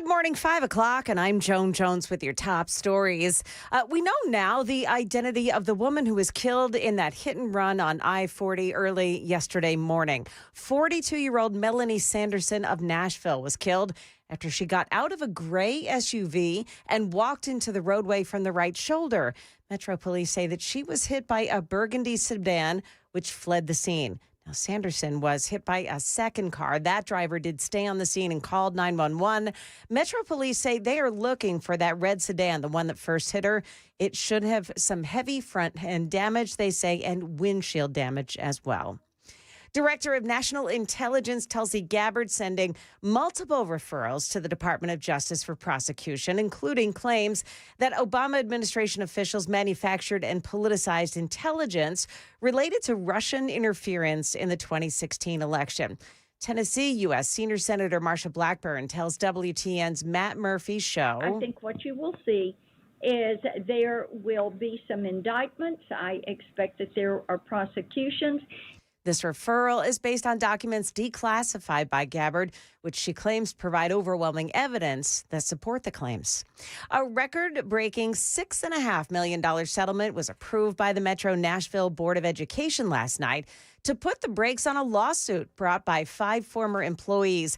Good morning, 5 o'clock, and I'm Joan Jones with your top stories. We know now the identity of the woman who was killed in that hit and run on I-40 early yesterday morning. 42-year-old Melanie Sanderson of Nashville was killed after she got out of a gray SUV and walked into the roadway from the right shoulder. Metro police say that she was hit by a burgundy sedan, which fled the scene. Now, Sanderson was hit by a second car. That driver did stay on the scene and called 911. Metro police say they are looking for that red sedan, the one that first hit her. It should have some heavy front end damage, they say, and windshield damage as well. Director of National Intelligence Tulsi Gabbard sending multiple referrals to the Department of Justice for prosecution, including claims that Obama administration officials manufactured and politicized intelligence related to Russian interference in the 2016 election. Tennessee U.S. Senior Senator Marsha Blackburn tells WTN's Matt Murphy's show. I think what you will see is there will be some indictments. I expect that there are prosecutions. This referral is based on documents declassified by Gabbard, which she claims provide overwhelming evidence that support the claims. A record-breaking $6.5 million settlement was approved by the Metro Nashville Board of Education last night to put the brakes on a lawsuit brought by 5 former employees.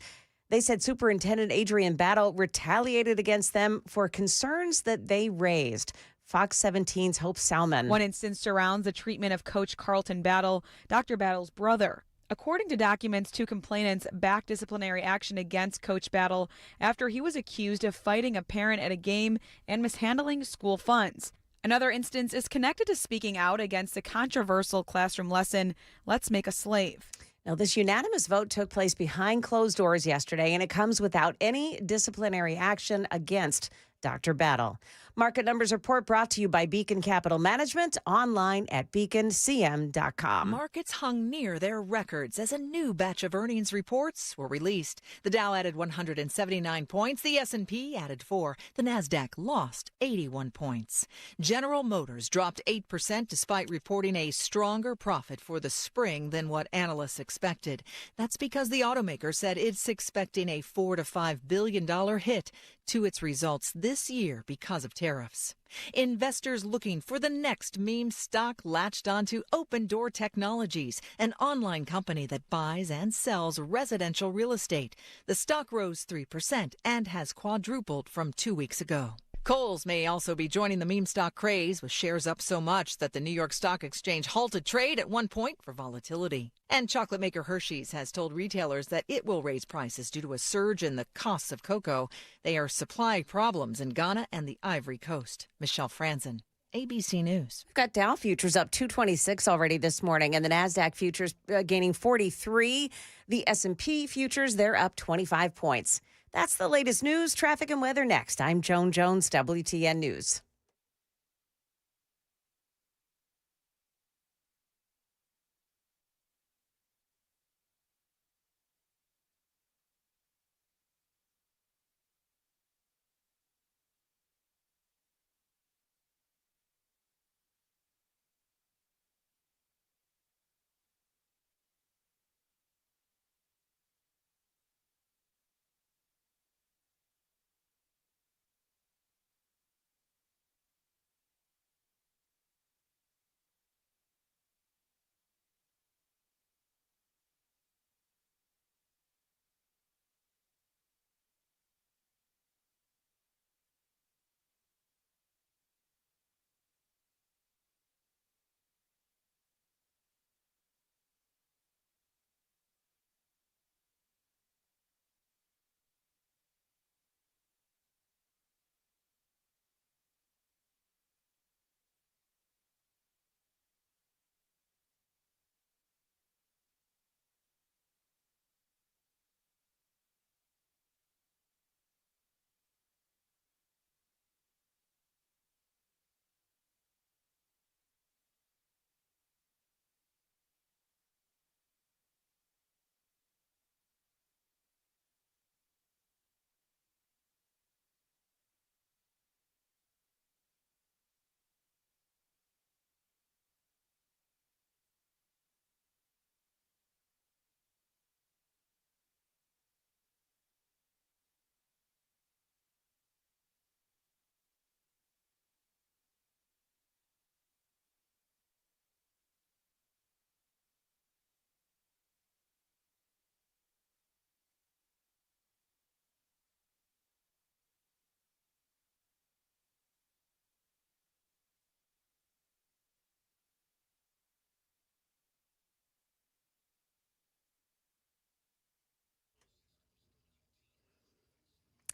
They said Superintendent Adrian Battle retaliated against them for concerns that they raised. Fox 17's Hope Salmon. One instance surrounds the treatment of Coach Carlton Battle, Dr. Battle's brother. According to documents, 2 complainants backed disciplinary action against Coach Battle after he was accused of fighting a parent at a game and mishandling school funds. Another instance is connected to speaking out against the controversial classroom lesson, Let's Make a Slave. Now, this unanimous vote took place behind closed doors yesterday, and it comes without any disciplinary action against Dr. Battle. Market Numbers Report brought to you by Beacon Capital Management, online at beaconcm.com. Markets hung near their records as a new batch of earnings reports were released. The Dow added 179 points, the S&P added 4, the Nasdaq lost 81 points. General Motors dropped 8% despite reporting a stronger profit for the spring than what analysts expected. That's because the automaker said it's expecting a $4 to $5 billion hit to its results this year because of tariffs. Investors looking for the next meme stock latched onto Open Door Technologies, an online company that buys and sells residential real estate. The stock rose 3% and has quadrupled from 2 weeks ago. Kohl's may also be joining the meme stock craze, with shares up so much that the New York Stock Exchange halted trade at one point for volatility. And chocolate maker Hershey's has told retailers that it will raise prices due to a surge in the costs of cocoa. There are supply problems in Ghana and the Ivory Coast. Michelle Franzen, ABC News. We've got Dow futures up 226 already this morning, and the Nasdaq futures gaining 43. The S&P futures, they're up 25 points. That's the latest news, traffic, and weather next. I'm Joan Jones, WTN News.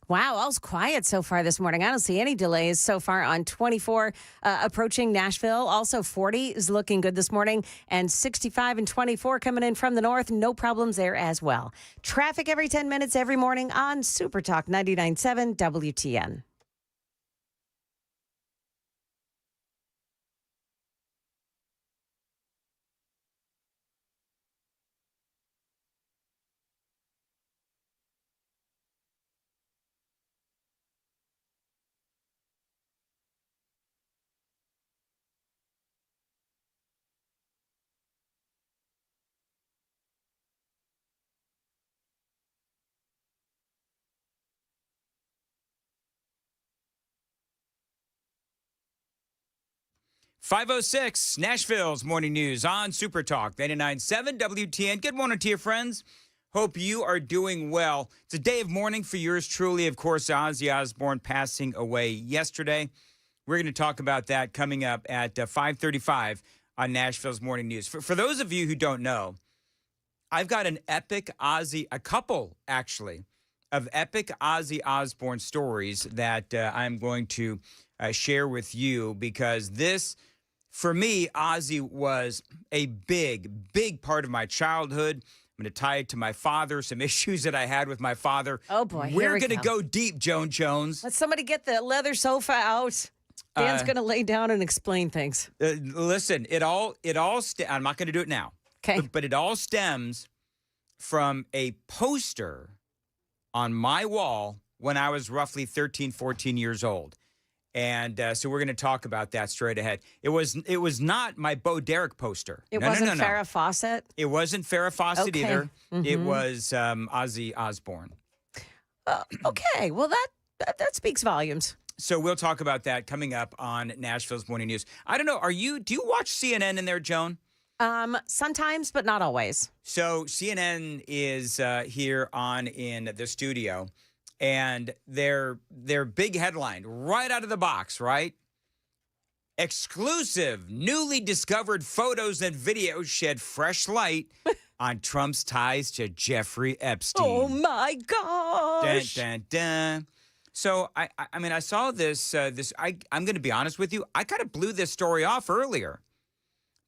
Wow, all's quiet so far this morning. I don't see any delays so far on 24 approaching Nashville. Also 40 is looking good this morning, and 65 and 24 coming in from the north. No problems there as well. Traffic every 10 minutes every morning on Super Talk 99.7 WTN. .506 Nashville's Morning News on Super Talk 99.7 WTN. Good morning to you, friends. Hope you are doing well. It's a day of mourning for yours truly. Of course, Ozzy Osbourne passing away yesterday. We're going to talk about that coming up at 5:35 on Nashville's Morning News. For those of you who don't know, I've got an epic a couple actually, of epic Ozzy Osbourne stories that I'm going to share with you because this, for me, Ozzy was a big part of my childhood. I'm going to tie it to my father, some issues that I had with my father. Oh, boy. We're going to go deep, Joan Jones. Let somebody get the leather sofa out. Dan's going to lay down and explain things. Listen, I'm not going to do it now. Okay. But it all stems from a poster on my wall when I was roughly 13, 14 years old. And so we're going to talk about that straight ahead. It was not my Bo Derek poster. It wasn't Farrah Fawcett? It wasn't Farrah Fawcett either. Mm-hmm. It was Ozzy Osbourne. Okay. Well, that speaks volumes. So we'll talk about that coming up on Nashville's Morning News. I don't know. Do you watch CNN in there, Joan? Sometimes, but not always. So CNN is here in the studio. And their big headline right out of the box, right? Exclusive, newly discovered photos and videos shed fresh light on Trump's ties to Jeffrey Epstein. Oh, my gosh. Dun, dun, dun. So, I mean, I saw this. I'm going to be honest with you. I kind of blew this story off earlier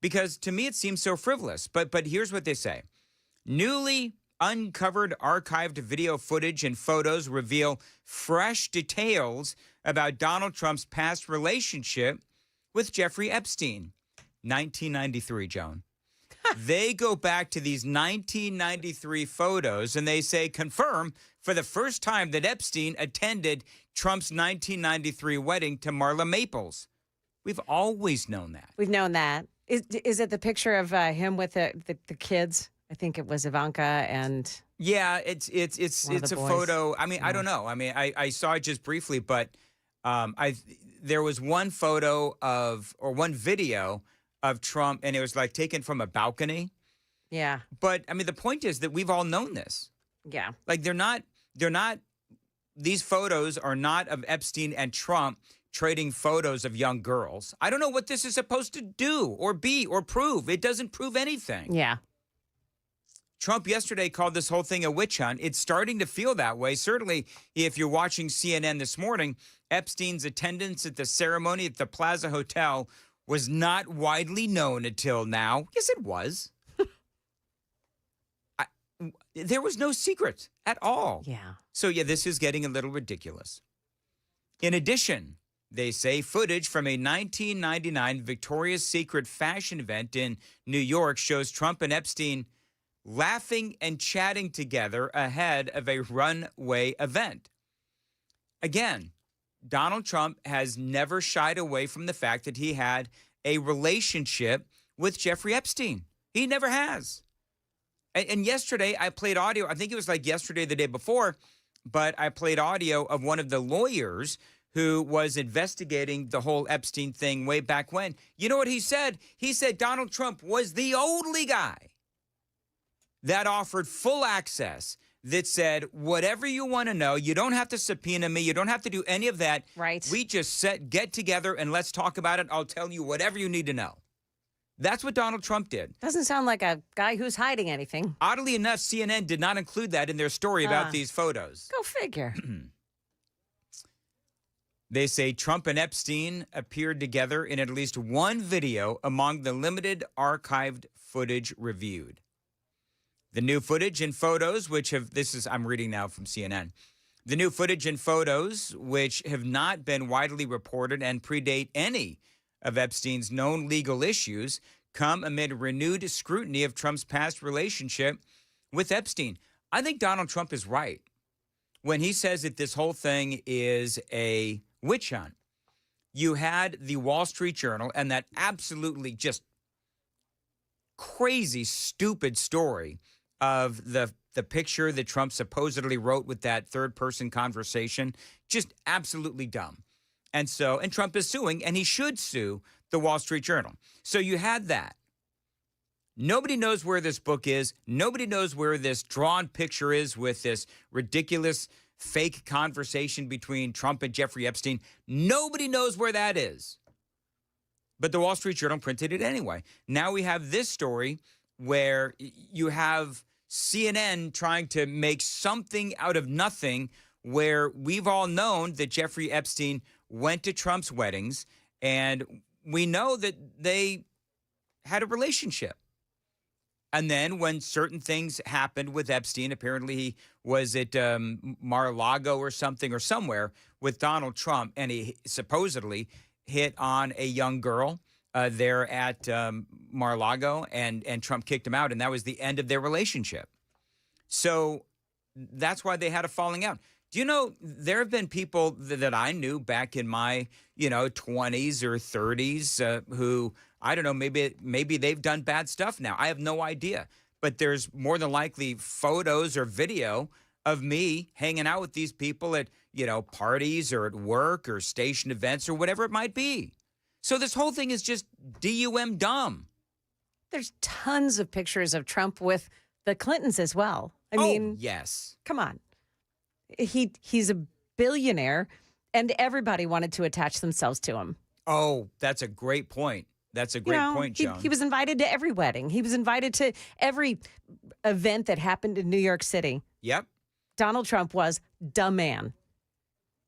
because to me it seems so frivolous. But here's what they say. Newly uncovered archived video footage and photos reveal fresh details about Donald Trump's past relationship with Jeffrey Epstein. 1993, Joan. They go back to these 1993 photos and they say confirm for the first time that Epstein attended Trump's 1993 wedding to Marla Maples. We've always known that. We've known that. Is it the picture of him with the kids? I think it was Ivanka and yeah, it's a photo. I mean, yeah. I don't know. I mean, I saw it just briefly, but there was one photo one video of Trump, and it was like taken from a balcony. Yeah. But I mean, the point is that we've all known this. Yeah. Like they're not. These photos are not of Epstein and Trump trading photos of young girls. I don't know what this is supposed to do or be or prove. It doesn't prove anything. Yeah. Trump yesterday called this whole thing a witch hunt. It's starting to feel that way. Certainly, if you're watching CNN this morning, Epstein's attendance at the ceremony at the Plaza Hotel was not widely known until now. Yes, it was. There was no secret at all. Yeah. So, yeah, this is getting a little ridiculous. In addition, they say footage from a 1999 Victoria's Secret fashion event in New York shows Trump and Epstein laughing and chatting together ahead of a runway event. Again, Donald Trump has never shied away from the fact that he had a relationship with Jeffrey Epstein. He never has. And yesterday I played audio. I think it was like yesterday, the day before, but I played audio of one of the lawyers who was investigating the whole Epstein thing way back when. You know what he said? He said Donald Trump was the only guy that offered full access, that said, whatever you want to know, you don't have to subpoena me. You don't have to do any of that. Right. We just get together and let's talk about it. I'll tell you whatever you need to know. That's what Donald Trump did. Doesn't sound like a guy who's hiding anything. Oddly enough, CNN did not include that in their story about these photos. Go figure. They say Trump and Epstein appeared together in at least one video among the limited archived footage reviewed. The new footage and photos, I'm reading now from CNN. The new footage and photos, which have not been widely reported and predate any of Epstein's known legal issues, come amid renewed scrutiny of Trump's past relationship with Epstein. I think Donald Trump is right when he says that this whole thing is a witch hunt. You had the Wall Street Journal and that absolutely just crazy, stupid story of the picture that Trump supposedly wrote with that third-person conversation. Just absolutely dumb. And Trump is suing, and he should sue the Wall Street Journal. So you had that. Nobody knows where this book is. Nobody knows where this drawn picture is with this ridiculous fake conversation between Trump and Jeffrey Epstein. Nobody knows where that is. But the Wall Street Journal printed it anyway. Now we have this story where you have CNN trying to make something out of nothing, where we've all known that Jeffrey Epstein went to Trump's weddings, and we know that they had a relationship. And then when certain things happened with Epstein, apparently he was at Mar-a-Lago or something or somewhere with Donald Trump, and he supposedly hit on a young girl there at Mar-a-Lago, and Trump kicked him out, and that was the end of their relationship. So that's why they had a falling out. Do you know, there have been people that I knew back in my, 20s or 30s who, I don't know, maybe they've done bad stuff now. I have no idea. But there's more than likely photos or video of me hanging out with these people at, parties or at work or station events or whatever it might be. So this whole thing is just dumb. There's tons of pictures of Trump with the Clintons as well. I mean, yes. Come on. He's a billionaire, and everybody wanted to attach themselves to him. Oh, that's a great point. That's a great point, Joan. He was invited to every wedding. He was invited to every event that happened in New York City. Yep. Donald Trump was the man.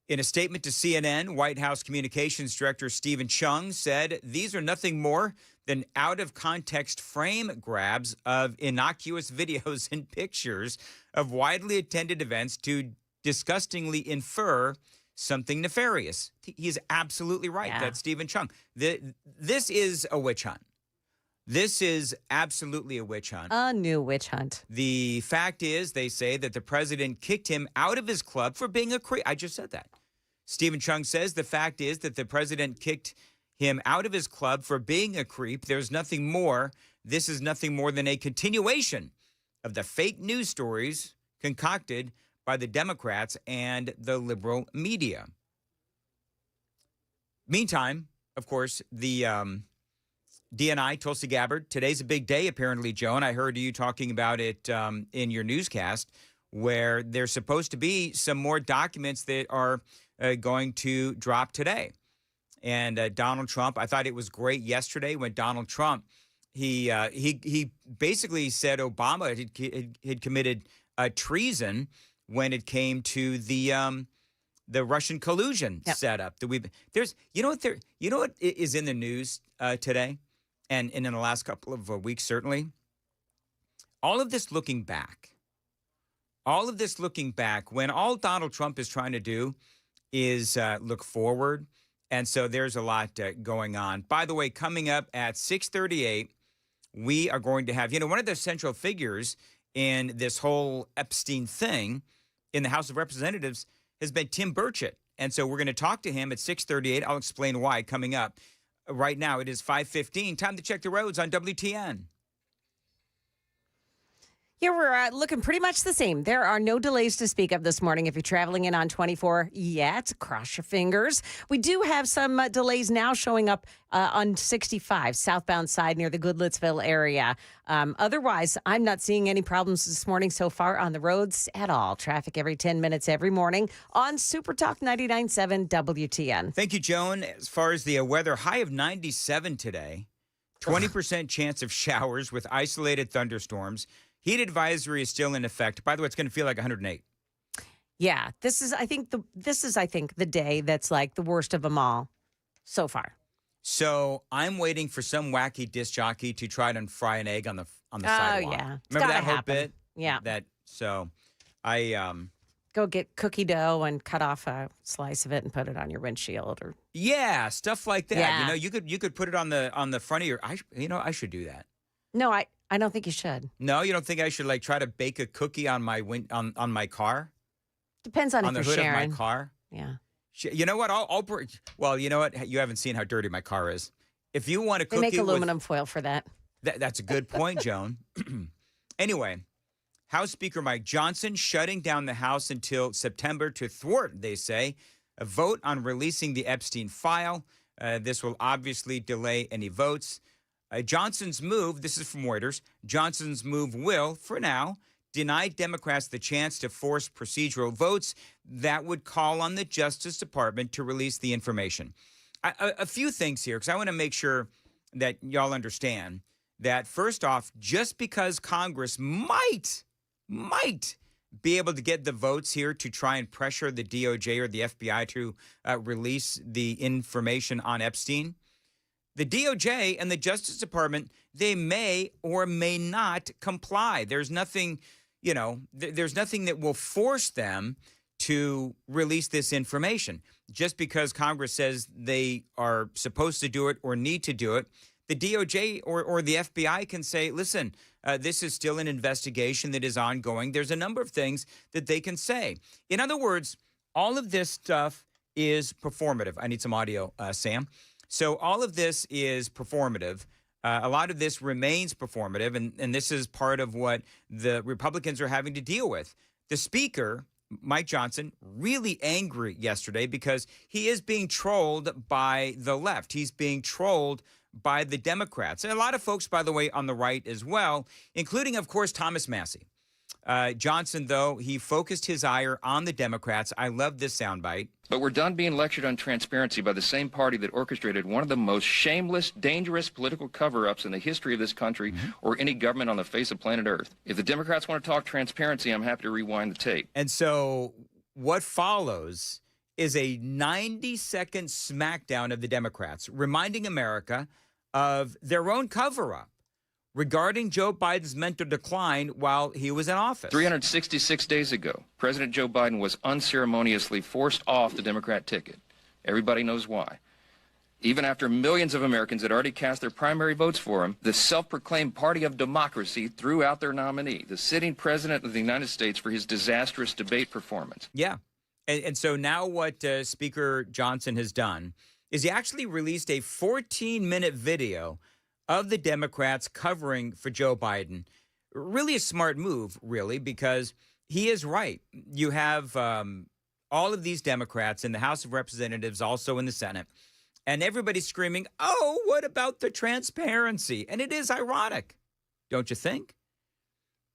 In a statement to CNN, White House Communications Director Stephen Chung said these are nothing more than out-of-context frame grabs of innocuous videos and pictures of widely attended events to disgustingly infer something nefarious. He's absolutely right. Yeah. That's Stephen Chung. This is a witch hunt. This is absolutely a witch hunt. A new witch hunt. The fact is, they say that the president kicked him out of his club for being a creep. I just said that. Stephen Chung says the fact is that the president kicked him out of his club for being a creep. There's nothing more. This is nothing more than a continuation of the fake news stories concocted by the Democrats and the liberal media. Meantime, of course, the DNI, Tulsi Gabbard, today's a big day, apparently, Joan. I heard you talking about it in your newscast, where there's supposed to be some more documents that are going to drop today. And Donald Trump, I thought it was great yesterday when Donald Trump, he basically said Obama had committed treason when it came to the Russian collusion setup that you know what is in the news today, and in the last couple of weeks, certainly. All of this looking back, when all Donald Trump is trying to do is look forward. And so there's a lot going on. By the way, coming up at 6:38, we are going to have, one of the central figures in this whole Epstein thing in the House of Representatives has been Tim Burchett. And so we're going to talk to him at 6:38. I'll explain why coming up. Right now, it is 5:15. Time to check the roads on WTN. Yeah, we're looking pretty much the same. There are no delays to speak of this morning if you're traveling in on 24 yet. Cross your fingers. We do have some delays now showing up on 65, southbound side near the Goodlettsville area. Otherwise, I'm not seeing any problems this morning so far on the roads at all. Traffic every 10 minutes every morning on Super Talk 99.7 WTN. Thank you, Joan. As far as the weather, high of 97 today, 20% chance of showers with isolated thunderstorms. Heat advisory is still in effect. By the way, it's going to feel like 108. Yeah, this is I think the day that's like the worst of them all so far. So I'm waiting for some wacky disc jockey to try to fry an egg on the Oh sidewalk. yeah, it's Remember gotta that whole happen. bit? Yeah, I go get cookie dough and cut off a slice of it and put it on your windshield. Or yeah, stuff like that. Yeah. You know, you could put it on the front of your. I should do that. no, I don't think you should. No, you don't think I should like try to bake a cookie on my on my car, Depends on on the if you're hood sharing. of my car? Yeah, You know what? Well, you know what? You haven't seen how dirty my car is. If you want a they cookie make with, aluminum foil for that. that's a good point, Joan. Anyway, House Speaker Mike Johnson shutting down the House until September to thwart, they say, a vote on releasing the Epstein file. This will obviously delay any votes. Johnson's move, this is from Reuters, Johnson's move will, for now, deny Democrats the chance to force procedural votes that would call on the Justice Department to release the information. A few things here, because I want to make sure that y'all understand that, first off, just because Congress might be able to get the votes here to try and pressure the DOJ or the FBI to release the information on Epstein, the DOJ and the Justice Department, they may or may not comply. There's nothing, there's nothing that will force them to release this information. Just because Congress says they are supposed to do it or need to do it, the DOJ or the FBI can say, listen, this is still an investigation that is ongoing. There's a number of things that they can say. In other words, all of this stuff is performative. I need some audio, Sam. So all of this is performative. A lot of this remains performative, and this is part of what the Republicans are having to deal with. The Speaker, Mike Johnson, really angry yesterday because he is being trolled by the left. He's being trolled by the Democrats. And a lot of folks, by the way, on the right as well, including, of course, Thomas Massie. Johnson, though, he focused his ire on the Democrats. I love this soundbite. But we're done being lectured on transparency by the same party that orchestrated one of the most shameless, dangerous political cover-ups in the history of this country or any government on the face of planet Earth. If the Democrats want to talk transparency, I'm happy to rewind the tape. And so what follows is a 90-second smackdown of the Democrats, reminding America of their own cover-up regarding Joe Biden's mental decline while he was in office. 366 days ago, President Joe Biden was unceremoniously forced off the Democrat ticket. Everybody knows why. Even after millions of Americans had already cast their primary votes for him, the self-proclaimed party of democracy threw out their nominee, the sitting president of the United States, for his disastrous debate performance. Yeah. And so now what Speaker Johnson has done is he actually released a 14-minute video of the Democrats covering for Joe Biden. Really a smart move, really, because he is right. You have all of these Democrats in the House of Representatives, also in the Senate, and everybody's screaming, oh, what about the transparency? And it is ironic, don't you think?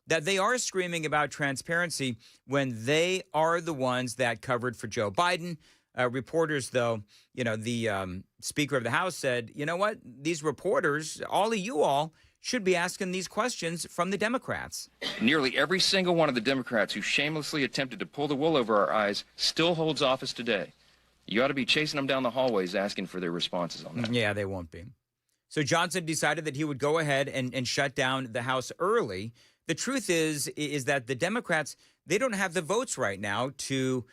That they are screaming about transparency when they are the ones that covered for Joe Biden. Reporters, though, the Speaker of the House said, you know what? These reporters, all of you all, should be asking these questions from the Democrats. Nearly every single one of the Democrats who shamelessly attempted to pull the wool over our eyes still holds office today. You ought to be chasing them down the hallways asking for their responses on that. Yeah, they won't be. So Johnson decided that he would go ahead and shut down the House early. The truth is that the Democrats, they don't have the votes right now to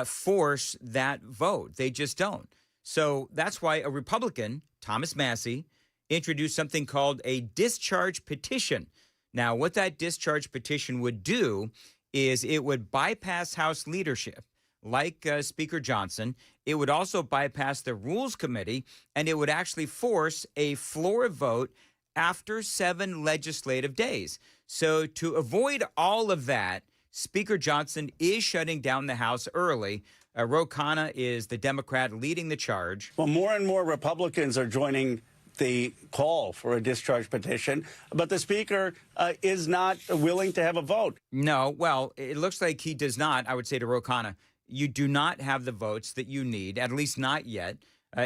force that vote. They just don't. So that's why a Republican, Thomas Massie, introduced something called a discharge petition. Now, what that discharge petition would do is it would bypass House leadership, like Speaker Johnson. It would also bypass the Rules Committee, and it would actually force a floor vote after 7 legislative days. So to avoid all of that, Speaker Johnson is shutting down the House early. Ro Khanna is the Democrat leading the charge. Well, more and more Republicans are joining the call for a discharge petition, but the Speaker is not willing to have a vote. No, well, it looks like he does not. I would say to Ro Khanna, you do not have the votes that you need, at least not yet.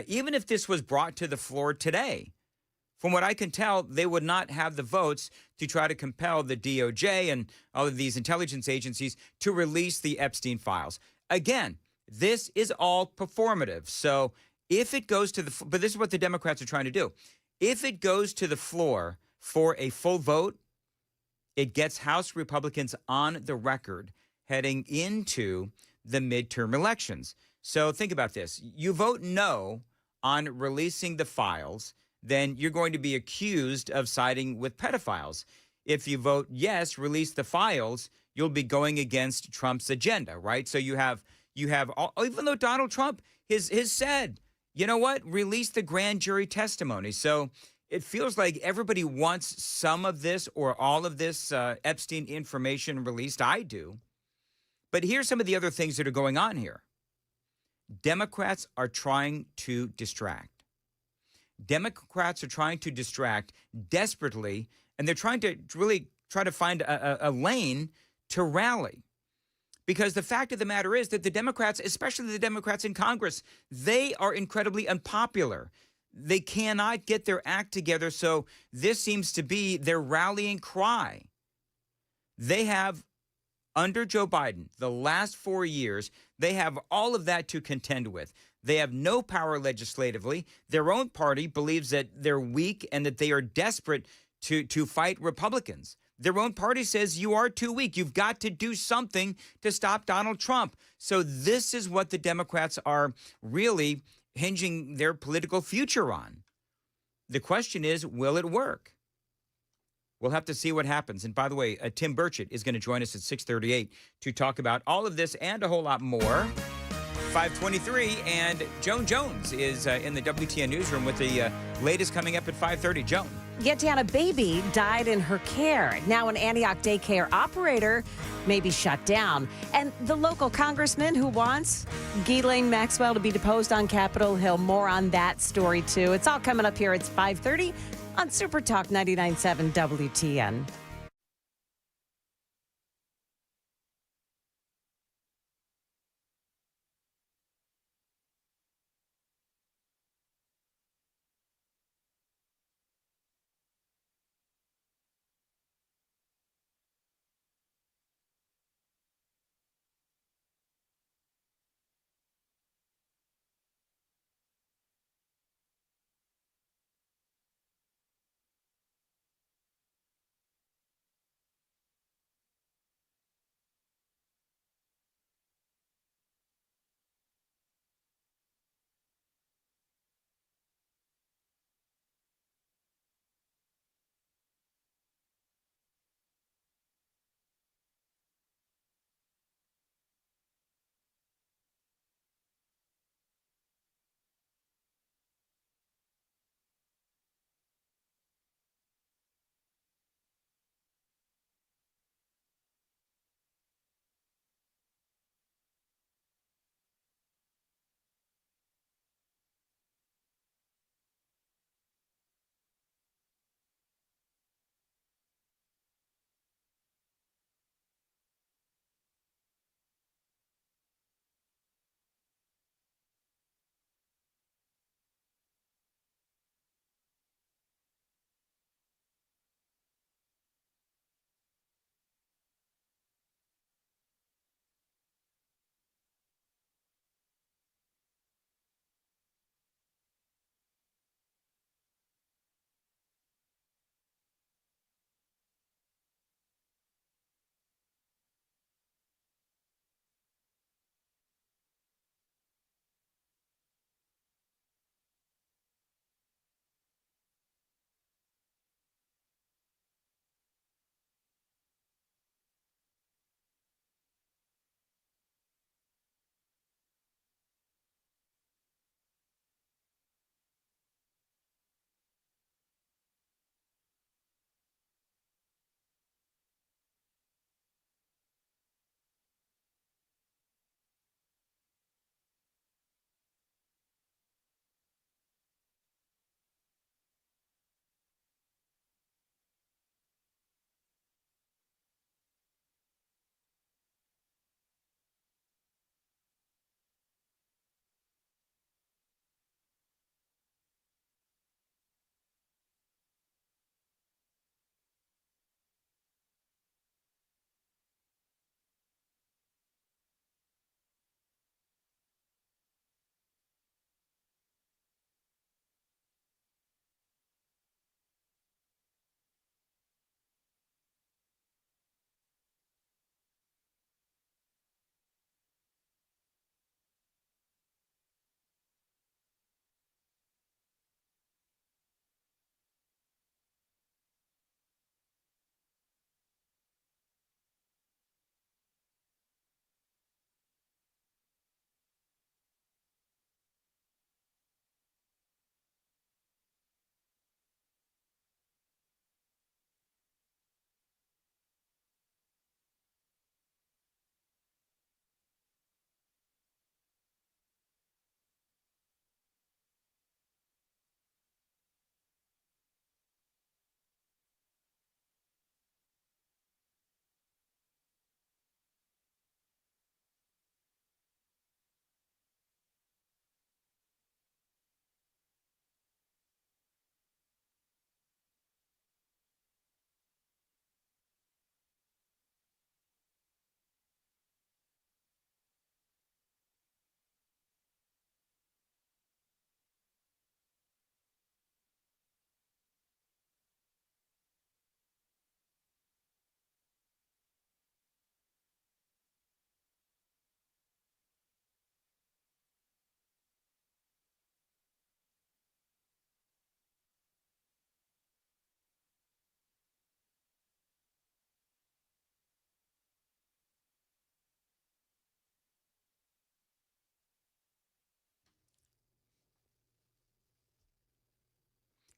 Even if this was brought to the floor today, From what I can tell, they would not have the votes to try to compel the DOJ and all of these intelligence agencies to release the Epstein files. Again, this is all performative. So if it goes to but this is what the Democrats are trying to do. If it goes to the floor for a full vote, it gets House Republicans on the record heading into the midterm elections. So think about this. You vote no on releasing the files, then you're going to be accused of siding with pedophiles. If you vote yes, release the files, you'll be going against Trump's agenda, right? So you have even though Donald Trump has said, you know what, release the grand jury testimony. So it feels like everybody wants some of this or all of this Epstein information released. I do. But here's some of the other things that are going on here. Democrats are trying to distract. Democrats are trying to distract desperately, and they're trying to really try to find a lane to rally. Because the fact of the matter is that the Democrats, especially the Democrats in Congress, they are incredibly unpopular. They cannot get their act together, so this seems to be their rallying cry. They have, under Joe Biden, the last 4 years, they have all of that to contend with. They have no power legislatively. Their own party believes that they're weak and that they are desperate to fight Republicans. Their own party says you are too weak. You've got to do something to stop Donald Trump. So this is what the Democrats are really hinging their political future on. The question is, will it work? We'll have to see what happens. And by the way, Tim Burchett is going to join us at 6:38 to talk about all of this and a whole lot more. 5:23, and Joan Jones is in the WTN newsroom with the latest coming up at 5:30. Joan. Yet a baby died in her care. Now an Antioch daycare operator may be shut down. And the local congressman who wants Ghislaine Maxwell to be deposed on Capitol Hill. More on that story, too. It's all coming up here. It's 5:30 on Super Talk 99.7 WTN.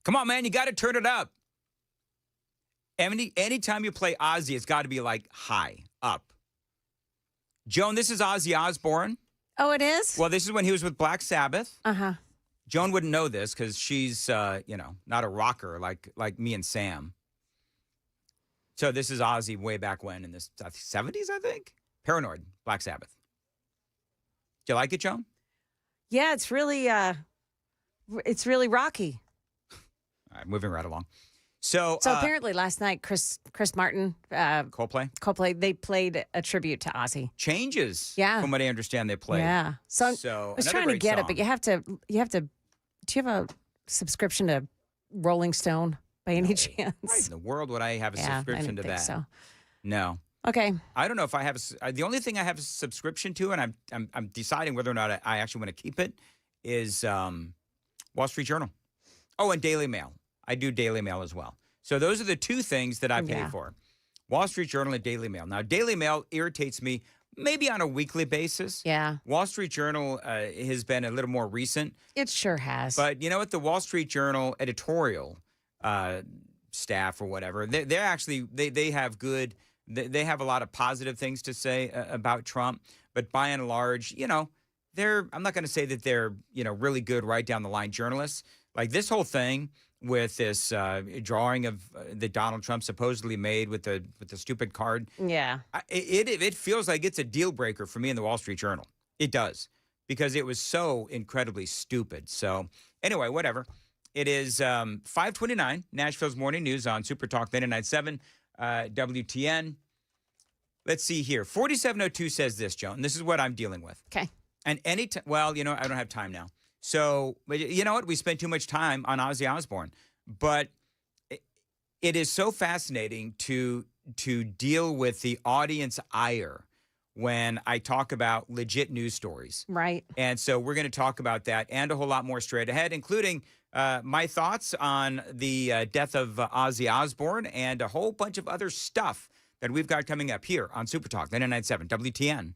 Come on, man, you got to turn it up. Anytime you play Ozzy, it's got to be like high, up. Joan, this is Ozzy Osbourne. Oh, it is? Well, this is when he was with Black Sabbath. Uh-huh. Joan wouldn't know this because she's, not a rocker like me and Sam. So this is Ozzy way back when in the 70s, I think. Paranoid, Black Sabbath. Do you like it, Joan? Yeah, it's really rocky. All right, moving right along. So apparently last night, Chris Martin, Coldplay, they played a tribute to Ozzy. Changes. Yeah. From what I understand, they played. Yeah. So I was trying to get it, but you have to. Do you have a subscription to Rolling Stone by any chance? Right in the world would I have a subscription I didn't to think that? So. No. Okay. I don't know if I have the only thing I have a subscription to, and I'm deciding whether or not I actually want to keep it, is Wall Street Journal. Oh, and Daily Mail. I do Daily Mail as well. So those are the two things that I pay for. Wall Street Journal and Daily Mail. Now, Daily Mail irritates me maybe on a weekly basis. Yeah. Wall Street Journal has been a little more recent. It sure has. But you know what? The Wall Street Journal editorial staff or whatever, they're actually, they have good, they have a lot of positive things to say about Trump. But by and large, I'm not going to say that they're, really good right down the line journalists. Like this whole thing with this drawing of that Donald Trump supposedly made with the stupid card. Yeah. It feels like it's a deal breaker for me in the Wall Street Journal. It does, because it was so incredibly stupid. So anyway, whatever. It is 5:29, Nashville's Morning News on Super Talk 99.7 WTN. Let's see here. 4702 says this, Joan. This is what I'm dealing with. Okay. And I don't have time now. So, you know what? We spent too much time on Ozzy Osbourne. But it is so fascinating to deal with the audience ire when I talk about legit news stories. Right. And so we're going to talk about that and a whole lot more straight ahead, including my thoughts on the death of Ozzy Osbourne and a whole bunch of other stuff that we've got coming up here on Super Talk 99.7 WTN.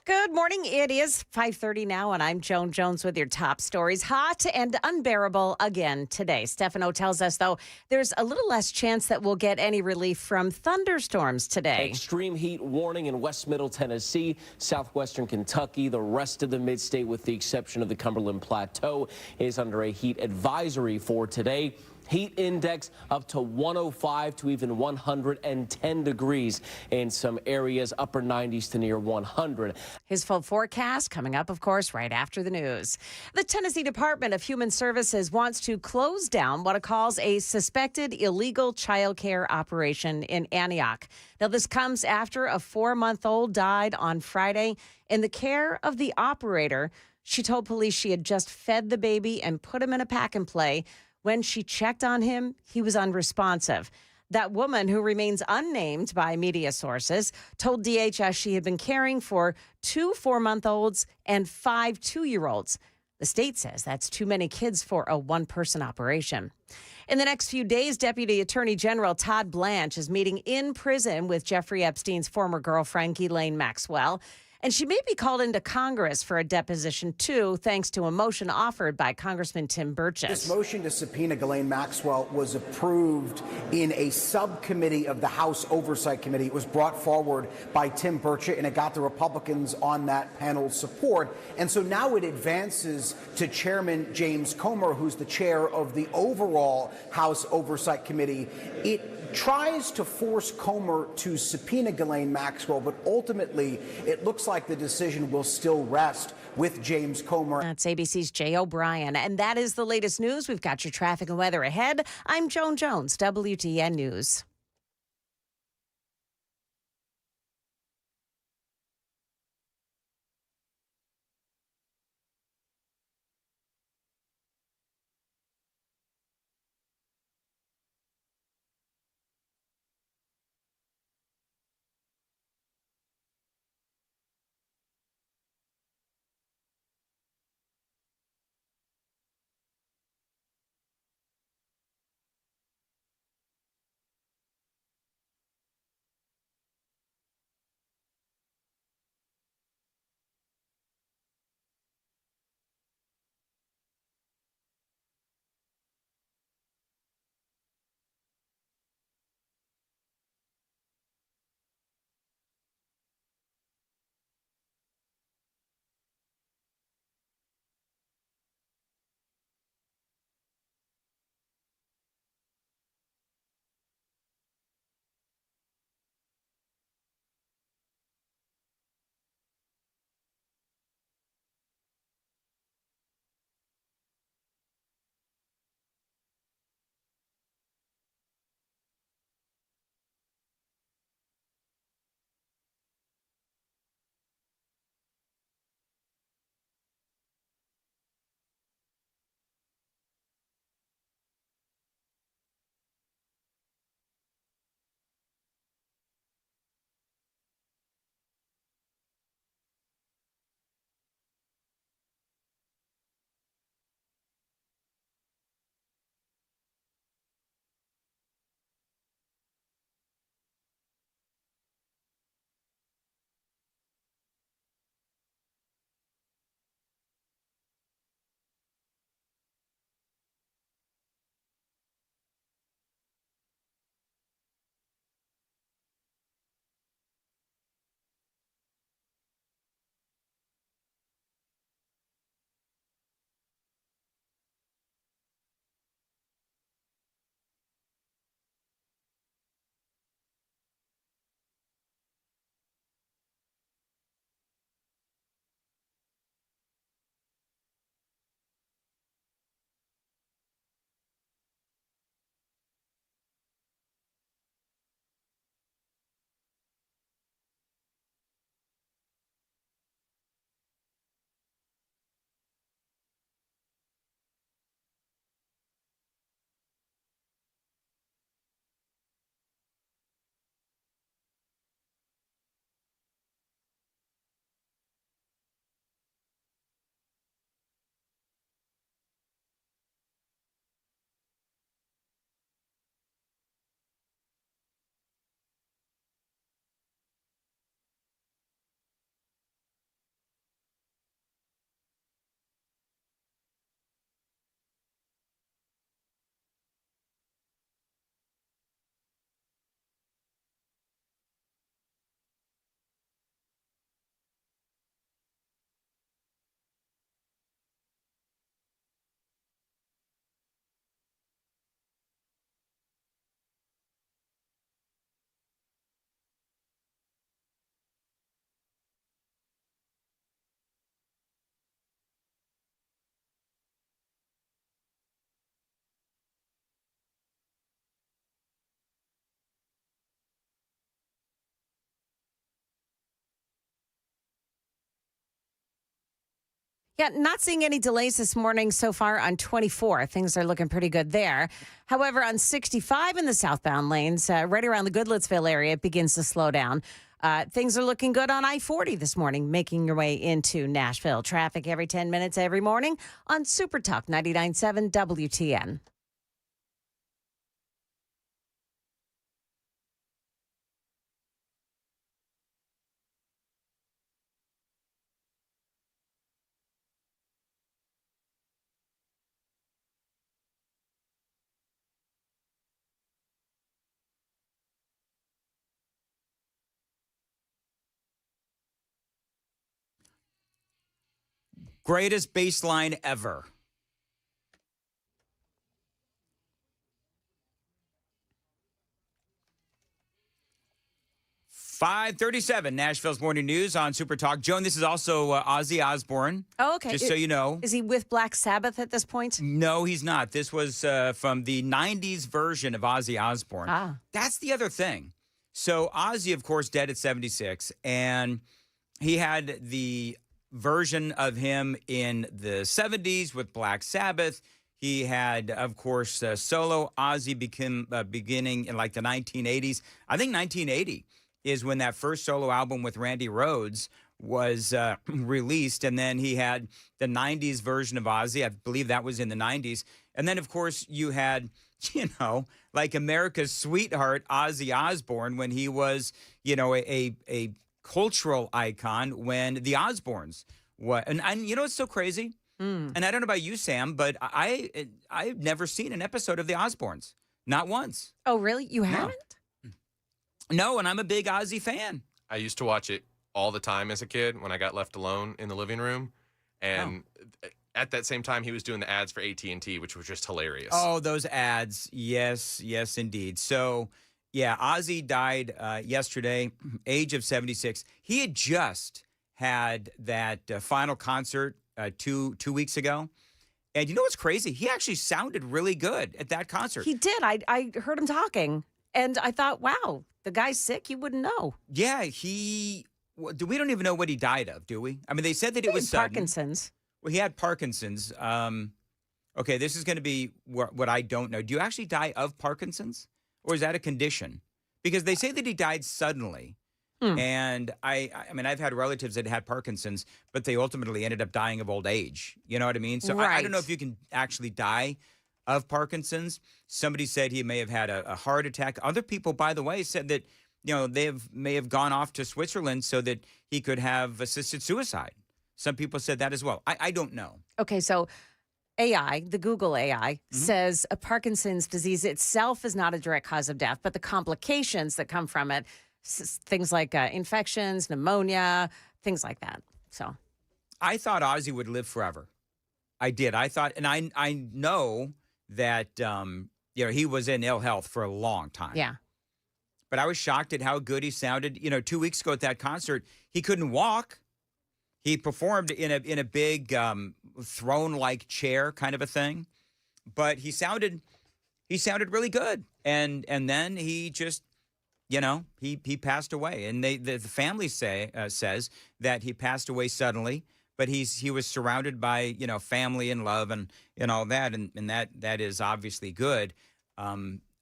Good morning. It is 5:30 now, and I'm Joan Jones with your top stories. Hot and unbearable again today. Stefano tells us, though, there's a little less chance that we'll get any relief from thunderstorms today. Extreme heat warning in West Middle Tennessee, southwestern Kentucky. The rest of the mid-state, with the exception of the Cumberland Plateau, is under a heat advisory for today. Heat index up to 105 to even 110 degrees in some areas, upper 90s to near 100. His full forecast coming up, of course, right after the news. The Tennessee Department of Human Services wants to close down what it calls a suspected illegal childcare operation in Antioch. Now, this comes after a 4-month-old died on Friday in the care of the operator. She told police she had just fed the baby and put him in a pack and play. When she checked on him, he was unresponsive. That woman, who remains unnamed by media sources, told DHS she had been caring for 2 4-month-olds and 5 2-year-olds. The state says that's too many kids for a one-person operation. In the next few days, Deputy Attorney General Todd Blanche is meeting in prison with Jeffrey Epstein's former girlfriend, Ghislaine Maxwell. And she may be called into Congress for a deposition, too, thanks to a motion offered by Congressman Tim Burchett. This motion to subpoena Ghislaine Maxwell was approved in a subcommittee of the House Oversight Committee. It was brought forward by Tim Burchett, and it got the Republicans on that panel's support. And so now it advances to Chairman James Comer, who's the chair of the overall House Oversight Committee. It tries to force Comer to subpoena Ghislaine Maxwell, but ultimately it looks like the decision will still rest with James Comer. That's ABC's Jay O'Brien. And that is the latest news. We've got your traffic and weather ahead. I'm Joan Jones, WTN News. Yeah, not seeing any delays this morning so far on 24. Things are looking pretty good there. However, on 65 in the southbound lanes, right around the Goodlettsville area, it begins to slow down. Things are looking good on I-40 this morning, making your way into Nashville. Traffic every 10 minutes every morning on Super Talk 99.7 WTN. Greatest baseline ever. .537 Nashville's Morning News on Super Talk. Joan, this is also Ozzy Osbourne. Oh, okay. Just so you know. Is he with Black Sabbath at this point? No, he's not. This was from the 90s version of Ozzy Osbourne. Ah. That's the other thing. So Ozzy, of course, dead at 76, and he had the version of him in the 70s with Black Sabbath. He had, of course, solo Ozzy beginning in like the 1980s. I think 1980 is when that first solo album with Randy Rhoads was released. And then he had the 90s version of Ozzy. I believe that was in the 90s. And then, of course, you had, like America's sweetheart, Ozzy Osbourne, when he was, a cultural icon when the Osbournes were. And it's so crazy? And I don't know about you, Sam, but I've never seen an episode of the Osbournes. Not once. Oh, really? You haven't? No, and I'm a big Ozzy fan. I used to watch it all the time as a kid when I got left alone in the living room. And at that same time, he was doing the ads for AT&T, which was just hilarious. Oh, those ads. Yes, indeed. So, yeah, Ozzy died yesterday, age of 76. He had just had that final concert 2 weeks ago. And you know what's crazy? He actually sounded really good at that concert. He did. I heard him talking, and I thought, wow, the guy's sick. You wouldn't know. Yeah, we don't even know what he died of, do we? I mean, they said that it was sudden. Parkinson's. Well, he had Parkinson's. Okay, this is going to be what I don't know. Do you actually die of Parkinson's, or is that a condition? Because they say that he died suddenly. And I mean, I've had relatives that had Parkinson's, but they ultimately ended up dying of old age. You know what I mean? So I don't know if you can actually die of Parkinson's. Somebody said he may have had a heart attack. Other people, by the way, said that, they may have gone off to Switzerland so that he could have assisted suicide. Some people said that as well. I don't know. Okay, so AI, the Google AI, says a Parkinson's disease itself is not a direct cause of death, but the complications that come from it, things like infections, pneumonia, things like that. So I thought Ozzy would live forever. I did. I thought, and I know that, he was in ill health for a long time. Yeah. But I was shocked at how good he sounded. 2 weeks ago at that concert, he couldn't walk. He performed in a big throne-like chair kind of a thing, but he sounded really good. And then he just, he passed away. And the family says that he passed away suddenly, but he was surrounded by family and love and all that, and that is obviously good.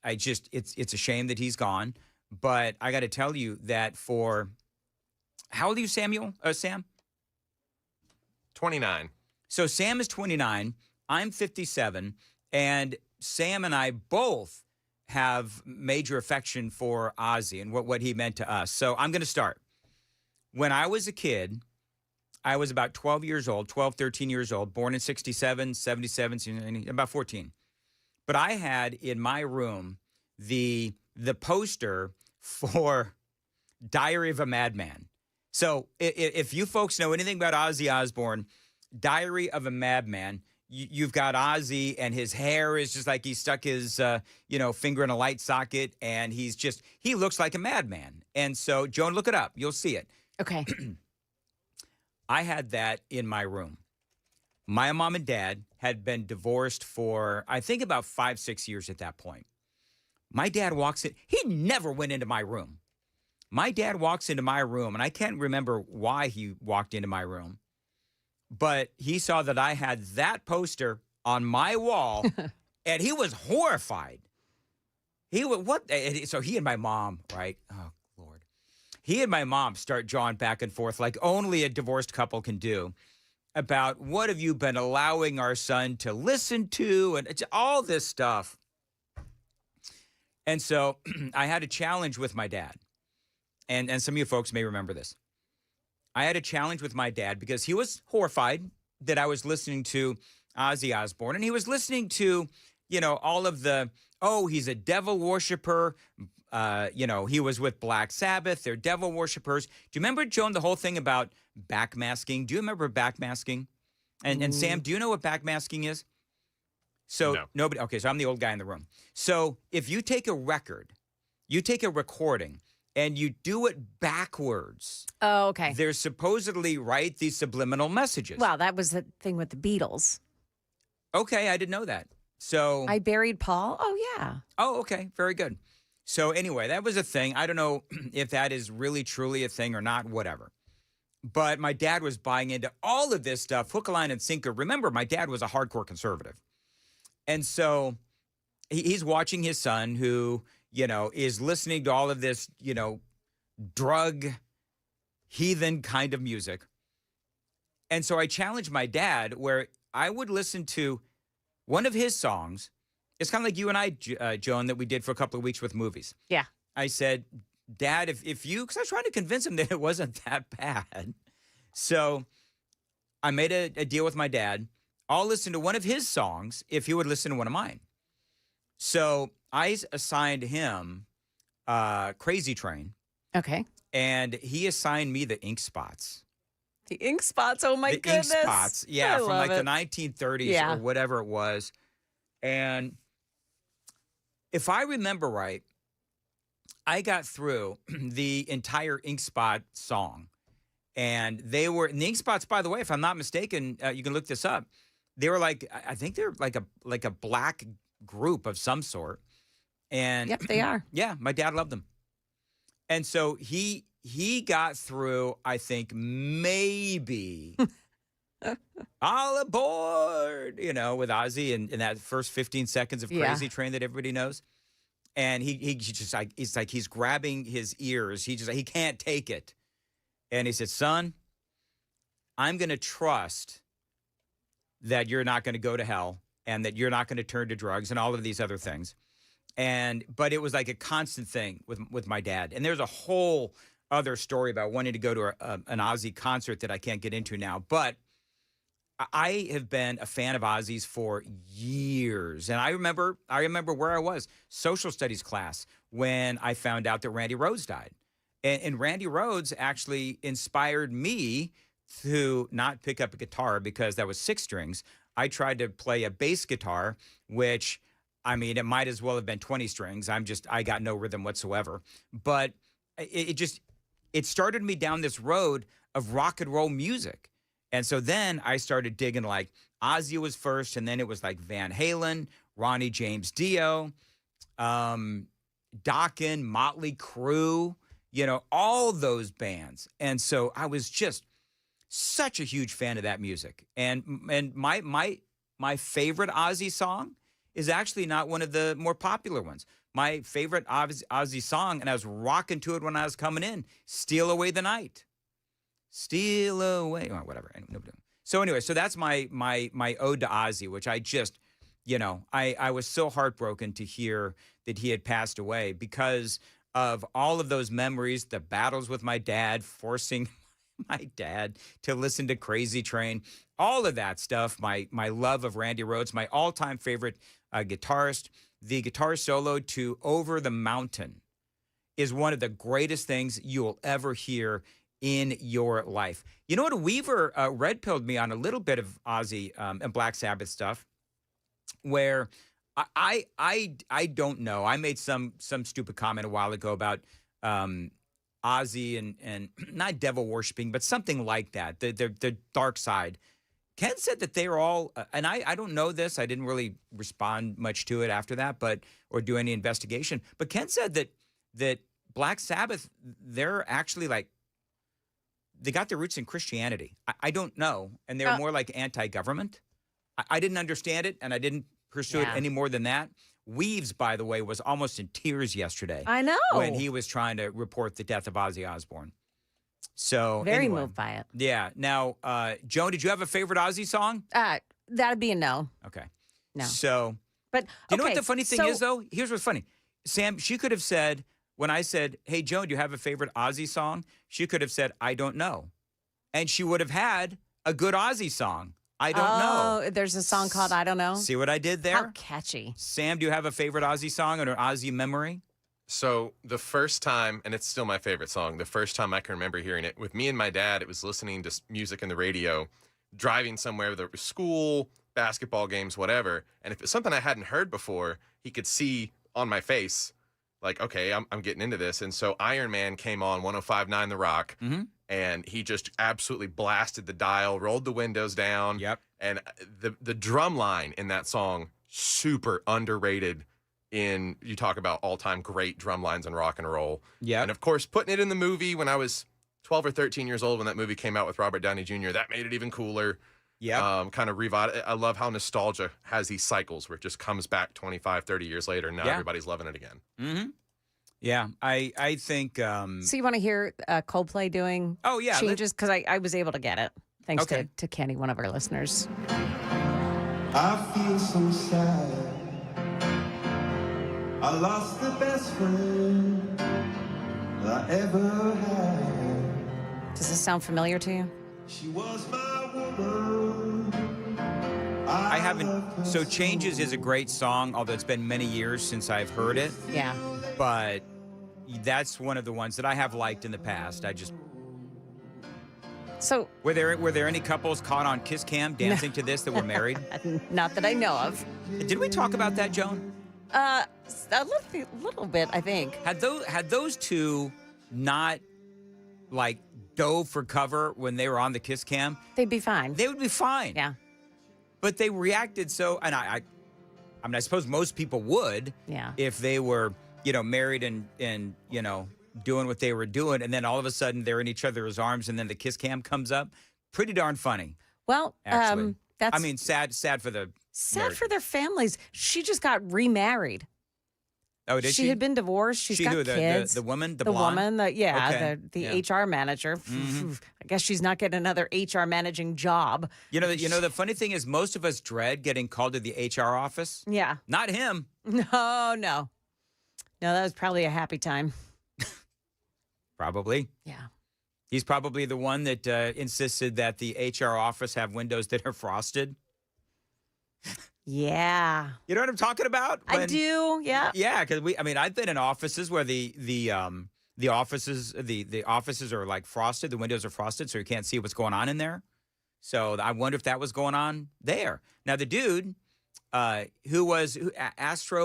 It's a shame that he's gone, but I got to tell you that how old are you, Sam? 29. So Sam is 29. I'm 57. And Sam and I both have major affection for Ozzy and what he meant to us. So I'm going to start. When I was a kid, I was about 13 years old, born in 67, 77, about 14. But I had in my room the poster for Diary of a Madman. So if you folks know anything about Ozzy Osbourne, Diary of a Madman, you've got Ozzy and his hair is just like he stuck his, finger in a light socket, and he looks like a madman. And so, Joan, look it up. You'll see it. Okay. I had that in my room. My mom and dad had been divorced for, I think, about 5-6 years at that point. My dad walks in. He never went into my room. My dad walks into my room, and I can't remember why he walked into my room. But he saw that I had that poster on my wall, and he was horrified. He was, what? So he and my mom, right? Oh, Lord. He and my mom start drawing back and forth like only a divorced couple can do about what have you been allowing our son to listen to and it's all this stuff. And so I had a challenge with my dad. And some of you folks may remember this. I had a challenge with my dad because he was horrified that I was listening to Ozzy Osbourne. And he was listening to, all of the, he's a devil worshiper. He was with Black Sabbath. They're devil worshipers. Do you remember, Joan, the whole thing about backmasking? Do you remember backmasking? And Sam, do you know what backmasking is? So No. Nobody. Okay, so I'm the old guy in the room. So if you take a record, you take a recording, and you do it backwards. Oh, okay. There's supposedly, right, these subliminal messages. Well, that was the thing with the Beatles. Okay, I didn't know that. So I Buried Paul. Oh, yeah. Oh, okay. Very good. So anyway, that was a thing. I don't know if that is really, truly a thing or not, whatever. But my dad was buying into all of this stuff, hook, line, and sinker. Remember, my dad was a hardcore conservative. And so he's watching his son who, is listening to all of this, drug, heathen kind of music. And so I challenged my dad where I would listen to one of his songs. It's kind of like you and I, Joan, that we did for a couple of weeks with movies. Yeah. I said, Dad, if you, because I was trying to convince him that it wasn't that bad. So I made a deal with my dad. I'll listen to one of his songs if he would listen to one of mine. So I assigned him Crazy Train. Okay. And he assigned me the Ink Spots. The Ink Spots. Oh, my the goodness. Ink Spots. Yeah, I from love like it. the 1930s or whatever it was. And if I remember right, I got through the entire Ink Spot song. And the Ink Spots, by the way, if I'm not mistaken, you can look this up. They were like, I think they're like a black group of some sort. And Yep, they are. Yeah, my dad loved them. And so he got through, I think, maybe All Aboard, with Ozzy and that first 15 seconds of Crazy Train that everybody knows. And he just like, he's grabbing his ears. He can't take it. And he said, son, I'm going to trust that you're not going to go to hell and that you're not going to turn to drugs and all of these other things. But it was like a constant thing with my dad. And there's a whole other story about wanting to go to an Ozzy concert that I can't get into now. But I have been a fan of Ozzy's for years. And I remember where I was, social studies class, when I found out that Randy Rhoads died. And Randy Rhoads actually inspired me to not pick up a guitar because that was 6 strings. I tried to play a bass guitar, which, I mean, it might as well have been 20 strings. I got no rhythm whatsoever. But it started me down this road of rock and roll music. And so then I started digging, like, Ozzy was first, and then it was like Van Halen, Ronnie James Dio, Dokken, Motley Crue, all those bands. And so I was just such a huge fan of that music. And my favorite Ozzy song is actually not one of the more popular ones. My favorite Ozzy song, and I was rocking to it when I was coming in, Steal Away the Night. Steal away, or whatever. So anyway, so that's my ode to Ozzy, which I just, I was so heartbroken to hear that he had passed away because of all of those memories, the battles with my dad, forcing my dad to listen to Crazy Train, all of that stuff, my love of Randy Rhoads, my all-time favorite guitarist. The guitar solo to Over the Mountain is one of the greatest things you will ever hear in your life. You know what? Weaver red-pilled me on a little bit of Ozzy and Black Sabbath stuff where I don't know. I made some stupid comment a while ago about Ozzy and not devil worshiping, but something like that, the dark side. Ken said that they are all, and I don't know this. I didn't really respond much to it after that, or do any investigation. But Ken said that Black Sabbath, they're actually like, they got their roots in Christianity. I don't know. And they were more like anti-government. I didn't understand it, and I didn't pursue it any more than that. Weaves, by the way, was almost in tears yesterday. I know. When he was trying to report the death of Ozzy Osbourne. So Very anyway, moved by it. Yeah. Now, Joan, did you have a favorite Ozzy song? That'd be a no. Okay. No. So, but do you know what the funny thing is, though? Here's what's funny. Sam, she could have said, when I said, hey, Joan, do you have a favorite Ozzy song? She could have said, I don't know. And she would have had a good Ozzy song. I don't know. Oh, there's a song called I Don't Know. See what I did there? How catchy. Sam, do you have a favorite Ozzy song or an Ozzy memory? So the first time, and it's still my favorite song, the first time I can remember hearing it with me and my dad, it was listening to music in the radio, driving somewhere, whether it was school, basketball games, whatever. And if it's something I hadn't heard before, he could see on my face, like, okay, I'm getting into this. And so Iron Man came on 105.9 The Rock, and he just absolutely blasted the dial, rolled the windows down. Yep. And the drum line in that song, super underrated. You talk about all-time great drum lines in rock and roll. Yeah. And of course, putting it in the movie when I was 12 or 13 years old, when that movie came out with Robert Downey Jr., that made it even cooler. Yeah. Kind of revived. I love how nostalgia has these cycles where it just comes back 25, 30 years later, and now everybody's loving it again. Mm-hmm. Yeah, I think. So you want to hear Coldplay doing changes? Because I was able to get it, thanks to Kenny, one of our listeners. I feel so sad. I lost the best friend I ever had. Does this sound familiar to you? She was my woman. I haven't. So Changes is a great song, although it's been many years since I've heard it. Yeah. But that's one of the ones that I have liked in the past. So were there any couples caught on Kiss Cam dancing to this that were married? Not that I know of. Did we talk about that, Joan? A little bit, I think. Had those two not like dove for cover when they were on the Kiss Cam, they'd be fine. They would be fine. Yeah. But they reacted so, and I mean, I suppose most people would. Yeah. If they were, married and doing what they were doing, and then all of a sudden they're in each other's arms, and then the Kiss Cam comes up. Pretty darn funny. Well, actually, that's. I mean, sad for the. Sad for their families. She just got remarried. Oh, did she? She had been divorced. She's got kids. The woman, the blonde? woman, the HR manager. Mm-hmm. I guess she's not getting another HR managing job. The funny thing is, most of us dread getting called to the HR office. Yeah. Not him. No, that was probably a happy time. Probably. Yeah. He's probably the one that insisted that the HR office have windows that are frosted. Yeah. You know what I'm talking about? I do. Yeah. Yeah, because I've been in offices where the offices are like frosted, the windows are frosted, so you can't see what's going on in there. So I wonder if that was going on there. Now the dude, Astro,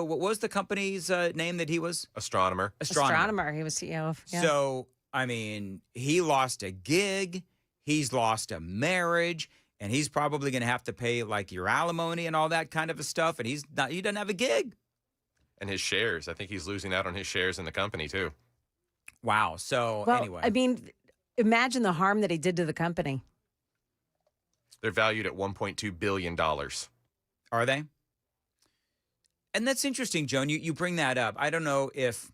what was the company's name that he was? Astronomer. He was CEO of. Yeah. So he lost a gig, he's lost a marriage. And he's probably going to have to pay like your alimony and all that kind of stuff. And he doesn't have a gig. And his shares. I think he's losing out on his shares in the company too. Wow. So anyway. I mean, imagine the harm that he did to the company. They're valued at $1.2 billion. Are they? And that's interesting, Joan. You bring that up. I don't know if.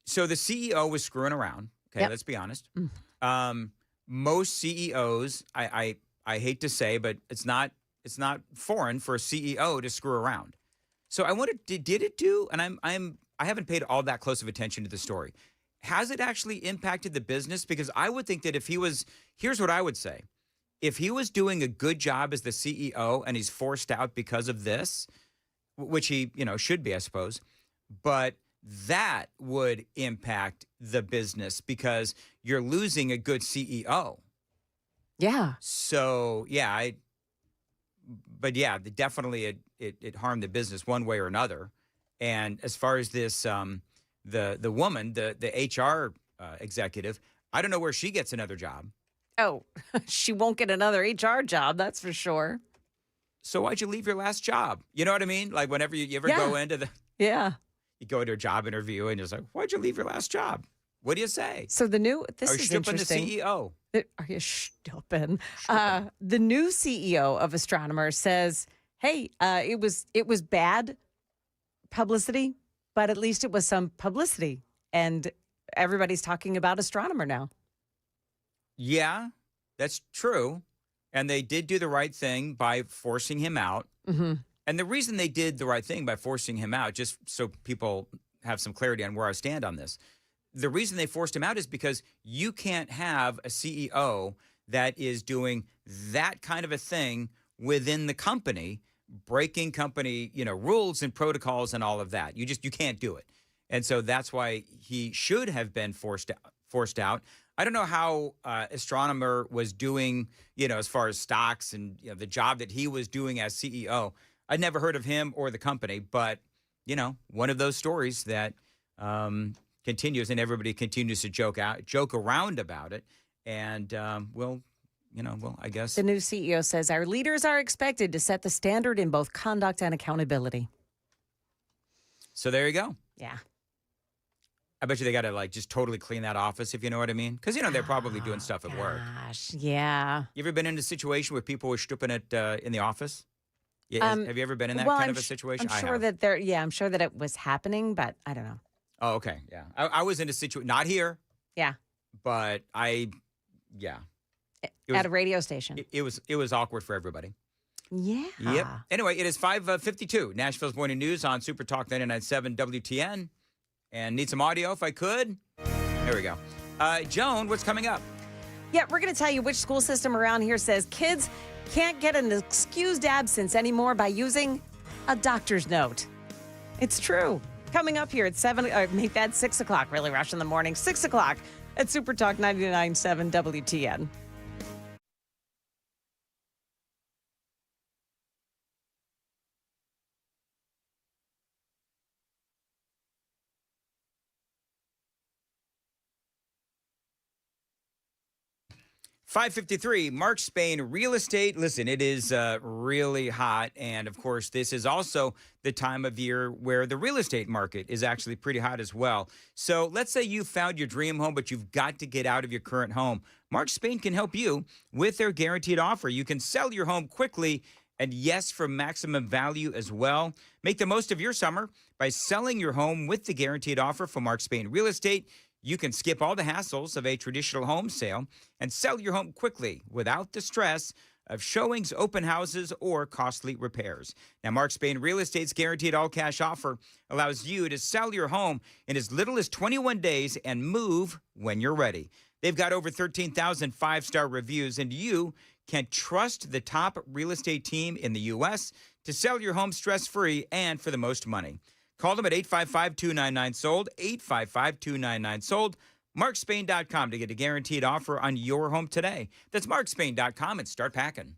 So the CEO was screwing around. Okay, let's be honest. Most CEOs, I hate to say, but it's not foreign for a CEO to screw around. So I wondered, did it do? And I haven't paid all that close of attention to the story. Has it actually impacted the business? Because I would think that if he was, here's what I would say: if he was doing a good job as the CEO and he's forced out because of this, which he should be, I suppose, but that would impact the business because you're losing a good CEO. Yeah. So, definitely it harmed the business one way or another. And as far as this, the woman, the HR executive, I don't know where she gets another job. Oh, she won't get another HR job, that's for sure. So why'd you leave your last job? You know what I mean? Like whenever you ever go into the... Yeah. You go into a job interview and it's like, why'd you leave your last job? What do you say? So this Are is you the interesting. CEO? Are you stupping? The new CEO of Astronomer says, "Hey, it was bad publicity, but at least it was some publicity, and everybody's talking about Astronomer now." Yeah, that's true. And they did do the right thing by forcing him out. Mm-hmm. And the reason they did the right thing by forcing him out, just so people have some clarity on where I stand on this, the reason they forced him out is because you can't have a CEO that is doing that kind of a thing within the company, breaking company, rules and protocols and all of that. You can't do it. And so that's why he should have been forced out. I don't know how Astronomer was doing, as far as stocks and the job that he was doing as CEO. I'd never heard of him or the company, but one of those stories that continues, and everybody continues to joke around about it. And I guess The new CEO says our leaders are expected to set the standard in both conduct and accountability. So there you go. Yeah. I bet you they got to just totally clean that office, if you know what I mean. Because, they're probably doing stuff at work. Gosh, yeah. You ever been in a situation where people were stripping it in the office? Yeah, have you ever been in that kind of a situation? I'm sure I'm sure that it was happening, but I don't know. Oh, okay. Yeah. I was in a situation, not here, Yeah. but yeah. At a radio station. It was awkward for everybody. Yeah. Yep. Anyway, it is 5:52. Nashville's Morning News on Super Talk 99.7 WTN. And need some audio if I could. There we go. Joan, what's coming up? Yeah, we're going to tell you which school system around here says kids can't get an excused absence anymore by using a doctor's note. It's true. Coming up here at 7, make that 6 o'clock, really rush in the morning, 6 o'clock at Super Talk 99.7 WTN. 5:53, Mark Spain, real estate. Listen, it is really hot. And of course, this is also the time of year where the real estate market is actually pretty hot as well. So let's say you found your dream home, but you've got to get out of your current home. Mark Spain can help you with their guaranteed offer. You can sell your home quickly and, yes, for maximum value as well. Make the most of your summer by selling your home with the guaranteed offer from Mark Spain Real Estate. You can skip all the hassles of a traditional home sale and sell your home quickly without the stress of showings, open houses, or costly repairs. Now, Mark Spain Real Estate's guaranteed all-cash offer allows you to sell your home in as little as 21 days and move when you're ready. They've got over 13,000 five-star reviews, and you can trust the top real estate team in the U.S. to sell your home stress-free and for the most money. Call them at 855-299-SOLD, 855-299-SOLD, markspain.com to get a guaranteed offer on your home today. That's markspain.com and start packing.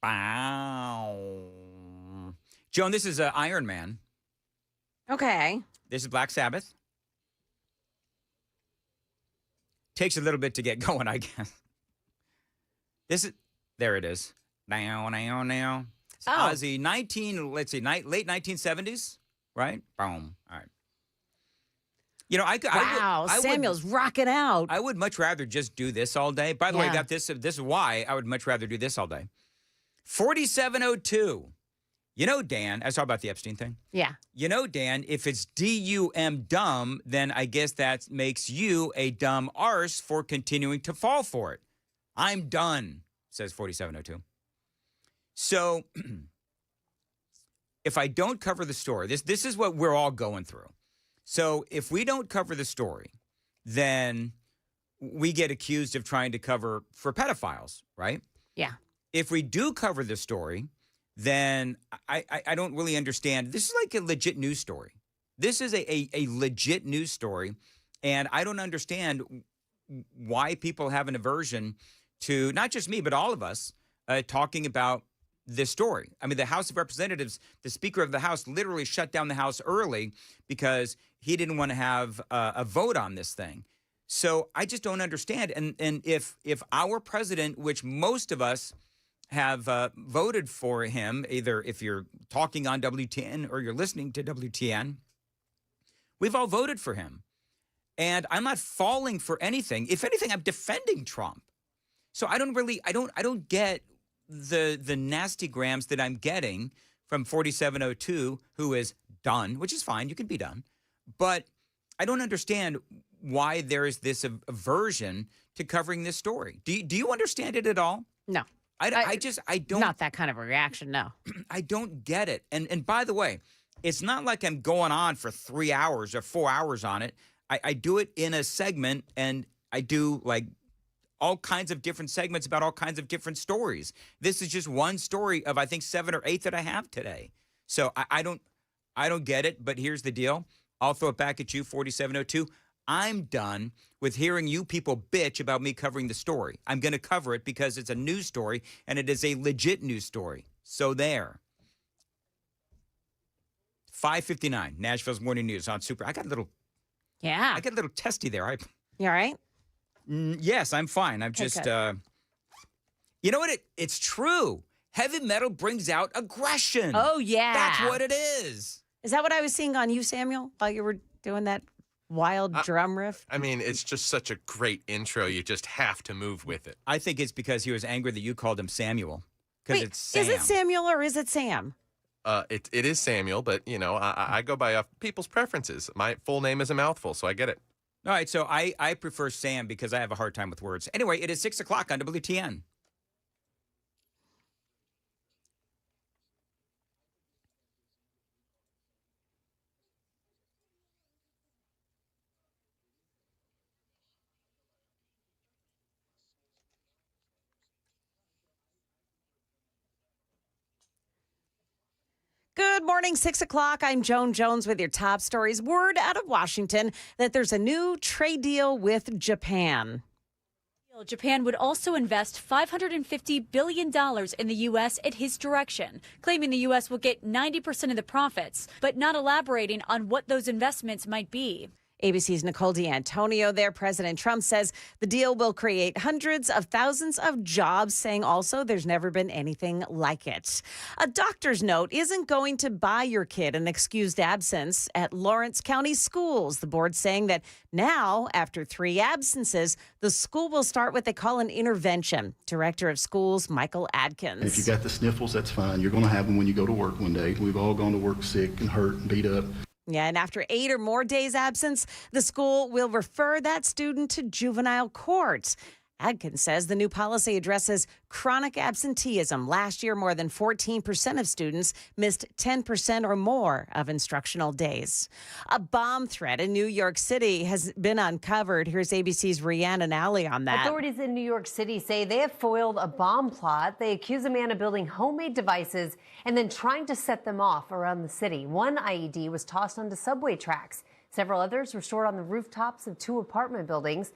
Wow. Joan, this is Iron Man. Okay. This is Black Sabbath. Takes a little bit to get going, I guess. There it is. Now. It's Ozzy, late 1970s, right? Boom. All right. You know, Samuel's rocking out. I would much rather just do this all day. By the way, this is why I would much rather do this all day. 4702. You know, Dan, I was talking about the Epstein thing. Yeah. You know, Dan, if it's D-U-M dumb, then I guess that makes you a dumb arse for continuing to fall for it. I'm done, says 4702. So if I don't cover the story, this is what we're all going through. So if we don't cover the story, then we get accused of trying to cover for pedophiles, right? Yeah. If we do cover the story, then I don't really understand. This is like a legit news story. This is a legit news story, and I don't understand why people have an aversion to, not just me, but all of us, talking about this story. I mean, the House of Representatives, the Speaker of the House literally shut down the House early because he didn't want to have a vote on this thing. So I just don't understand. And if our president, which most of us have voted for him, either if you're talking on WTN or you're listening to WTN, we've all voted for him. And I'm not falling for anything. If anything, I'm defending Trump. So I don't get the nasty grams that I'm getting from 4702, who is done, which is fine. You can be done. But I don't understand why there is this aversion to covering this story. Do you understand it at all? No. I don't. Not that kind of a reaction, no. I don't get it. And by the way, it's not like I'm going on for 3 hours or 4 hours on it. I do it in a segment, and I do like all kinds of different segments about all kinds of different stories. This is just one story of, I think, 7 or 8 that I have today. So I don't get it, but here's the deal. I'll throw it back at you, 4702. I'm done with hearing you people bitch about me covering the story. I'm going to cover it because it's a news story, and it is a legit news story. So there. 5:59, Nashville's Morning News on Super. I got a little testy there. You all right? Yes, I'm fine. I'm just, you know what? It's true. Heavy metal brings out aggression. Oh, yeah. That's what it is. Is that what I was seeing on you, Samuel, while you were doing that wild drum riff? I mean, it's just such a great intro. You just have to move with it. I think it's because he was angry that you called him Samuel. Because it's Sam. Is it Samuel or is it Sam? It is Samuel, but, you know, I go by people's preferences. My full name is a mouthful, so I get it. All right, so I prefer Sam because I have a hard time with words. Anyway, it is 6 o'clock on WTN. Good morning, 6 o'clock. I'm Joan Jones with your top stories. Word out of Washington that there's a new trade deal with Japan. Japan would also invest $550 billion in the U.S. at his direction, claiming the U.S. will get 90% of the profits, but not elaborating on what those investments might be. ABC's Nicole D'Antonio there. President Trump says the deal will create hundreds of thousands of jobs, saying also there's never been anything like it. A doctor's note isn't going to buy your kid an excused absence at Lawrence County schools. The board saying that now, after 3 absences, the school will start what they call an intervention. Director of Schools, Michael Adkins. If you got the sniffles, that's fine. You're going to have them when you go to work one day. We've all gone to work sick and hurt and beat up. Yeah, and after 8 or more days absence, the school will refer that student to juvenile court. Adkins says the new policy addresses chronic absenteeism. Last year, more than 14% of students missed 10% or more of instructional days. A bomb threat in New York City has been uncovered. Here's ABC's Rhiannon Alley on that. Authorities in New York City say they have foiled a bomb plot. They accuse a man of building homemade devices and then trying to set them off around the city. One IED was tossed onto subway tracks. Several others were stored on the rooftops of 2 apartment buildings.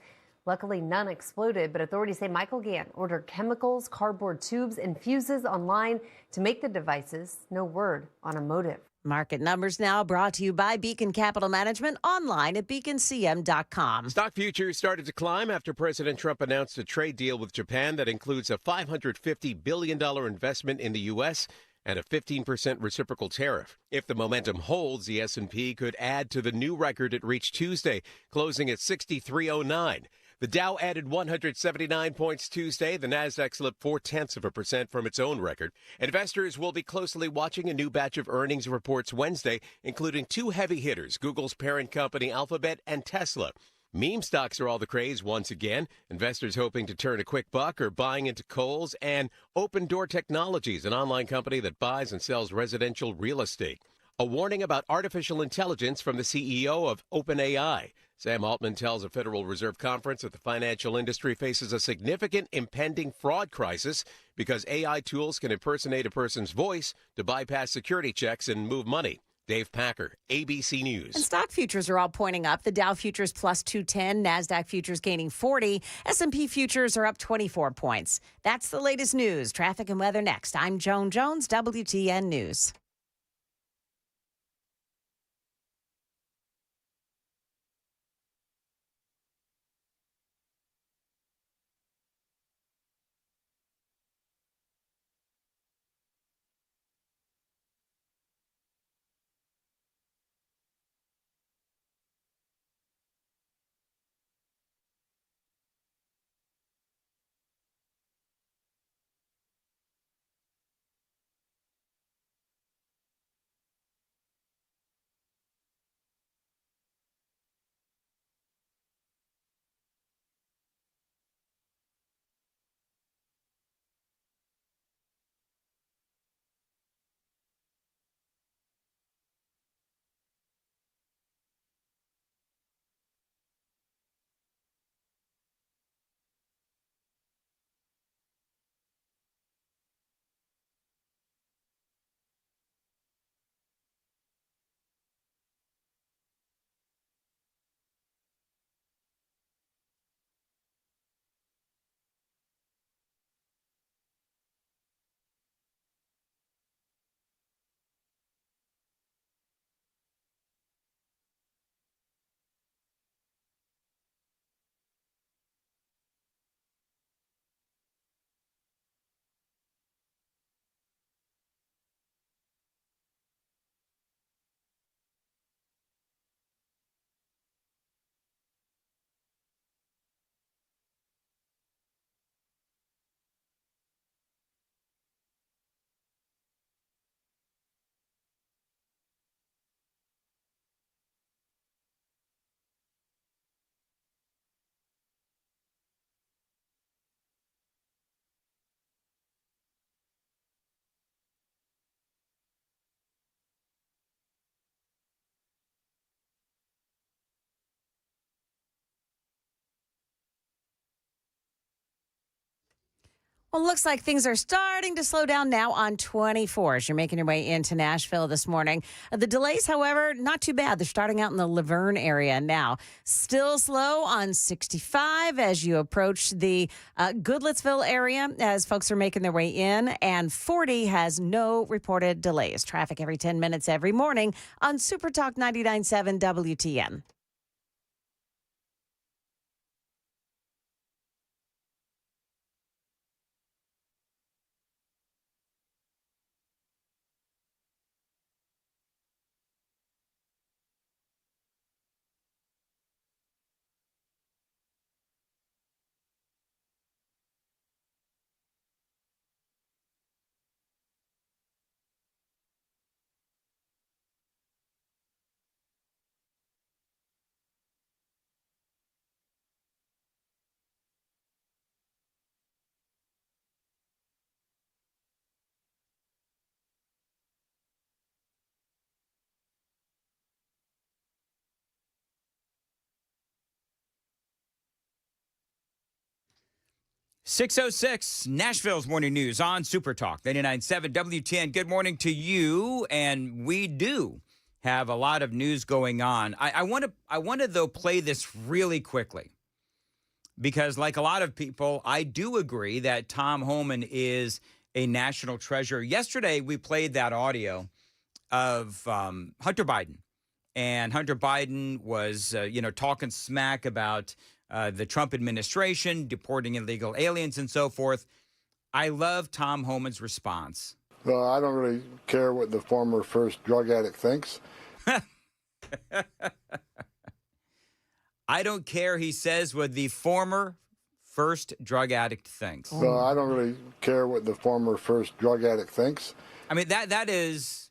Luckily, none exploded, but authorities say Michael Gann ordered chemicals, cardboard tubes, and fuses online to make the devices. No word on a motive. Market numbers now brought to you by Beacon Capital Management online at beaconcm.com. Stock futures started to climb after President Trump announced a trade deal with Japan that includes a $550 billion investment in the U.S. and a 15% reciprocal tariff. If the momentum holds, the S&P could add to the new record it reached Tuesday, closing at 6309. The Dow added 179 points Tuesday. The Nasdaq slipped 0.4% from its own record. Investors will be closely watching a new batch of earnings reports Wednesday, including two heavy hitters, Google's parent company Alphabet and Tesla. Meme stocks are all the craze once again. Investors hoping to turn a quick buck are buying into Kohl's and Open Door Technologies, an online company that buys and sells residential real estate. A warning about artificial intelligence from the CEO of OpenAI. Sam Altman tells a Federal Reserve conference that the financial industry faces a significant impending fraud crisis because AI tools can impersonate a person's voice to bypass security checks and move money. Dave Packer, ABC News. And stock futures are all pointing up. The Dow futures plus 210, NASDAQ futures gaining 40, S&P futures are up 24 points. That's the latest news. Traffic and weather next. I'm Joan Jones, WTN News. Well, looks like things are starting to slow down now on 24 as you're making your way into Nashville this morning. The delays, however, not too bad. They're starting out in the Laverne area now. Still slow on 65 as you approach the Goodlettsville area as folks are making their way in. And 40 has no reported delays. Traffic every 10 minutes every morning on Super Talk 99.7 WTN. .606 Nashville's Morning News on Super Talk 99.7 WTN. Good morning to you, and we do have a lot of news going on. I want to though play this really quickly. because like a lot of people, I do agree that Tom Homan is a national treasure. Yesterday, we played that audio of Hunter Biden. And Hunter Biden was, talking smack about the Trump administration, deporting illegal aliens and so forth. I love Tom Homan's response. Well, I don't really care what the former first drug addict thinks. I don't care, he says, what the former first drug addict thinks. Well, I don't really care what the former first drug addict thinks. I mean, that is,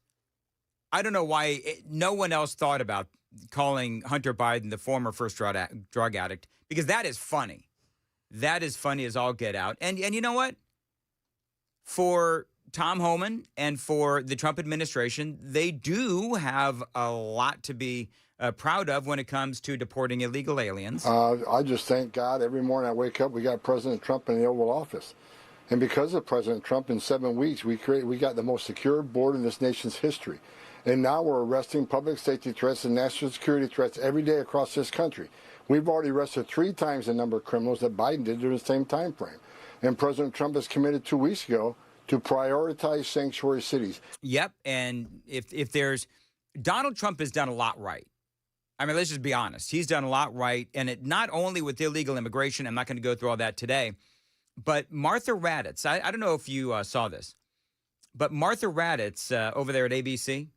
I don't know why no one else thought about calling Hunter Biden the former first drug addict, because that is funny. That is funny as all get out. And you know what? For Tom Homan and for the Trump administration, they do have a lot to be proud of when it comes to deporting illegal aliens. I just thank God every morning I wake up, we got President Trump in the Oval Office. And because of President Trump, in 7 weeks, we got the most secure border in this nation's history. And now we're arresting public safety threats and national security threats every day across this country. We've already arrested 3 times the number of criminals that Biden did during the same time frame. And President Trump has committed 2 weeks ago to prioritize sanctuary cities. Yep, and if there's, Donald Trump has done a lot right. I mean, let's just be honest. He's done a lot right, and it not only with illegal immigration, I'm not going to go through all that today, but Martha Raddatz, I don't know if you saw this, but Martha Raddatz over there at ABC,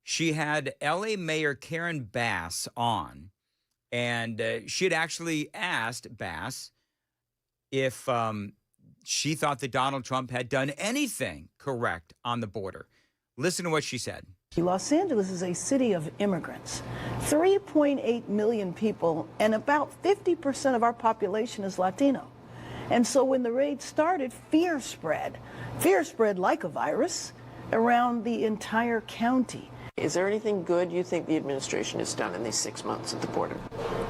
she had L.A. Mayor Karen Bass on, and she had actually asked Bass if she thought that Donald Trump had done anything correct on the border. Listen to what she said. Los Angeles is a city of immigrants, 3.8 million people, and about 50% of our population is Latino. And so when the raid started, fear spread like a virus around the entire county. Is there anything good you think the administration has done in these 6 months at the border?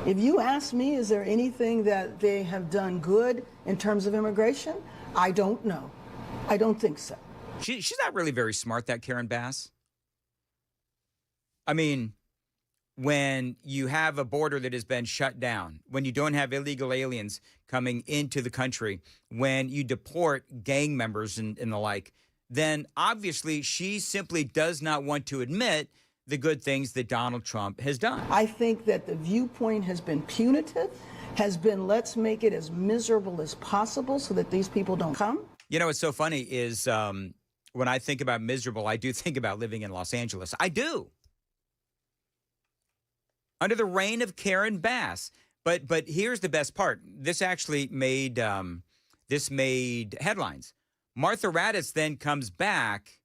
If you ask me, is there anything that they have done good in terms of immigration? I don't know. I don't think so. She's not really very smart, that Karen Bass. I mean, when you have a border that has been shut down, when you don't have illegal aliens coming into the country, when you deport gang members and the like, then obviously she simply does not want to admit the good things that Donald Trump has done. I think that the viewpoint has been punitive, has been let's make it as miserable as possible so that these people don't come. You know, what's so funny is when I think about miserable, I do think about living in Los Angeles. I do. Under the reign of Karen Bass. But here's the best part. This actually made headlines. Martha Raddatz then comes back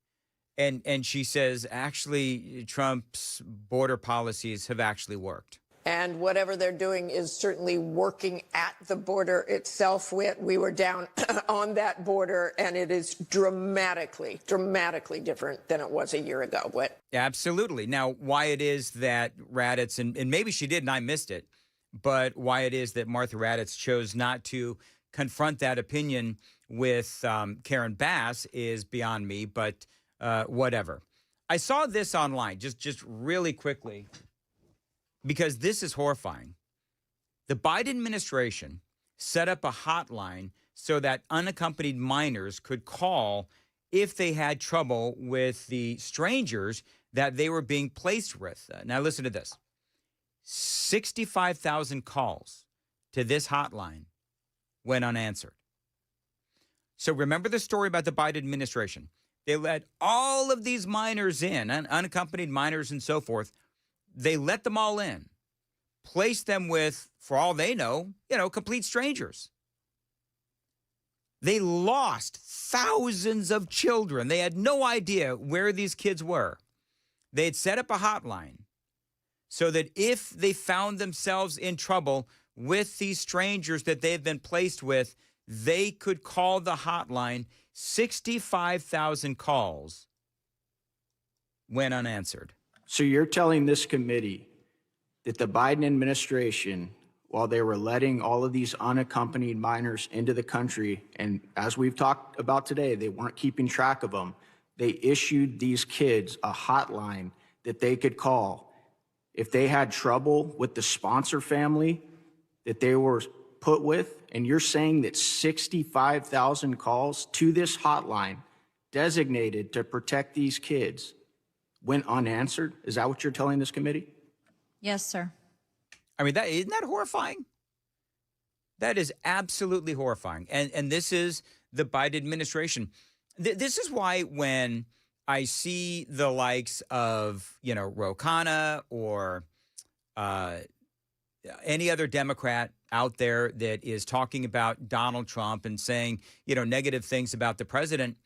and she says, actually, Trump's border policies have actually worked. And whatever they're doing is certainly working at the border itself. We were down on that border, and it is dramatically different than it was a year ago. Absolutely. Now, why it is that Raddatz, and maybe she did and I missed it, but why it is that Martha Raddatz chose not to confront that opinion with Karen Bass is beyond me, but whatever. I saw this online just really quickly, because this is horrifying. The Biden administration set up a hotline so that unaccompanied minors could call if they had trouble with the strangers that they were being placed with. Now listen to this. 65,000 calls to this hotline went unanswered. So remember the story about the Biden administration. They let all of these minors in, unaccompanied minors and so forth. They let them all in, placed them with, for all they know, complete strangers. They lost thousands of children. They had no idea where these kids were. They had set up a hotline so that if they found themselves in trouble with these strangers that they've been placed with, they could call the hotline. 65,000 calls went unanswered. So you're telling this committee that the Biden administration, while they were letting all of these unaccompanied minors into the country, and as we've talked about today, they weren't keeping track of them, they issued these kids a hotline that they could call if they had trouble with the sponsor family that they were put with, and you're saying that 65,000 calls to this hotline designated to protect these kids went unanswered? Is that what you're telling this committee? Yes, sir. I mean, isn't that horrifying? That is absolutely horrifying. And this is the Biden administration. This is why when I see the likes of, Ro Khanna or any other Democrat out there that is talking about Donald Trump and saying, negative things about the president,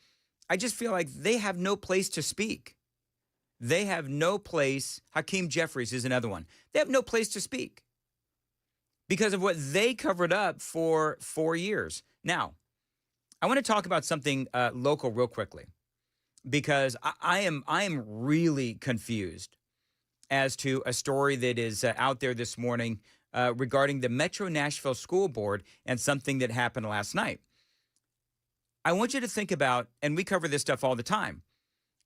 I just feel like they have no place to speak. They have no place. Hakeem Jeffries is another one. They have no place to speak because of what they covered up for 4 years. Now, I want to talk about something local real quickly because I am really confused as to a story that is out there this morning regarding the Metro Nashville School Board and something that happened last night. I want you to think about, and we cover this stuff all the time,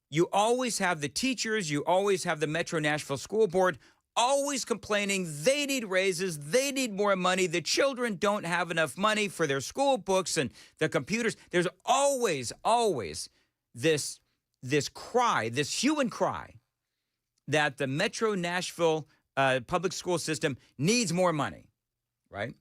you always have the teachers, you always have the Metro Nashville School Board always complaining they need raises, they need more money, the children don't have enough money for their school books and the computers. There's always this cry, this hue and cry that the Metro Nashville public school system needs more money, right?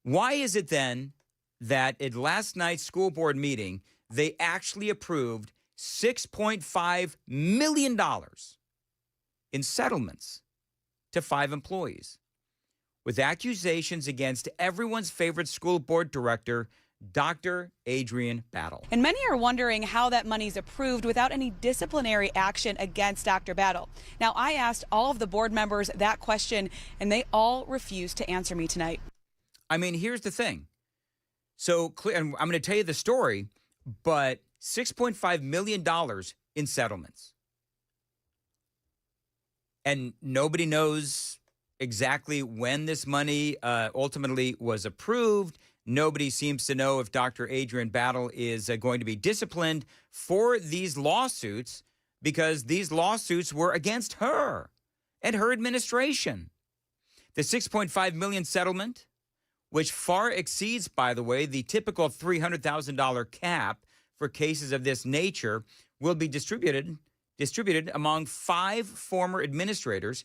Why is it then that at last night's school board meeting, they actually approved $6.5 million in settlements to 5 employees with accusations against everyone's favorite school board director, Dr. Adrian Battle. And many are wondering how that money's approved without any disciplinary action against Dr. Battle. Now, I asked all of the board members that question, and they all refused to answer me tonight. I mean, here's the thing. So, and I'm going to tell you the story, but $6.5 million in settlements. And nobody knows exactly when this money ultimately was approved. Nobody seems to know if Dr. Adrian Battle is going to be disciplined for these lawsuits because these lawsuits were against her and her administration. The $6.5 million settlement, which far exceeds, by the way, the typical $300,000 cap for cases of this nature, will be distributed among 5 former administrators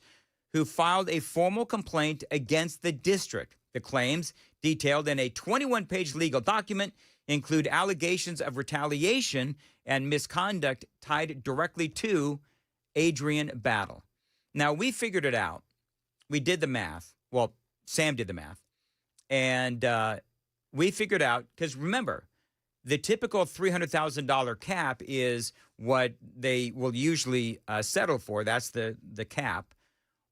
who filed a formal complaint against the district. The claims, detailed in a 21-page legal document, include allegations of retaliation and misconduct tied directly to Adrian Battle. Now, we figured it out. We did the math. Well, Sam did the math. And we figured out, because remember, the typical $300,000 cap is what they will usually settle for. That's the cap.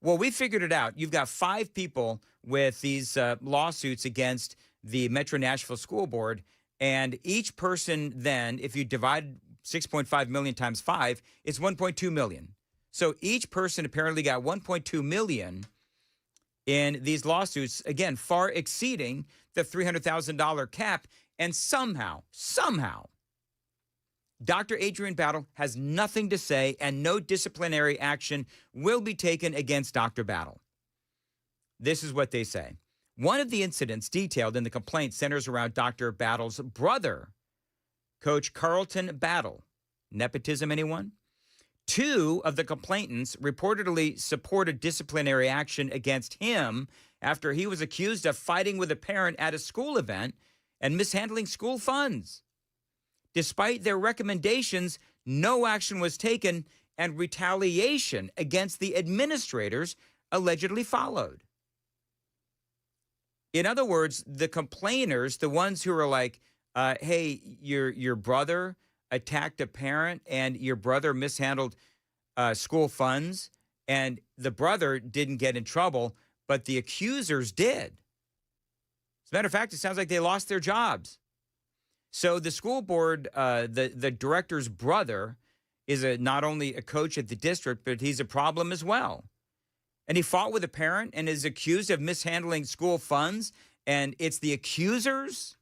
Well, we figured it out. You've got 5 people with these lawsuits against the Metro Nashville School Board, and each person then, if you divide 6.5 million times 5, it's 1.2 million. So each person apparently got 1.2 million in these lawsuits, again, far exceeding the $300,000 cap. And somehow, Dr. Adrian Battle has nothing to say and no disciplinary action will be taken against Dr. Battle. This is what they say. One of the incidents detailed in the complaint centers around Dr. Battle's brother, Coach Carlton Battle. Nepotism, anyone? 2 of the complainants reportedly supported disciplinary action against him after he was accused of fighting with a parent at a school event and mishandling school funds. Despite their recommendations, no action was taken and retaliation against the administrators allegedly followed. In other words, the complainers, the ones who are like, hey, your brother attacked a parent and your brother mishandled school funds and the brother didn't get in trouble, but the accusers did. As a matter of fact, it sounds like they lost their jobs. So the school board, the director's brother is not only a coach at the district, but he's a problem as well. And he fought with a parent and is accused of mishandling school funds. And it's the accusers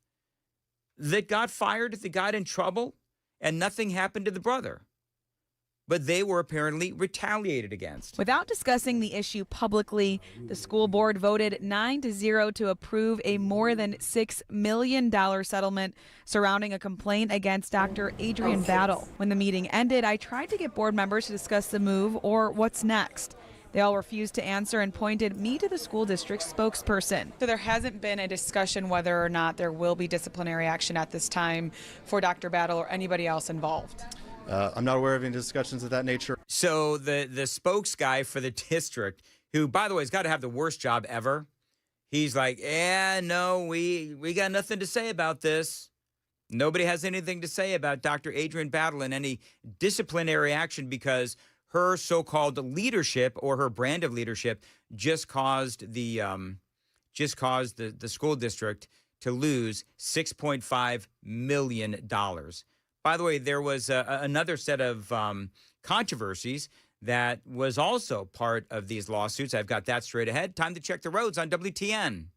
that got fired, that got in trouble, and nothing happened to the brother. but they were apparently retaliated against. Without discussing the issue publicly, the school board voted 9-0 to approve a more than $6 million settlement surrounding a complaint against Dr. Adrian Battle. When the meeting ended, I tried to get board members to discuss the move or what's next. They all refused to answer and pointed me to the school district's spokesperson. So there hasn't been a discussion whether or not there will be disciplinary action at this time for Dr. Battle or anybody else involved. I'm not aware of any discussions of that nature. So the spokes guy for the district, who, by the way, has got to have the worst job ever, he's like, yeah, no, we got nothing to say about this. Nobody has anything to say about Dr. Adrian Battle and any disciplinary action because her so-called leadership or her brand of leadership just caused the school district to lose $6.5 million. By the way, there was another set of controversies that was also part of these lawsuits. I've got that straight ahead. Time to check the roads on WTN.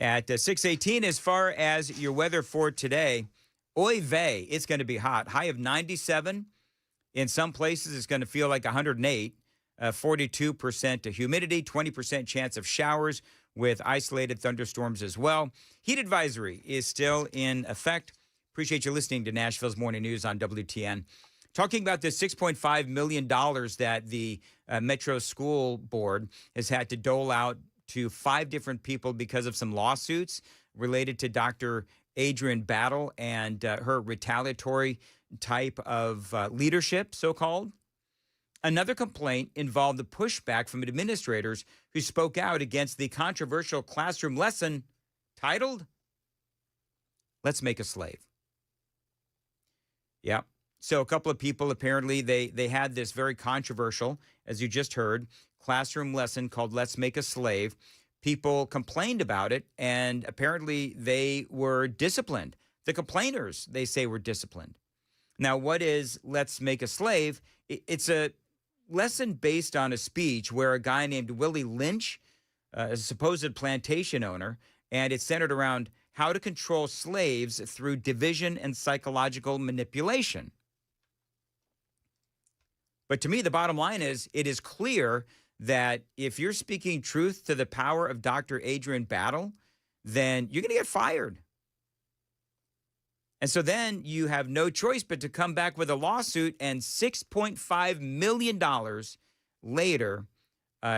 At 6:18, as far as your weather for today, oy vey, it's going to be hot. High of 97. In some places, it's going to feel like 108, 42% humidity, 20% chance of showers with isolated thunderstorms as well. Heat advisory is still in effect. Appreciate you listening to Nashville's Morning News on WTN. Talking about this $6.5 million that the Metro School Board has had to dole out to 5 different people because of some lawsuits related to Dr. Adrian Battle and her retaliatory type of leadership, so-called. Another complaint involved the pushback from administrators who spoke out against the controversial classroom lesson titled, Let's Make a Slave. Yeah. So a couple of people, apparently, they had this very controversial, as you just heard, classroom lesson called Let's Make a Slave. People complained about it, and apparently they were disciplined. The complainers, they say, were disciplined. Now, what is Let's Make a Slave? It's a lesson based on a speech where a guy named Willie Lynch, a supposed plantation owner, and it's centered around how to control slaves through division and psychological manipulation. But to me, the bottom line is, it is clear that if you're speaking truth to the power of Dr. Adrian Battle, then you're going to get fired. And so then you have no choice but to come back with a lawsuit, and $6.5 million later,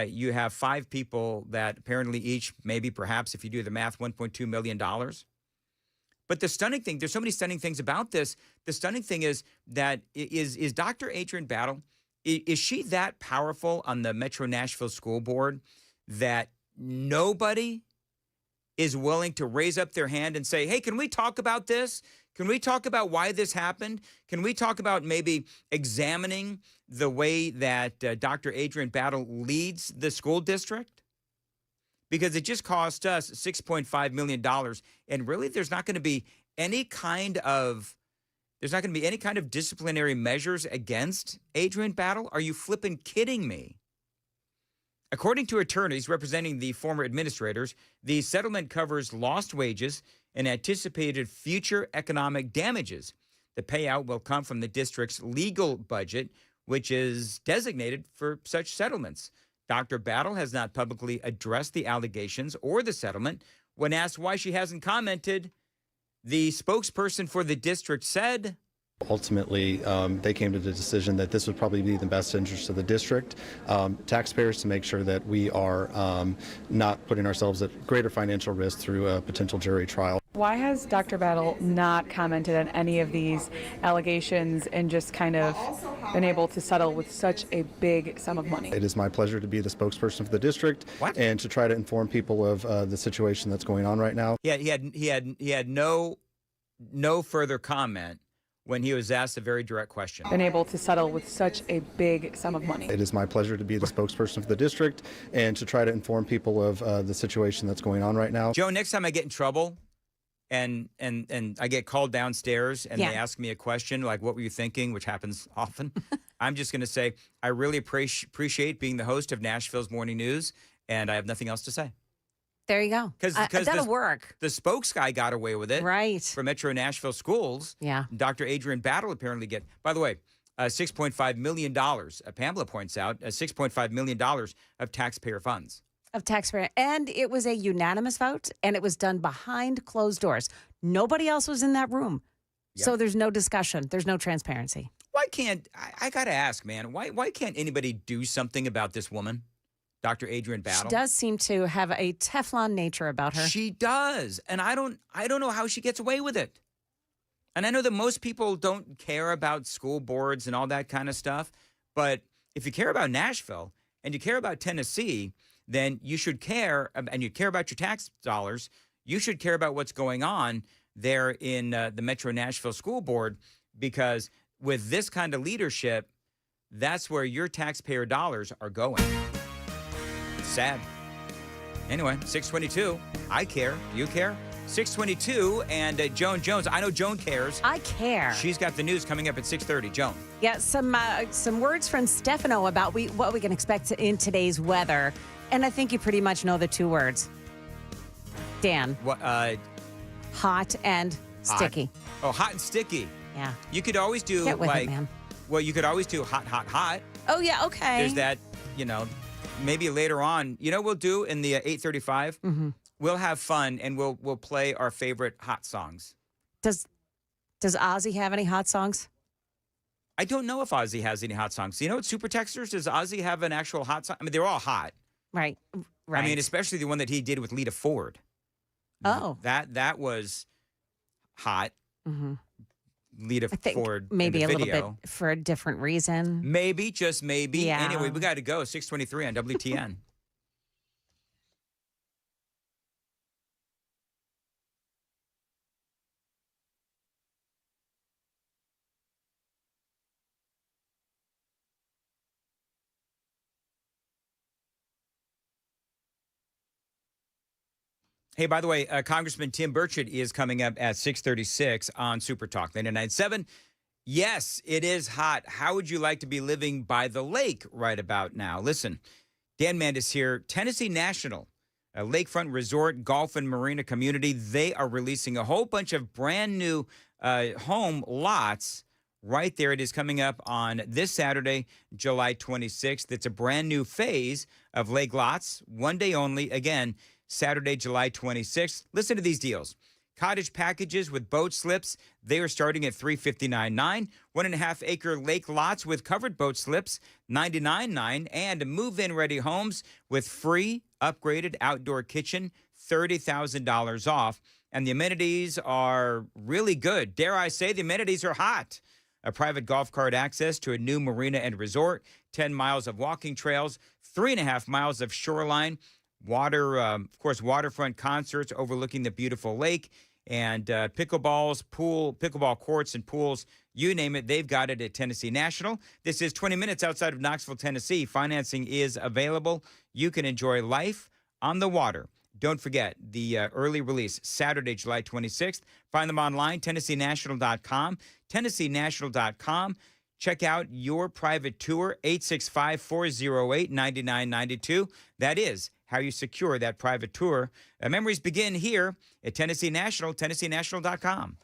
you have 5 people that apparently each, maybe perhaps if you do the math, $1.2 million. But the stunning thing, there's so many stunning things about this. The stunning thing is that is Dr. Adrian Battle, is she that powerful on the Metro Nashville School Board that nobody is willing to raise up their hand and say, hey, can we talk about this? Can we talk about why this happened? Can we talk about maybe examining the way that Dr. Adrian Battle leads the school district? Because it just cost us $6.5 million. And really, there's not going to be any kind of disciplinary measures against Adrian Battle. Are you flipping kidding me? According to attorneys representing the former administrators, the settlement covers lost wages and anticipated future economic damages. The payout will come from the district's legal budget, which is designated for such settlements. Dr. Battle has not publicly addressed the allegations or the settlement. When asked why she hasn't commented, the spokesperson for the district said, Ultimately, they came to the decision that this would probably be in the best interest of the district, taxpayers, to make sure that we are not putting ourselves at greater financial risk through a potential jury trial. Why has Dr. Battle not commented on any of these allegations and just kind of been able to settle with such a big sum of money? It is my pleasure to be the spokesperson for the district and to try to inform people of the situation that's going on right now. Yeah, he had no further comment when he was asked a very direct question. Been able to settle with such a big sum of money. It is my pleasure to be the spokesperson for the district and to try to inform people of the situation that's going on right now. Joe, next time I get in trouble and I get called downstairs and they ask me a question like, what were you thinking, which happens often, I'm just going to say I really appreciate being the host of Nashville's Morning News, and I have nothing else to say. There you go. Because that'll work. The spokes guy got away with it. Right. For Metro Nashville Schools. Yeah. Dr. Adrian Battle apparently by the way, $6.5 million, Pamela points out, $6.5 million of taxpayer funds. Of taxpayer. And it was a unanimous vote, and it was done behind closed doors. Nobody else was in that room. Yep. So there's no discussion. There's no transparency. Why can't, I got to ask, man, why can't anybody do something about this woman, Dr. Adrian Battle? She does seem to have a Teflon nature about her. She does. And I don't know how she gets away with it. And I know that most people don't care about school boards and all that kind of stuff. But if you care about Nashville and you care about Tennessee, then you should care, and you care about your tax dollars, you should care about what's going on there in the Metro Nashville School Board, because with this kind of leadership, that's where your taxpayer dollars are going. It's sad. Anyway, 622. I care. You care? 622 and Joan Jones. I know Joan cares. I care. She's got the news coming up at 6:30. Joan. Yeah, some words from Stefano about what we can expect in today's weather. And I think you pretty much know the two words. Dan. What? Hot and sticky. Oh, hot and sticky. Yeah. You could always do Get with like, it, man. well, you could always do hot, hot, hot. Oh, yeah, okay. There's that, maybe later on, we'll do in the 8:35. Mm-hmm. We'll have fun and we'll play our favorite hot songs. Does Ozzy have any hot songs? I don't know if Ozzy has any hot songs. What, Super Texters, does Ozzy have an actual hot song? I mean, they're all hot. Right. I mean, especially the one that he did with Lita Ford. Oh. That was hot. Mm-hmm. Lita Ford. Maybe in the a video. little bit for a different reason. Maybe, just maybe. Yeah. Anyway, we got to go. 6:23 on WTN. Hey, by the way, Congressman Tim Burchett is coming up at 6:36 on Super Talk 99.7. Yes, it is hot. How would you like to be living by the lake right about now? Listen, Dan Mandis here. Tennessee National, a lakefront resort, golf and marina community. They are releasing a whole bunch of brand new home lots right there. It is coming up on this Saturday, July 26th. It's a brand new phase of lake lots, one day only. Again, Saturday, July 26th. Listen to these deals. Cottage packages with boat slips, they are starting at $359.9. 1.5 acre lake lots with covered boat slips, $99.9. And move-in ready homes with free upgraded outdoor kitchen, $30,000 off. And the amenities are really good. Dare I say, the amenities are hot. A private golf cart access to a new marina and resort, 10 miles of walking trails, 3.5 miles of shoreline, of course, waterfront concerts overlooking the beautiful lake, and pickleball courts and pools, you name it, they've got it at Tennessee National. This is 20 minutes outside of Knoxville, Tennessee. Financing is available. You can enjoy life on the water. Don't forget the early release, Saturday, July 26th. Find them online, TennesseeNational.com, TennesseeNational.com. Check out your private tour, 865-408-9992. That is how you secure that private tour. Memories begin here at Tennessee National, TennesseeNational.com.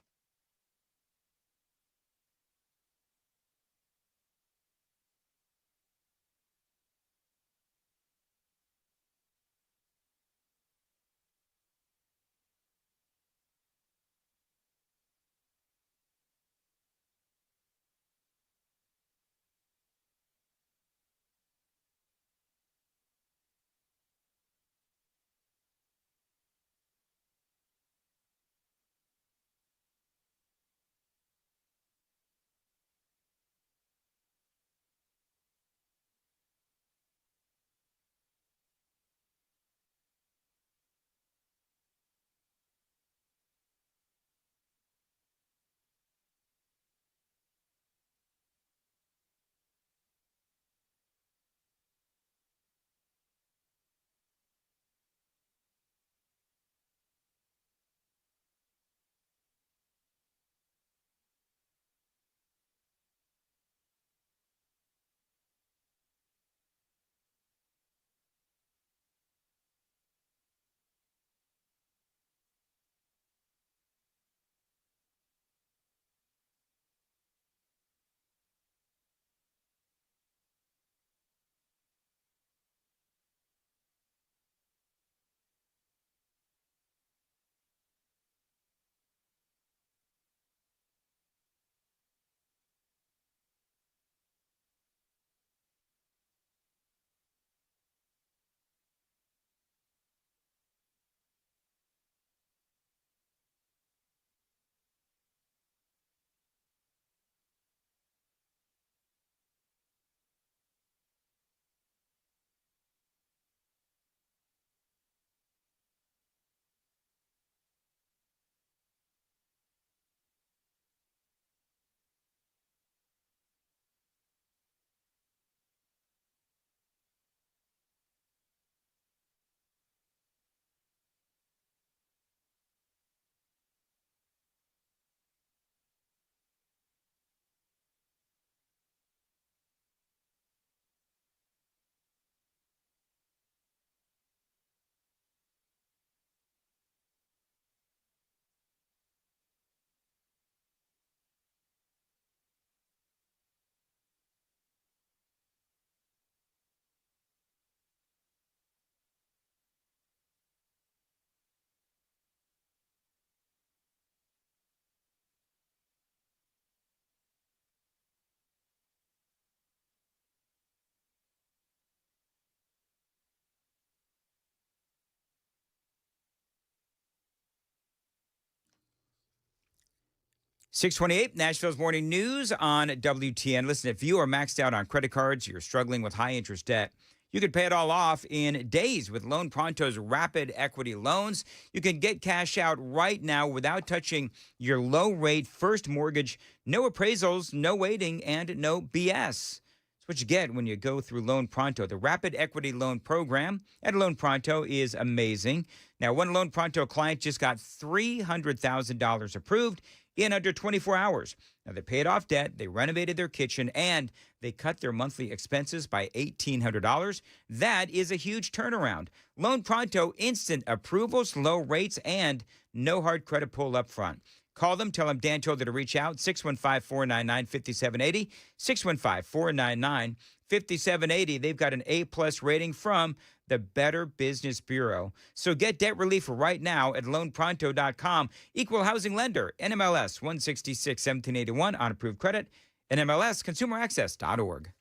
628, Nashville's Morning News on WTN. Listen, if you are maxed out on credit cards, you're struggling with high interest debt, you can pay it all off in days with Loan Pronto's rapid equity loans. You can get cash out right now without touching your low rate first mortgage. No appraisals, no waiting, and no BS. It's what you get when you go through Loan Pronto. The rapid equity loan program at Loan Pronto is amazing. Now, one Loan Pronto client just got $300,000 approved in under 24 hours. Now, they paid off debt, they renovated their kitchen, and they cut their monthly expenses by $1,800. That is a huge turnaround. Loan Pronto, instant approvals, low rates, and no hard credit pull up front. Call them, tell them Dan told you to reach out, 615-499-5780, 615-499-5780. They've got an A-plus rating from the Better Business Bureau. So get debt relief right now at loanpronto.com. Equal housing lender, NMLS 166-1781 on approved credit, NMLSconsumeraccess.org.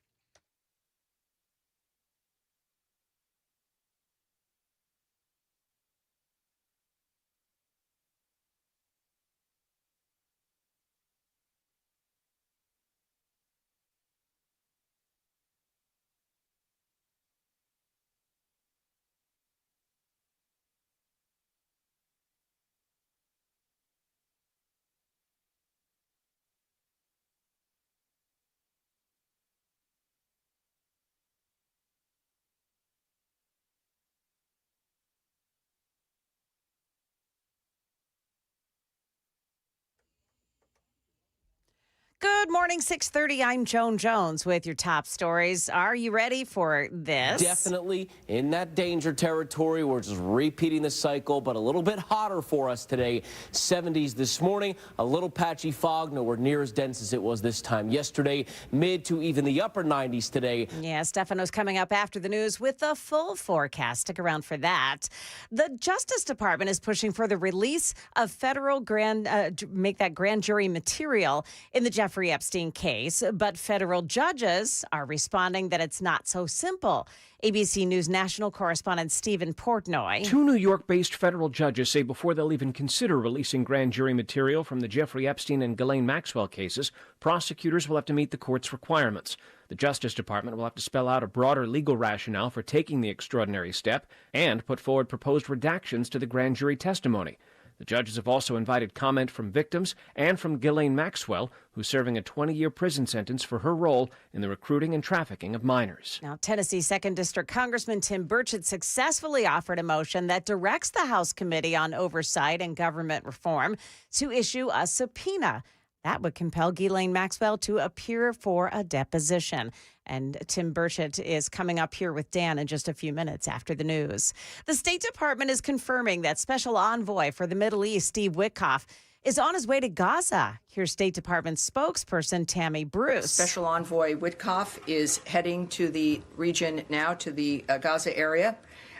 Good morning, 6:30. I'm Joan Jones with your top stories. Are you ready for this? Definitely in that danger territory. We're just repeating the cycle, but a little bit hotter for us today. 70s this morning, a little patchy fog, nowhere near as dense as it was this time yesterday. Mid to even the upper 90s today. Yeah, Stefano's coming up after the news with the full forecast. Stick around for that. The Justice Department is pushing for the release of federal grand jury material in the Jeffrey Epstein case, but federal judges are responding that it's not so simple. ABC News national correspondent Stephen Portnoy. Two New York-based federal judges say before they'll even consider releasing grand jury material from the Jeffrey Epstein and Ghislaine Maxwell cases, prosecutors will have to meet the court's requirements. The Justice Department will have to spell out a broader legal rationale for taking the extraordinary step and put forward proposed redactions to the grand jury testimony. The judges have also invited comment from victims and from Ghislaine Maxwell, who's serving a 20-year prison sentence for her role in the recruiting and trafficking of minors. Now, Tennessee 2nd District Congressman Tim Burchett successfully offered a motion that directs the House Committee on Oversight and Government Reform to issue a subpoena. That would compel Ghislaine Maxwell to appear for a deposition. And Tim Burchett is coming up here with Dan in just a few minutes after the news. The State Department is confirming that Special Envoy for the Middle East, Steve Witkoff, is on his way to Gaza. Here's State Department spokesperson Tammy Bruce. Special Envoy Witkoff is heading to the region now, to the Gaza area.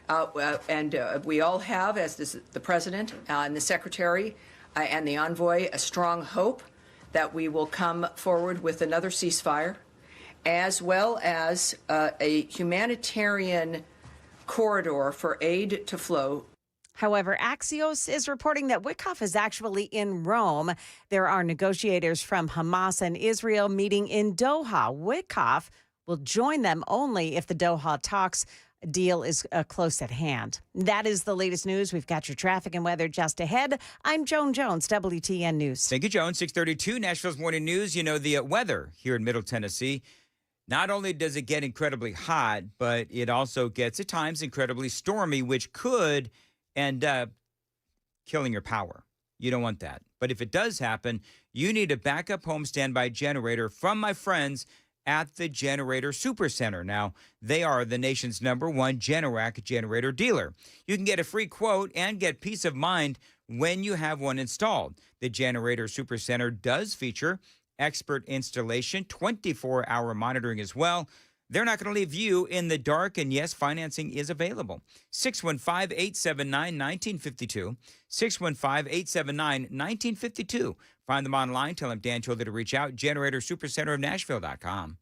And we all have, as the President and the Secretary and the Envoy, a strong hope that we will come forward with another ceasefire, as well as a humanitarian corridor for aid to flow. However, Axios is reporting that Witkoff is actually in Rome. There are negotiators from Hamas and Israel meeting in Doha. Witkoff will join them only if the Doha talks deal is close at hand. That is the latest news. We've got your traffic and weather just ahead. I'm Joan Jones, WTN News. Thank you, Joan. 632, Nashville's Morning News. You know, the weather here in Middle Tennessee, not only does it get incredibly hot, but it also gets at times incredibly stormy, which could end up killing your power. You don't want that. But if it does happen, you need a backup home standby generator from my friends at the Generator Supercenter. Now, they are the nation's #1 Generac generator dealer. You can get a free quote and get peace of mind when you have one installed. The Generator Supercenter does feature expert installation, 24-hour monitoring as well. They're not going to leave you in the dark, and yes, financing is available. 615-879-1952, 615-879-1952. Find them online. Tell them Dan told you to reach out. Generator Supercenter of Nashville.com.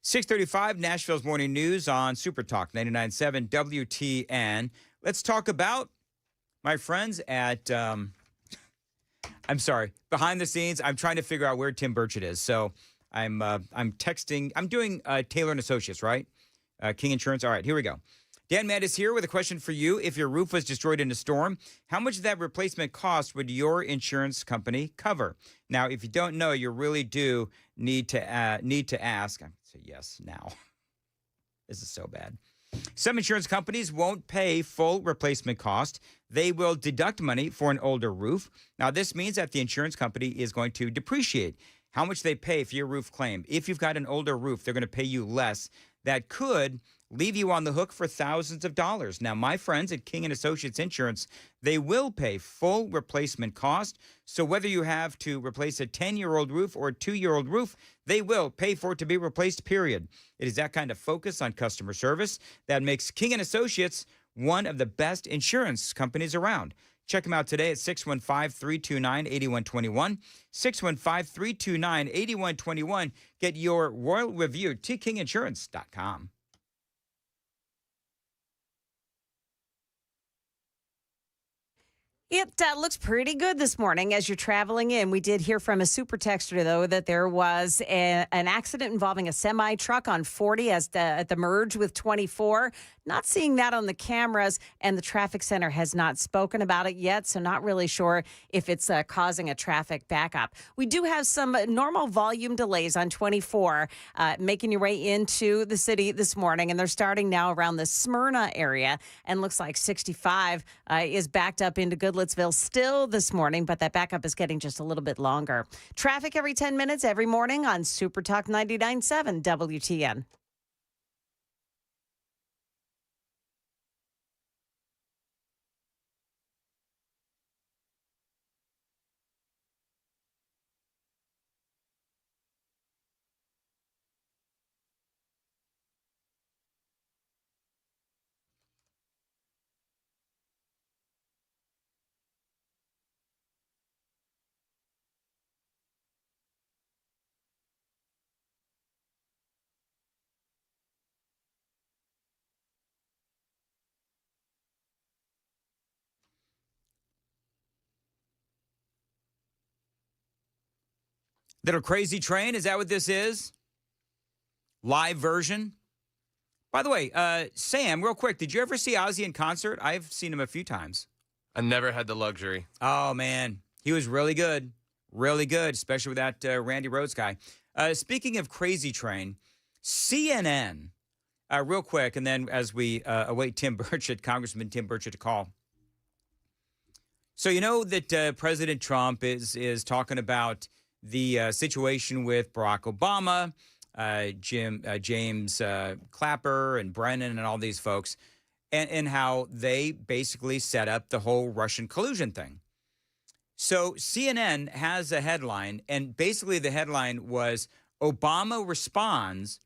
635, Nashville's Morning News on Super Talk 99.7 WTN. Let's talk about my friends at, I'm sorry, behind the scenes. I'm trying to figure out where Tim Burchett is. So I'm texting. I'm doing Taylor & Associates, right? King Insurance. All right, here we go. Dan Matt is here with a question for you. If your roof was destroyed in a storm, how much of that replacement cost would your insurance company cover? Now, if you don't know, you really do need to ask. I say yes now. This is so bad. Some insurance companies won't pay full replacement cost. They will deduct money for an older roof. Now, this means that the insurance company is going to depreciate how much they pay for your roof claim. If you've got an older roof, they're going to pay you less. That could leave you on the hook for thousands of dollars. Now, my friends at King & Associates Insurance, they will pay full replacement cost. So whether you have to replace a 10-year-old roof or a 2-year-old roof, they will pay for it to be replaced, period. It is that kind of focus on customer service that makes King & Associates one of the best insurance companies around. Check them out today at 615-329-8121. 615-329-8121. Get your royal review to kinginsurance.com. It looks pretty good this morning as you're traveling in. We did hear from a super texter, though, that there was an accident involving a semi-truck on 40 at the merge with 24. Not seeing that on the cameras, and the traffic center has not spoken about it yet, so not really sure if it's causing a traffic backup. We do have some normal volume delays on 24 making your way into the city this morning, and they're starting now around the Smyrna area, and looks like 65 is backed up into Goodlettsville still this morning, but that backup is getting just a little bit longer. Traffic every 10 minutes every morning on Super Talk 99.7 WTN. Little Crazy Train, is that what this is? Live version? By the way, Sam, real quick, did you ever see Ozzy in concert? I've seen him a few times. I never had the luxury. Oh, man. He was really good. Really good, especially with that Randy Rhoads guy. Speaking of Crazy Train, CNN, real quick, and then as we await Tim Burchett, Congressman Tim Burchett to call. So you know that President Trump is talking about the situation with Barack Obama, James Clapper and Brennan and all these folks, and how they basically set up the whole Russian collusion thing. So CNN has a headline, and basically the headline was, Obama responds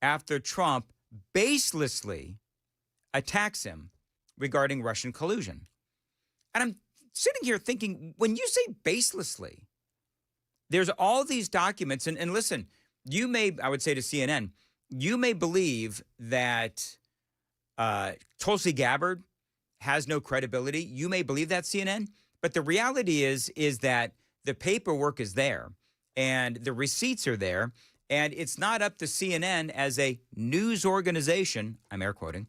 after Trump baselessly attacks him regarding Russian collusion. And I'm sitting here thinking, when you say baselessly, there's all these documents, and listen, you may, I would say to CNN, you may believe that Tulsi Gabbard has no credibility. You may believe that, CNN, but the reality is that the paperwork is there, and the receipts are there, and it's not up to CNN as a news organization, I'm air quoting,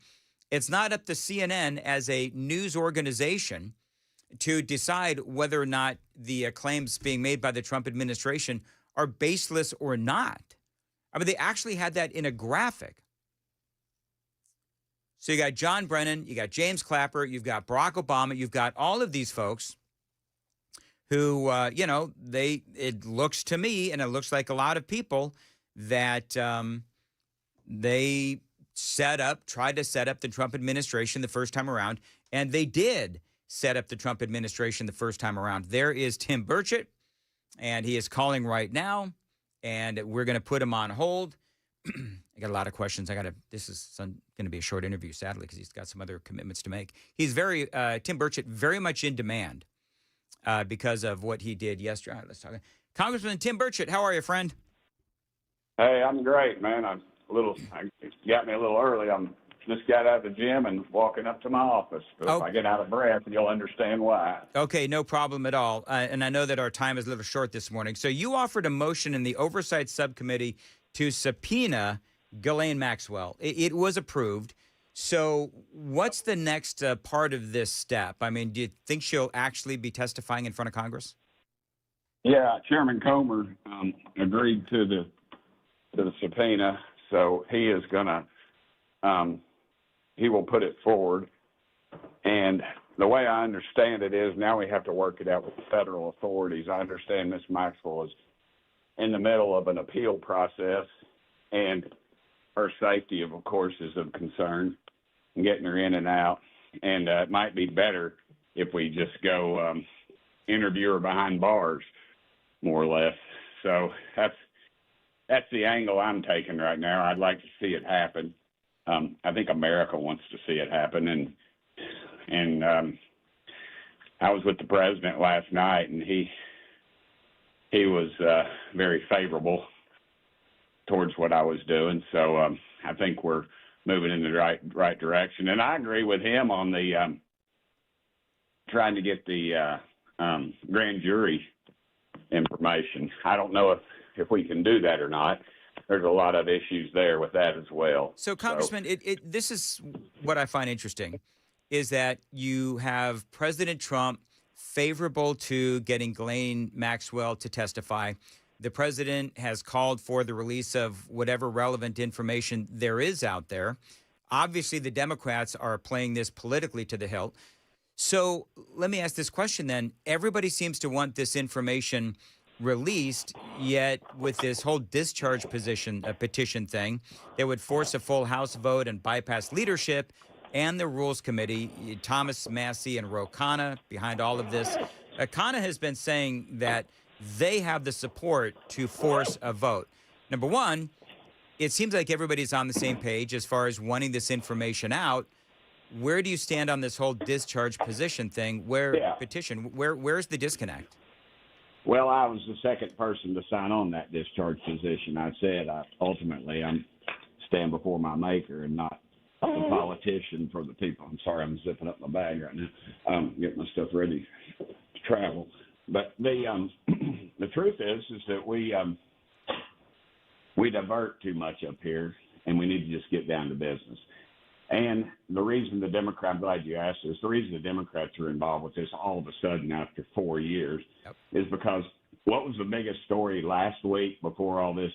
it's not up to CNN as a news organization to decide whether or not the claims being made by the Trump administration are baseless or not. I mean, they actually had that in a graphic. So you got John Brennan, you got James Clapper, you've got Barack Obama, you've got all of these folks who, it looks to me, and it looks like a lot of people, that they tried to set up the Trump administration the first time around, and they did set up the Trump administration the first time around. There is Tim Burchett, and he is calling right now, and we're going to put him on hold. I got a lot of questions. This is going to be a short interview, sadly, because he's got some other commitments to make. He's Tim Burchett, very much in demand because of what he did yesterday. Let's talk. Congressman Tim Burchett, how are you, friend? Hey, I'm great, man. got me a little early. I'm just got out of the gym and walking up to my office. So if I get out of breath, you'll understand why. Okay, no problem at all. And I know that our time is a little short this morning. So you offered a motion in the Oversight Subcommittee to subpoena Ghislaine Maxwell. It was approved. So what's the next part of this step? I mean, do you think she'll actually be testifying in front of Congress? Yeah, Chairman Comer agreed to the subpoena, so he is going to he will put it forward. And the way I understand it is now we have to work it out with the federal authorities. I understand Ms. Maxwell is in the middle of an appeal process, and her safety, of course, is of concern, getting her in and out. And it might be better if we just go interview her behind bars, more or less. So that's the angle I'm taking right now. I'd like to see it happen. I think America wants to see it happen. And I was with the president last night, and he was very favorable towards what I was doing. So I think we're moving in the right direction. And I agree with him on the trying to get the grand jury information. I don't know if we can do that or not. There's a lot of issues there with that as well. So, Congressman, this is what I find interesting, is that you have President Trump favorable to getting Ghislaine Maxwell to testify. The president has called for the release of whatever relevant information there is out there. Obviously, the Democrats are playing this politically to the hilt. So let me ask this question then. Everybody seems to want this information released, yet with this whole discharge petition thing that would force a full House vote and bypass leadership and the Rules Committee, Thomas Massie and Ro Khanna behind all of this. Khanna has been saying that they have the support to force a vote. Number one, it seems like everybody's on the same page as far as wanting this information out. Where do you stand on this whole discharge petition thing? Where's the disconnect? Well, I was the second person to sign on that discharge position. I said ultimately I'm stand before my maker and not a politician for the people. I'm sorry, I'm zipping up my bag right now, getting my stuff ready to travel. But the truth is that we divert too much up here, and we need to just get down to business. And the reason I'm glad you asked this, the reason the Democrats are involved with this all of a sudden after 4 years is because what was the biggest story last week before all this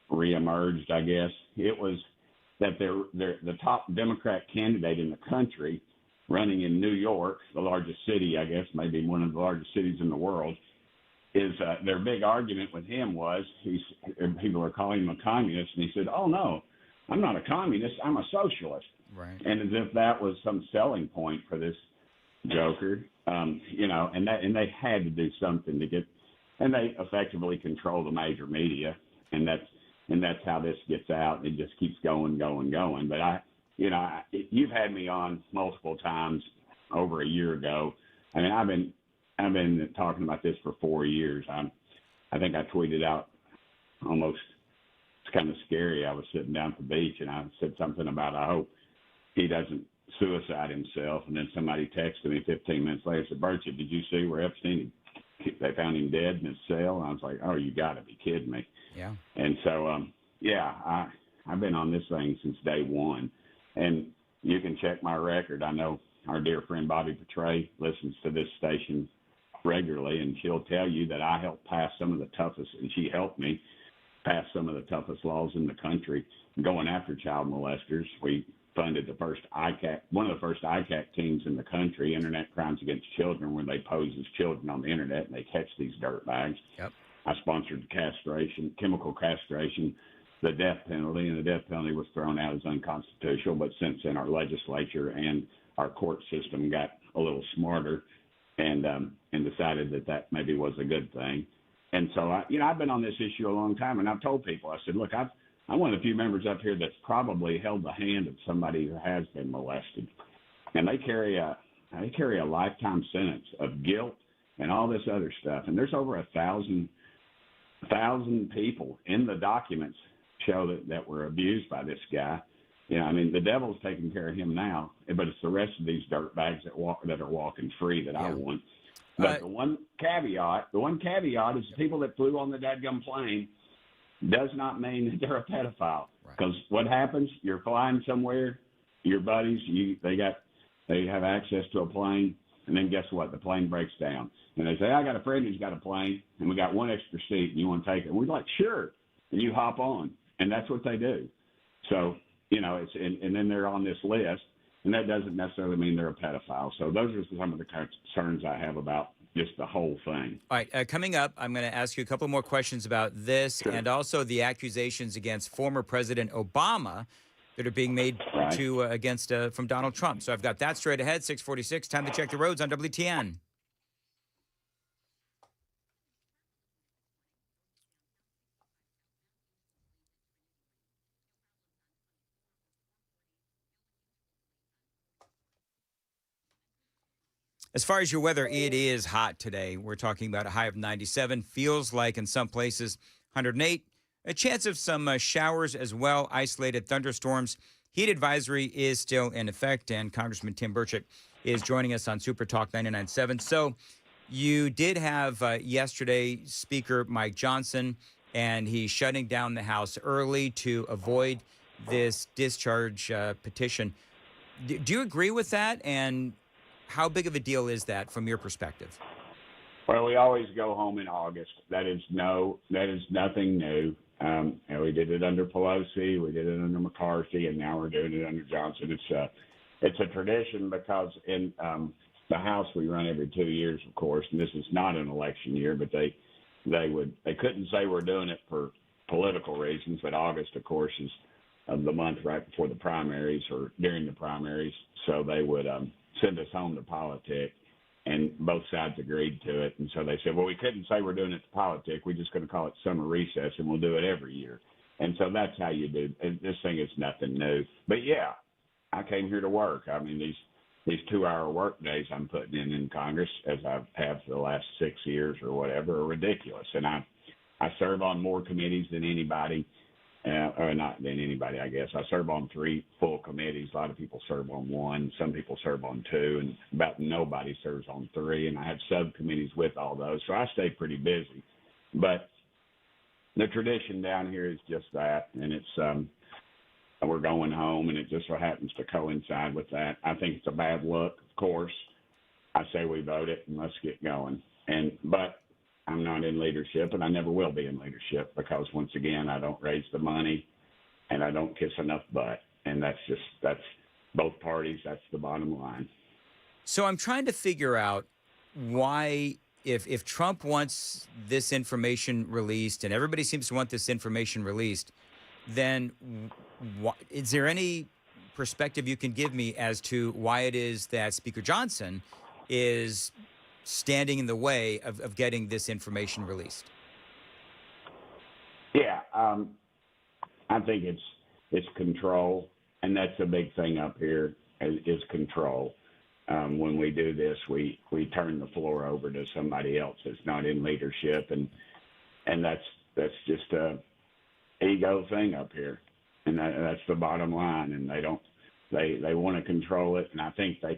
reemerged, I guess? It was that the top Democrat candidate in the country running in New York, the largest city, I guess, maybe one of the largest cities in the world, is their big argument with him was people are calling him a communist, and he said, "Oh, no, I'm not a communist, I'm a socialist." Right. And as if that was some selling point for this joker, and they had to do something to get, and they effectively control the major media, and that's how this gets out. It just keeps going. But you've had me on multiple times over a year ago. I mean, I've been talking about this for 4 years. I think I tweeted out almost, it's kind of scary. I was sitting down at the beach and I said something about, I hope he doesn't suicide himself. And then somebody texted me 15 minutes later, said, "Burchett, did you see where Epstein, they found him dead in his cell?" And I was like, "Oh, you got to be kidding me." Yeah. And so, I've been on this thing since day one. And you can check my record. I know our dear friend Bobby Petray listens to this station regularly, and she'll tell you that I helped pass some of the toughest, and she helped me pass some of the toughest laws in the country going after child molesters. We funded one of the first ICAC teams in the country, Internet Crimes Against Children, where they pose as children on the Internet and they catch these dirtbags. Yep. I sponsored chemical castration, the death penalty, and the death penalty was thrown out as unconstitutional. But since then, our legislature and our court system got a little smarter and decided that maybe was a good thing. And so, I've been on this issue a long time, and I've told people, I said, look, I'm one of the few members up here that's probably held the hand of somebody who has been molested. And they carry a lifetime sentence of guilt and all this other stuff. And there's over 1,000 people in the documents show that we're abused by this guy. You know, I mean, the devil's taking care of him now, but it's the rest of these dirtbags that are walking free that I want. But the one caveat is the people that flew on the dadgum plane does not mean that they're a pedophile. Because what happens? You're flying somewhere, your buddies, they have access to a plane, and then guess what? The plane breaks down, and they say, "I got a friend who's got a plane, and we got one extra seat, and you want to take it?" And we're like, "Sure," and you hop on, and that's what they do. So you know, and then they're on this list. And that doesn't necessarily mean they're a pedophile. So those are some of the concerns I have about just the whole thing. All right, coming up, I'm going to ask you a couple more questions about this and also the accusations against former President Obama that are being made against from Donald Trump. So I've got that straight ahead, 646. Time to check the roads on WTN. As far as your weather, it is hot today. We're talking about a high of 97. Feels like in some places 108. A chance of some showers as well, isolated thunderstorms. Heat advisory is still in effect, and Congressman Tim Burchett is joining us on Super Talk 99.7. So you did have yesterday Speaker Mike Johnson, and he's shutting down the House early to avoid this discharge petition. Do you agree with that? And how big of a deal is that from your perspective? Well, we always go home in August. That is nothing new. And we did it under Pelosi, we did it under McCarthy, and now we're doing it under Johnson. It's a tradition because in the House we run every 2 years, of course, and this is not an election year, but they couldn't say we're doing it for political reasons, but August, of course, is the month right before the primaries or during the primaries, so they would send us home to politic, and both sides agreed to it. And so they said, well, we couldn't say we're doing it to politic. We're just going to call it summer recess, and we'll do it every year. And so that's how you do. And this thing is nothing new. But, yeah, I came here to work. I mean, these 2-hour work days I'm putting in Congress, as I have for the last 6 years or whatever, are ridiculous. And I serve on more committees than anybody. Or not than anybody, I guess. I serve on 3 full committees. A lot of people serve on 1. Some people serve on 2, and about nobody serves on 3. And I have subcommittees with all those, so I stay pretty busy. But the tradition down here is just that, and it's we're going home, and it just so happens to coincide with that. I think it's a bad look, of course. I say we vote it, and let's get going. But I'm not in leadership, and I never will be in leadership because, once again, I don't raise the money and I don't kiss enough butt. And that's both parties. That's the bottom line. So I'm trying to figure out why, if Trump wants this information released and everybody seems to want this information released, then is there any perspective you can give me as to why it is that Speaker Johnson is standing in the way of getting this information released? Yeah, I think it's control, and that's a big thing up here is control. When we do this, we turn the floor over to somebody else that's not in leadership, and that's just a ego thing up here, and that's the bottom line. And they want to control it, and I think they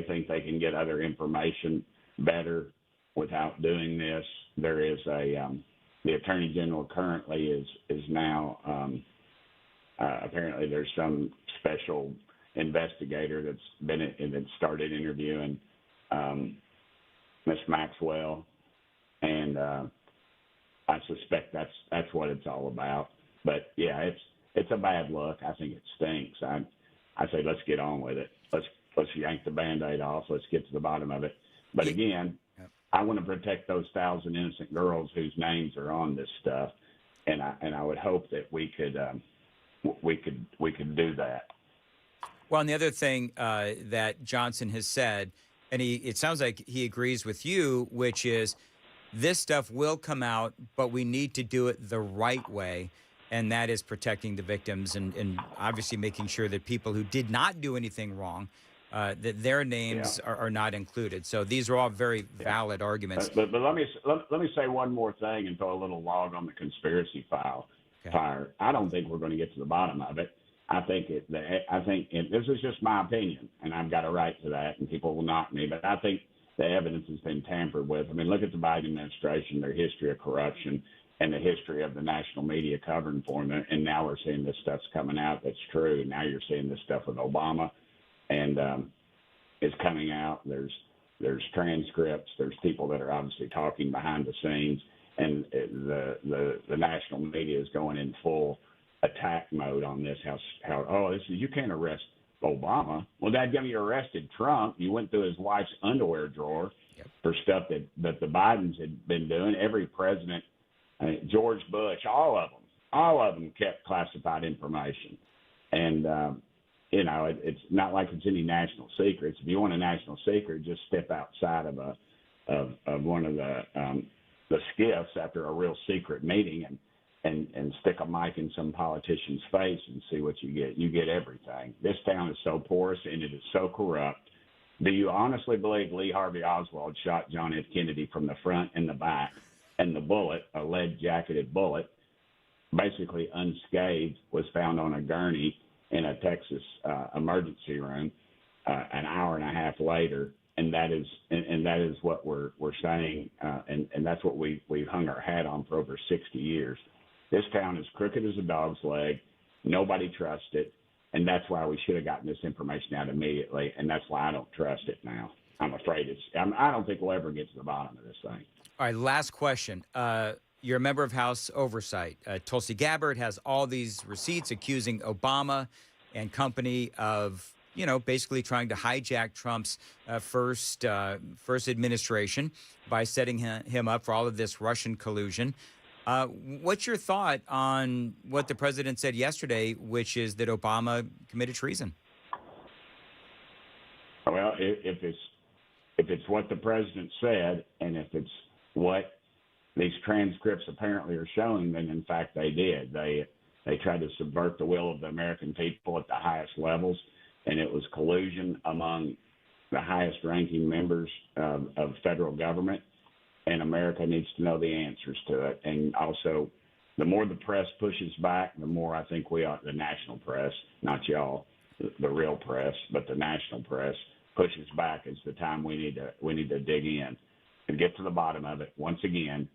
think they can get other information better without doing this. There is the Attorney General currently is now apparently there's some special investigator that started interviewing Miss Maxwell, and I suspect that's what it's all about. But yeah, it's a bad look. I think it stinks. I say let's get on with it. Let's yank the Band-Aid off. Let's get to the bottom of it. But again, I want to protect those 1,000 innocent girls whose names are on this stuff, and I would hope that we could do that. Well, and the other thing that Johnson has said, and it sounds like he agrees with you, which is this stuff will come out, but we need to do it the right way. And that is protecting the victims and obviously making sure that people who did not do anything wrong, that their names are not included. So these are all very valid arguments. But let me say one more thing and throw a little log on the conspiracy file. fire. I don't think we're going to get to the bottom of it. I think this is just my opinion, and I've got a right to that, and people will knock me, but I think the evidence has been tampered with. I mean, look at the Biden administration, their history of corruption, and the history of the national media covering for them, and now we're seeing this stuff's coming out that's true. Now you're seeing this stuff with Obama, and it's coming out. There's transcripts. There's people that are obviously talking behind the scenes, and the national media is going in full attack mode on this. You can't arrest Obama. Well, dadgummit, you arrested Trump. You went through his wife's underwear drawer for stuff that the Bidens had been doing. Every president, George Bush, all of them kept classified information. And, it's not like it's any national secrets. If you want a national secret, just step outside of one of the skiffs after a real secret meeting and stick a mic in some politician's face and see what you get. You get everything. This town is so porous and it is so corrupt. Do you honestly believe Lee Harvey Oswald shot John F. Kennedy from the front and the back, and the bullet, a lead-jacketed bullet, basically unscathed, was found on a gurney in a Texas emergency room an hour and a half later? And that is what we're saying, and that's what we've hung our hat on for over 60 years. This town is crooked as a dog's leg. Nobody trusts it, and that's why we should have gotten this information out immediately, and that's why I don't trust it now. I'm afraid I don't think we'll ever get to the bottom of this thing. All right, last question. You're a member of House Oversight. Tulsi Gabbard has all these receipts accusing Obama and company of, basically trying to hijack Trump's first administration by setting him up for all of this Russian collusion. What's your thought on what the president said yesterday, which is that Obama committed treason? Well, if it's what the president said, and if it's what these transcripts apparently are showing, then in fact they did. They tried to subvert the will of the American people at the highest levels, and it was collusion among the highest-ranking members of federal government. And America needs to know the answers to it. And also, the more the press pushes back, the more I think we ought, the national press, not y'all, the real press, but the national press pushes back is the time we need to dig in and get to the bottom of it. Once again,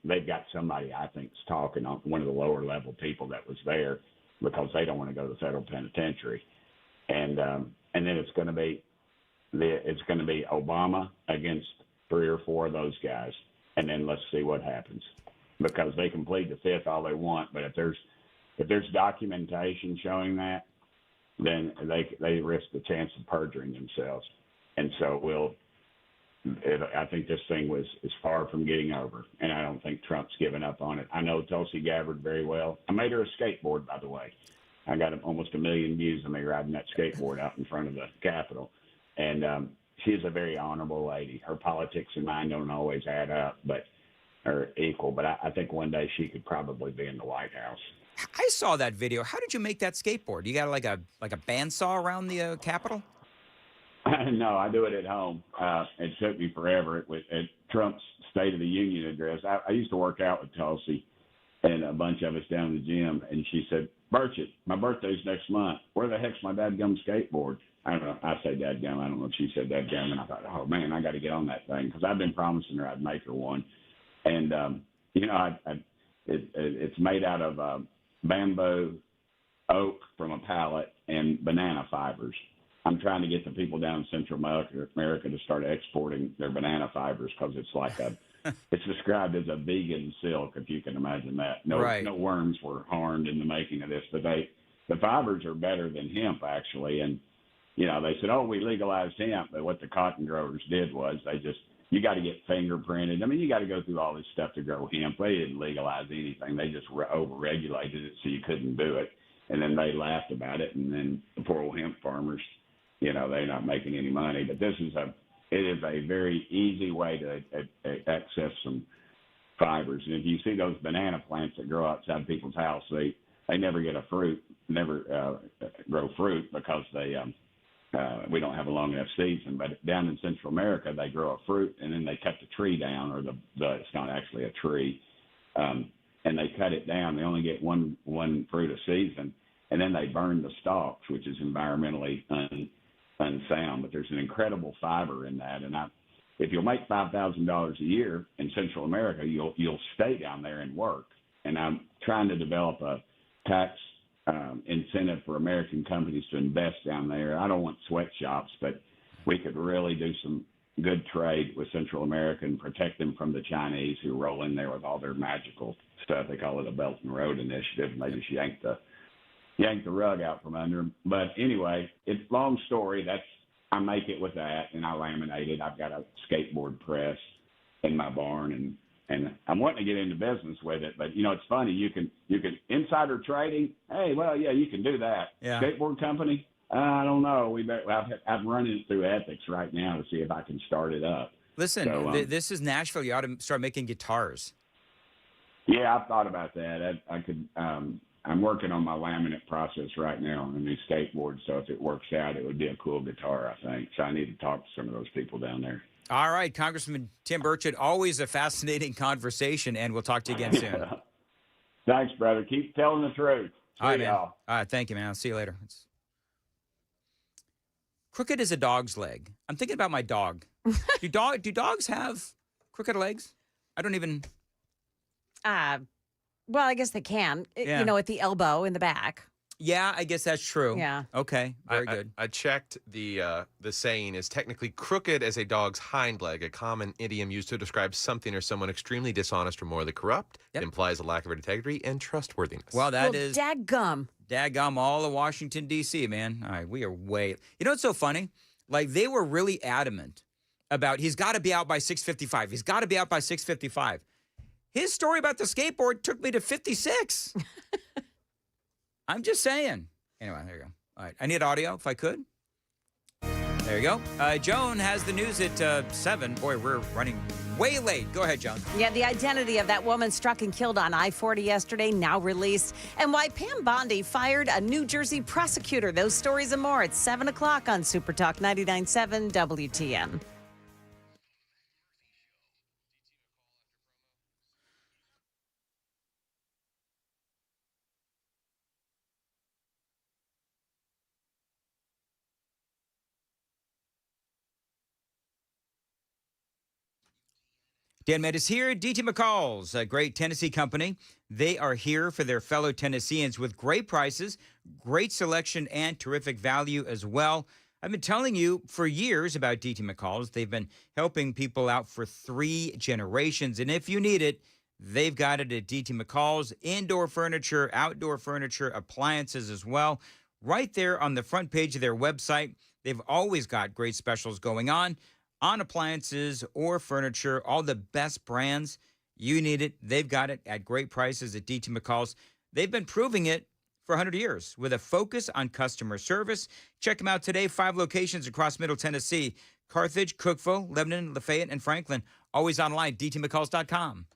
they've got somebody I think is talking on one of the lower level people that was there because they don't want to go to the federal penitentiary, and then it's going to be Obama against 3 or 4 of those guys, and then let's see what happens, because they can plead the fifth all they want, but if there's documentation showing that, then they risk the chance of perjuring themselves, and so I think this thing is far from getting over, and I don't think Trump's given up on it. I know Tulsi Gabbard very well. I made her a skateboard, by the way. I got almost 1 million views of me riding that skateboard out in front of the Capitol, and she's a very honorable lady. Her politics and mine don't always add up, but are equal. But I think one day she could probably be in the White House. I saw that video. How did you make that skateboard? You got like a bandsaw around the Capitol? No, I do it at home. It took me forever. At Trump's State of the Union address, I used to work out with Tulsi and a bunch of us down in the gym, and she said, "Burchett, my birthday's next month. Where the heck's my dadgum skateboard?" I don't know. I say dadgum. I don't know if she said dadgum. And I thought, oh, man, I got to get on that thing, because I've been promising her I'd make her one. And, it's made out of bamboo, oak from a pallet, and banana fibers. I'm trying to get the people down in Central America to start exporting their banana fibers, because it's like it's described as a vegan silk, if you can imagine that. No worms were harmed in the making of this, but the fibers are better than hemp, actually. And, they said, oh, we legalized hemp, but what the cotton growers did was you got to get fingerprinted. I mean, you got to go through all this stuff to grow hemp. They didn't legalize anything. They just over-regulated it so you couldn't do it. And then they laughed about it, and then the poor old hemp farmers, they're not making any money. But it is a very easy way to access some fibers. And if you see those banana plants that grow outside people's house, they never get never grow fruit, because we don't have a long enough season. But down in Central America, they grow a fruit, and then they cut the tree down, or it's not actually a tree. and they cut it down. They only get one fruit a season, and then they burn the stalks, which is environmentally unsound. But there's an incredible fiber in that, and if you'll make $5,000 a year in Central America, you'll stay down there and work. And I'm trying to develop a tax incentive for American companies to invest down there. I don't want sweatshops, but we could really do some good trade with Central America and protect them from the Chinese who roll in there with all their magical stuff. They call it a Belt and Road Initiative, and they just yank the rug out from under them. But anyway, it's a long story. I make it with that, and I laminate it. I've got a skateboard press in my barn, and I'm wanting to get into business with it. But it's funny. You can insider trading. Hey, well, yeah, you can do that. Yeah. Skateboard company. I don't know. I'm running it through ethics right now to see if I can start it up. Listen, So, this is Nashville. You ought to start making guitars. Yeah, I've thought about that. I could. I'm working on my laminate process right now on a new skateboard. So if it works out, it would be a cool guitar, I think. So I need to talk to some of those people down there. All right, Congressman Tim Burchett, always a fascinating conversation, and we'll talk to you again soon. Thanks, brother. Keep telling the truth. All right, See man. y'all. All right, thank you, man. I'll see you later. Crooked as a dog's leg. I'm thinking about my dog. Do dogs have crooked legs? I don't even. Well, I guess they can. Yeah. At the elbow in the back. Yeah, I guess that's true. Yeah. Okay. Very good. I checked the saying is technically crooked as a dog's hind leg, a common idiom used to describe something or someone extremely dishonest or morally corrupt. It implies a lack of integrity and trustworthiness. Well, that is dadgum. Dadgum, all of Washington, D.C., man. All right, we are way. You know what's so funny? Like, they were really adamant about he's got to be out by 6:55. He's got to be out by 6:55. His story about the skateboard took me to 56. I'm just saying. Anyway, there you go. All right, I need audio if I could. There you go. Joan has the news at 7. Boy, we're running way late. Go ahead, Joan. Yeah, the identity of that woman struck and killed on I-40 yesterday, now released. And why Pam Bondi fired a New Jersey prosecutor. Those stories and more at 7 o'clock on Super Talk 99.7 WTN. Dan Med is here. DT McCall's a great Tennessee company. They are here for their fellow Tennesseans with great prices, great selection, and terrific value as well. I've been telling you for years about DT McCall's. They've been helping people out for 3 generations. And if you need it, they've got it at DT McCall's. Indoor furniture, outdoor furniture, appliances as well. Right there on the front page of their website, they've always got great specials going on appliances or furniture, all the best brands. You need it. They've got it at great prices at DT McCall's. They've been proving it for 100 years with a focus on customer service. Check them out today. 5 locations across Middle Tennessee: Carthage, Cookeville, Lebanon, Lafayette, and Franklin. Always online, dtmccalls.com.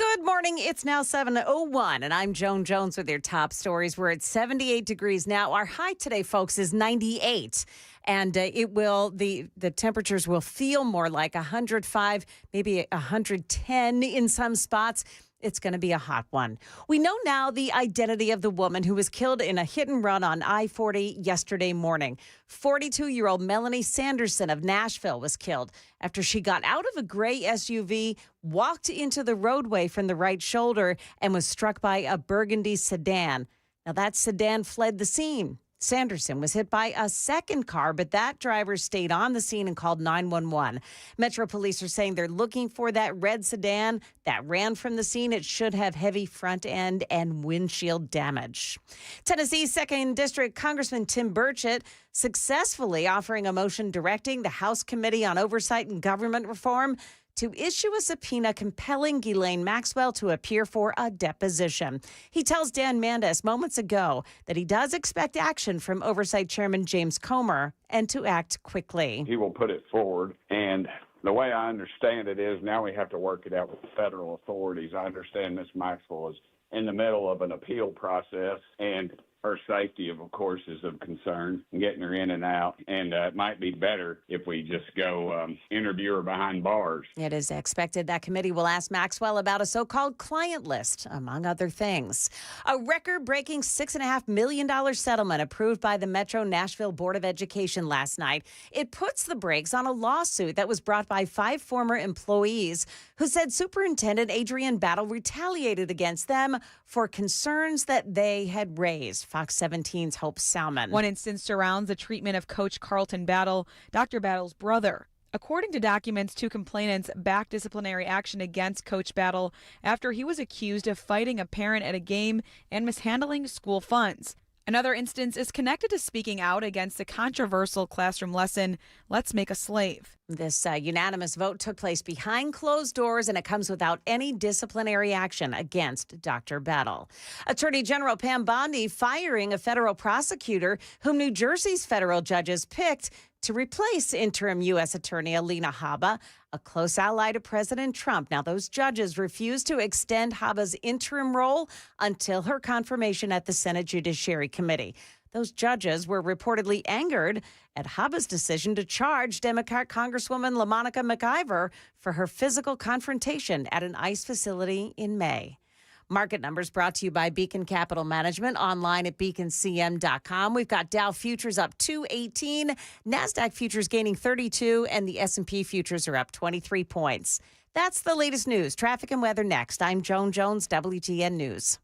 Good morning. It's now 7:01, and I'm Joan Jones with your top stories. We're at 78 degrees now. Our high today, folks, is 98, and the temperatures will feel more like 105, maybe 110 in some spots. It's going to be a hot one. We know now the identity of the woman who was killed in a hit and run on I-40 yesterday morning. 42-year-old Melanie Sanderson of Nashville was killed after she got out of a gray SUV, walked into the roadway from the right shoulder, and was struck by a burgundy sedan. Now, that sedan fled the scene. Sanderson was hit by a second car, but that driver stayed on the scene and called 911. Metro police are saying they're looking for that red sedan that ran from the scene. It should have heavy front end and windshield damage. Tennessee's 2nd District Congressman Tim Burchett successfully offering a motion directing the House Committee on Oversight and Government Reform to issue a subpoena compelling Ghislaine Maxwell to appear for a deposition. He tells Dan Mandas moments ago that he does expect action from Oversight Chairman James Comer and to act quickly. He will put it forward, and the way I understand it is now we have to work it out with the federal authorities. I understand Ms. Maxwell is in the middle of an appeal process, and her safety, of course, is of concern, getting her in and out. And it might be better if we just go interview her behind bars. It is expected that committee will ask Maxwell about a so-called client list, among other things. A record-breaking $6.5 million settlement approved by the Metro Nashville Board of Education last night. It puts the brakes on a lawsuit that was brought by 5 former employees who said Superintendent Adrian Battle retaliated against them for concerns that they had raised. Fox 17's Hope Salmon. One instance surrounds the treatment of Coach Carlton Battle, Dr. Battle's brother. According to documents, 2 complainants backed disciplinary action against Coach Battle after he was accused of fighting a parent at a game and mishandling school funds. Another instance is connected to speaking out against the controversial classroom lesson, Let's Make a Slave. This unanimous vote took place behind closed doors, and it comes without any disciplinary action against Dr. Battle. Attorney General Pam Bondi firing a federal prosecutor whom New Jersey's federal judges picked to replace interim U.S. Attorney Alina Habba, a close ally to President Trump. Now, those judges refused to extend Habba's interim role until her confirmation at the Senate Judiciary Committee. Those judges were reportedly angered at Habba's decision to charge Democrat Congresswoman LaMonica McIver for her physical confrontation at an ICE facility in May. Market numbers brought to you by Beacon Capital Management, online at beaconcm.com. We've got Dow futures up 218, NASDAQ futures gaining 32, and the S&P futures are up 23 points. That's the latest news. Traffic and weather next. I'm Joan Jones, WTN News.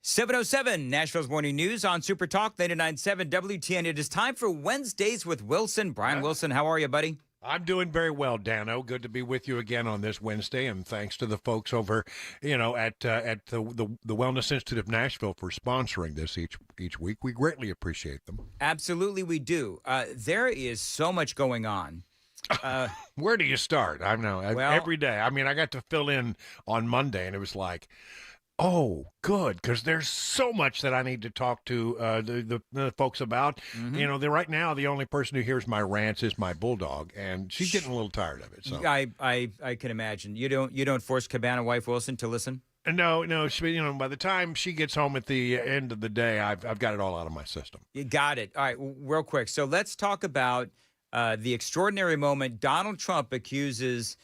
7:07, Nashville's Morning News on Super Talk 99.7 WTN. It is time for Wednesdays with Wilson. Brian Wilson, how are you, buddy? I'm doing very well, Dano. Good to be with you again on this Wednesday, and thanks to the folks over, at the Wellness Institute of Nashville for sponsoring this each week. We greatly appreciate them. Absolutely, we do. There is so much going on. Where do you start? I know every day. I mean, I got to fill in on Monday, and it was like, oh, good, because there's so much that I need to talk to the folks about. Mm-hmm. Right now, the only person who hears my rants is my bulldog, and she's getting a little tired of it. So I can imagine. You don't force Cabana wife Wilson to listen? No. She, by the time she gets home at the end of the day, I've got it all out of my system. You got it. All right, real quick. So let's talk about the extraordinary moment. Donald Trump accuses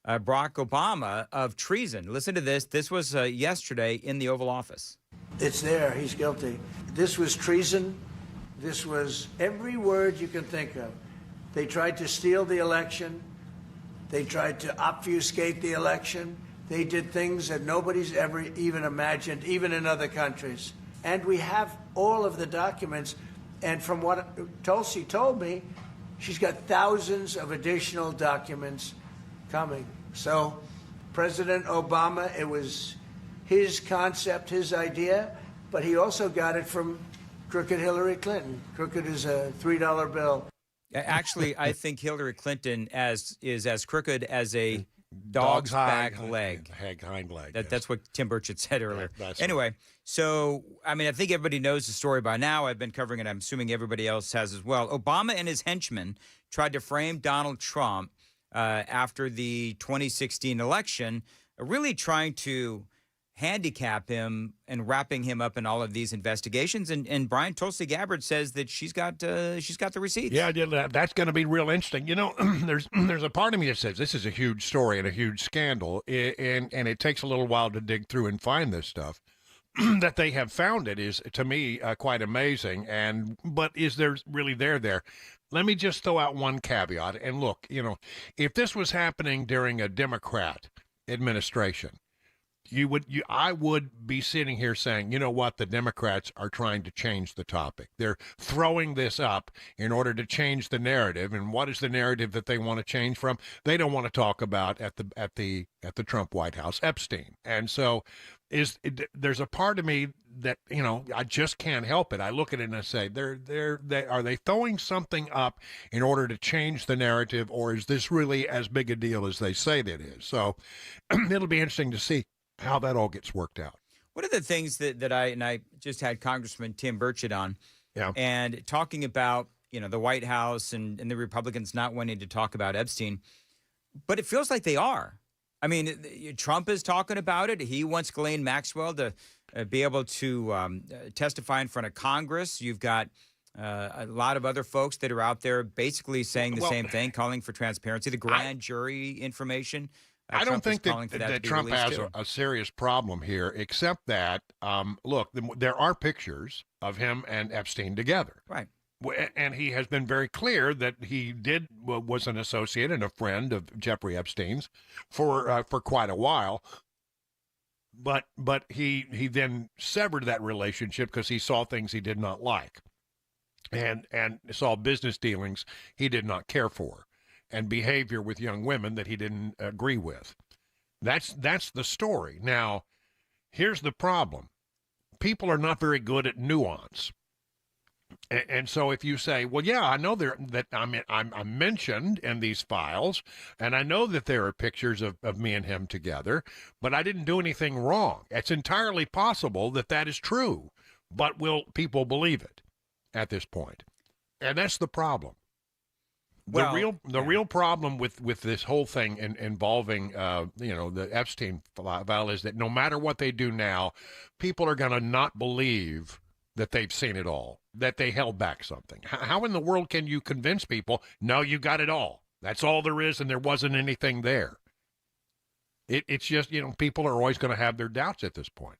Barack Obama of treason. Listen to this. This was yesterday in the Oval Office. It's there. He's guilty. This was treason. This was every word you can think of. They tried to steal the election. They tried to obfuscate the election. They did things that nobody's ever even imagined, even in other countries. And we have all of the documents. And from what Tulsi told me, she's got thousands of additional documents coming. So President Obama, it was his concept, his idea, but he also got it from crooked Hillary Clinton. Crooked is a $3 bill. Actually, I think Hillary Clinton is as crooked as a dog's back leg. Hind leg. That's what Tim Burchett said earlier. That's anyway, so, I mean, I think everybody knows the story by now. I've been covering it. I'm assuming everybody else has as well. Obama and his henchmen tried to frame Donald Trump after the 2016 election, really trying to handicap him and wrapping him up in all of these investigations. And Brian, Tulsi Gabbard says that she's got the receipts. Yeah, that's going to be real interesting. There's a part of me that says this is a huge story and a huge scandal, and it takes a little while to dig through and find this stuff. That they have found it is, to me, quite amazing. But is there really there? Let me just throw out one caveat. And look, if this was happening during a Democrat administration, I would be sitting here saying, you know what, the Democrats are trying to change the topic. They're throwing this up in order to change the narrative. And what is the narrative that they want to change from? They don't want to talk about at the Trump White House Epstein. And so there's a part of me that, I just can't help it. I look at it and I say, are they throwing something up in order to change the narrative, or is this really as big a deal as they say that is? So it'll be interesting to see how that all gets worked out. One of the things that I just had Congressman Tim Burchett on, and talking about, the White House and the Republicans not wanting to talk about Epstein, but it feels like they are. I mean, Trump is talking about it. He wants Ghislaine Maxwell to be able to testify in front of Congress. You've got a lot of other folks that are out there basically saying the same thing, calling for transparency, the grand jury information. I don't think that Trump has a serious problem here, except that, look, there are pictures of him and Epstein together. Right. And he has been very clear that he was an associate and a friend of Jeffrey Epstein's for quite a while. But he then severed that relationship because he saw things he did not like, and saw business dealings he did not care for, and behavior with young women that he didn't agree with. That's the story. Now, here's the problem: people are not very good at nuance. And so if you say, well, yeah, I know that I'm mentioned in these files, and I know that there are pictures of me and him together, but I didn't do anything wrong. It's entirely possible that is true, but will people believe it at this point? And that's the problem. The real problem with this whole thing involving the Epstein file is that no matter what they do now, people are going to not believe that they've seen it all, that they held back something. How in the world can you convince people, no, you got it all? That's all there is, and there wasn't anything there. It's just, people are always going to have their doubts at this point.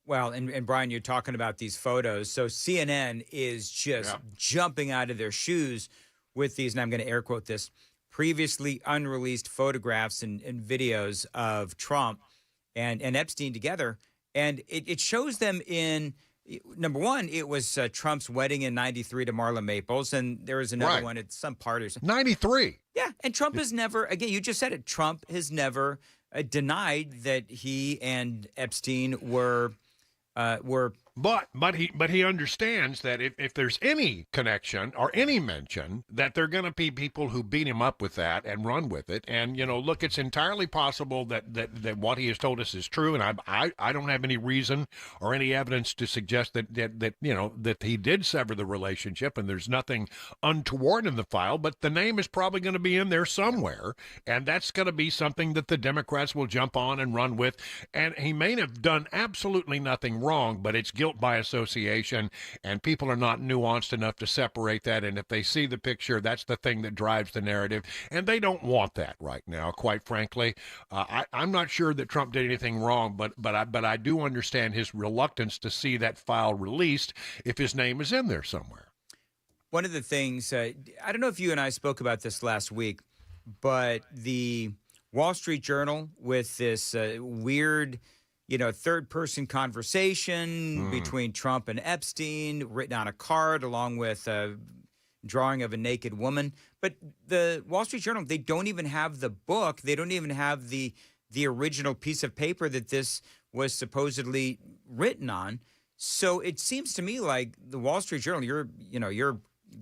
Well, and Brian, you're talking about these photos. So CNN is just jumping out of their shoes with these, and I'm going to air quote this, previously unreleased photographs and videos of Trump and Epstein together. And it shows them in, number one, it was Trump's wedding in 93 to Marla Maples, and there was another one at some party. 93. Yeah, and Trump has never, again, you just said it, Trump has never denied that he and Epstein were But he understands that if there's any connection or any mention, that there are going to be people who beat him up with that and run with it. And, look, it's entirely possible that what he has told us is true. And I don't have any reason or any evidence to suggest that he did sever the relationship and there's nothing untoward in the file. But the name is probably going to be in there somewhere. And that's going to be something that the Democrats will jump on and run with. And he may have done absolutely nothing wrong, but it's guilt by association, and people are not nuanced enough to separate that. And if they see the picture, that's the thing that drives the narrative, and they don't want that right now, quite frankly. I'm not sure that Trump did anything wrong, but I do understand his reluctance to see that file released if his name is in there somewhere. One of the things, I don't know if you and I spoke about this last week, but the Wall Street Journal with this weird third-person conversation between Trump and Epstein, written on a card along with a drawing of a naked woman. But the Wall Street Journal, they don't even have the book. They don't even have the original piece of paper that this was supposedly written on. So it seems to me like the Wall Street Journal, you're a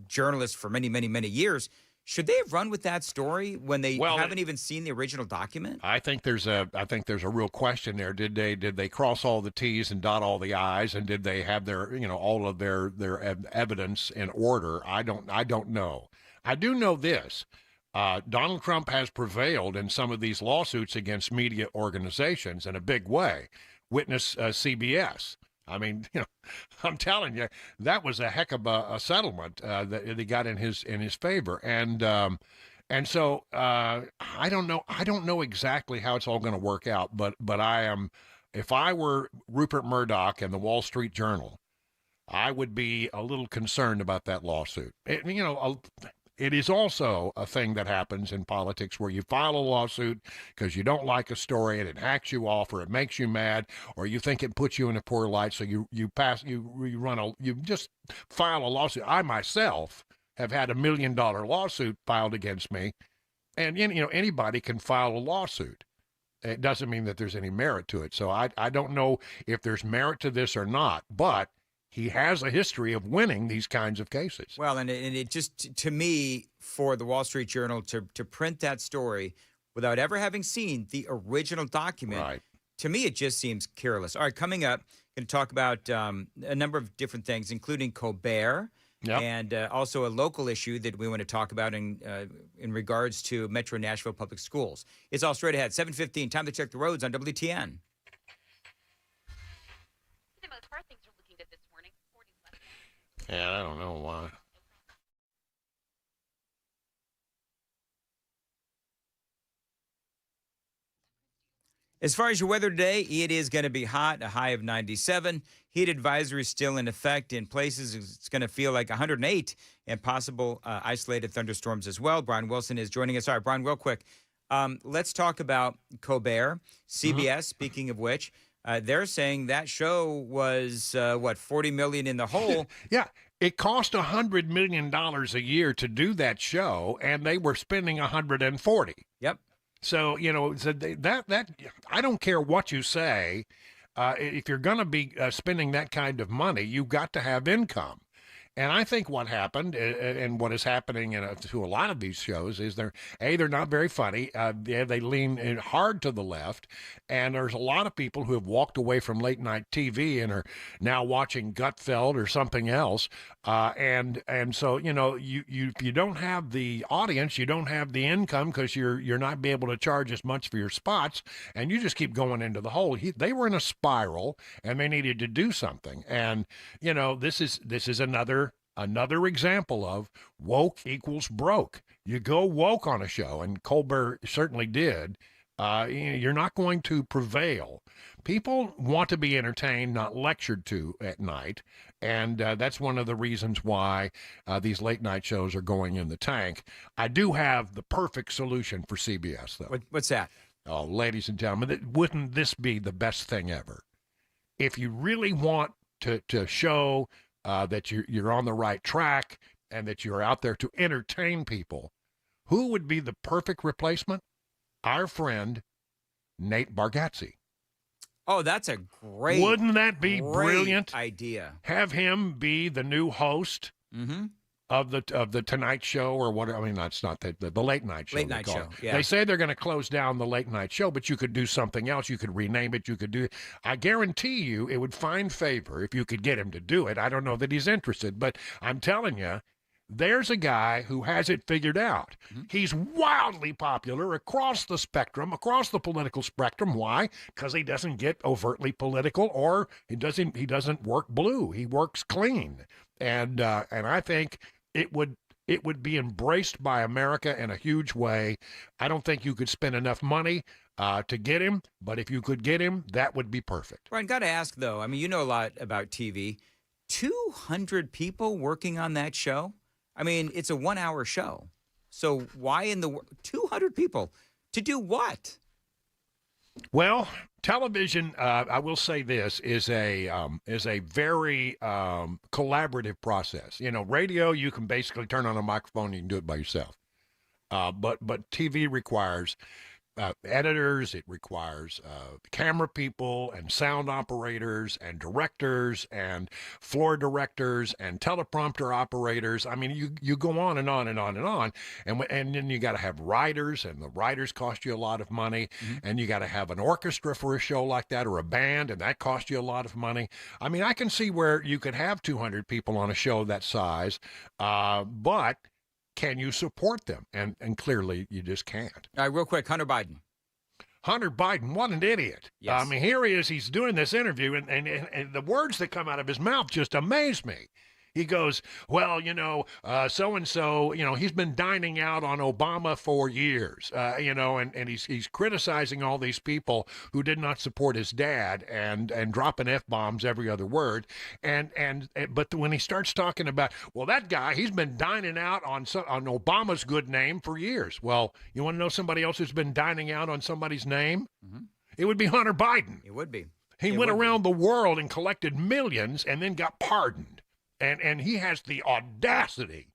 journalist for many, many, many years. Should they have run with that story when they haven't even seen the original document? I think there's a real question there. Did they cross all the T's and dot all the I's, and did they have their all of their evidence in order? I don't know. I do know this. Donald Trump has prevailed in some of these lawsuits against media organizations in a big way. Witness CBS. I mean, I'm telling you, that was a heck of a settlement that he got in his favor, and so I don't know exactly how it's all going to work out, but I am, if I were Rupert Murdoch and the Wall Street Journal, I would be a little concerned about that lawsuit. It is also a thing that happens in politics where you file a lawsuit because you don't like a story and it hacks you off or it makes you mad or you think it puts you in a poor light. So you just file a lawsuit. I myself have had $1 million lawsuit filed against me, and anybody can file a lawsuit. It doesn't mean that there's any merit to it. So I don't know if there's merit to this or not, but he has a history of winning these kinds of cases. Well, and it just, to me, for the Wall Street Journal to print that story without ever having seen the original document, to me, it just seems careless. All right, coming up, going to talk about a number of different things, including Colbert, and also a local issue that we want to talk about in regards to Metro Nashville Public Schools. It's all straight ahead, 7:15. Time to check the roads on WTN. Yeah, I don't know why. As far as your weather today, it is going to be hot, a high of 97. Heat advisory still in effect in places. It's going to feel like 108 and possible isolated thunderstorms as well. Brian Wilson is joining us. All right, Brian, real quick. Let's talk about Colbert, CBS, speaking of which. They're saying that show was, $40 million in the hole. Yeah, it cost $100 million a year to do that show, and they were spending $140. Yep. So, that I don't care what you say. If you're going to be spending that kind of money, you've got to have income. And I think what happened and what is happening to a lot of these shows is they're not very funny. They lean hard to the left. And there's a lot of people who have walked away from late night TV and are now watching Gutfeld or something else. And so, if you don't have the audience, you don't have the income because you're not be able to charge as much for your spots. And you just keep going into the hole. They were in a spiral and they needed to do something. And, this is another example of woke equals broke. You go woke on a show, and Colbert certainly did. You're not going to prevail. People want to be entertained, not lectured to at night, and that's one of the reasons why these late night shows are going in the tank. I do have the perfect solution for CBS, though. What's that? Oh, ladies and gentlemen, wouldn't this be the best thing ever? if you really want to show that you're on the right track and that you're out there to entertain people, who would be the perfect replacement? Our friend Nate Bargatze. Oh, that's a great. Wouldn't that be brilliant? Idea. Have him be the new host of the Tonight Show or what? I mean, that's not the late night show. Late night show. Yeah. They say they're going to close down the late night show, but you could do something else. You could rename it. You could do. I guarantee you, it would find favor if you could get him to do it. I don't know that he's interested, but I'm telling you. There's a guy who has it figured out. He's wildly popular across the spectrum, across the political spectrum. Why? Because he doesn't get overtly political, or he doesn't work blue. He works clean, and I think it would be embraced by America in a huge way. I don't think you could spend enough money to get him, but if you could get him, that would be perfect. Brian, got to ask though. I mean, you know a lot about TV. 200 people working on that show. I mean, it's a 1 hour show. So why in the 200 people to do what? Well, television, I will say this, is a very collaborative process. You know, radio, you can basically turn on a microphone and you can do it by yourself. But TV requires editors, it requires camera people and sound operators and directors and floor directors and teleprompter operators. I mean, you go on and on and on and on. And then you got to have writers, and the writers cost you a lot of money. And you got to have an orchestra for a show like that, or a band, and that costs you a lot of money. I mean, I can see where you could have 200 people on a show that size, but can you support them? And clearly you just can't. All right, real quick, Hunter Biden. Hunter Biden, what an idiot. Yes. I mean, here he is, he's doing this interview, and the words that come out of his mouth just amaze me. He goes, well, you know, so-and-so, you know, he's been dining out on Obama for years, you know, and he's criticizing all these people who did not support his dad and dropping F-bombs every other word. But when he starts talking about, well, that guy, he's been dining out on Obama's good name for years. Well, you want to know somebody else who's been dining out on somebody's name? It would be Hunter Biden. It would be. He went around the world and collected millions and then got pardoned. And he has the audacity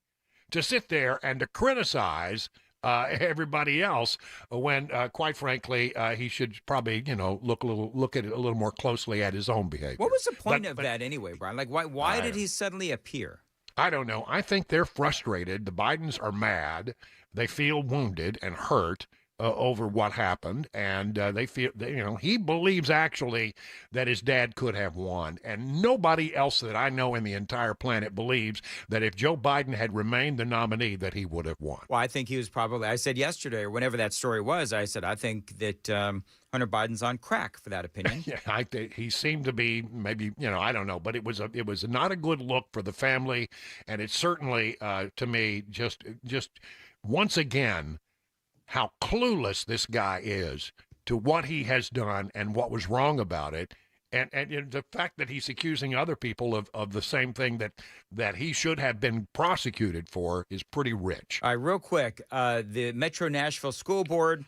to sit there and to criticize everybody else when, quite frankly, he should probably, you know, look at it a little more closely at his own behavior. What was the point of that anyway, Brian? Like, why did he suddenly appear? I don't know. I think they're frustrated. The Bidens are mad. They feel wounded and hurt over what happened, and they feel, you know, he believes actually that his dad could have won, and nobody else that I know in the entire planet believes that if Joe Biden had remained the nominee, that he would have won. Well, I think he was probably, I said yesterday, or whenever that story was, I said, I think that Hunter Biden's on crack for that opinion. Yeah, he seemed to be, maybe, you know, I don't know, but it was not a good look for the family, and it certainly, to me, just once again, how clueless this guy is to what he has done and what was wrong about it. And the fact that he's accusing other people of the same thing that he should have been prosecuted for is pretty rich. All right, real quick, the Metro Nashville School Board,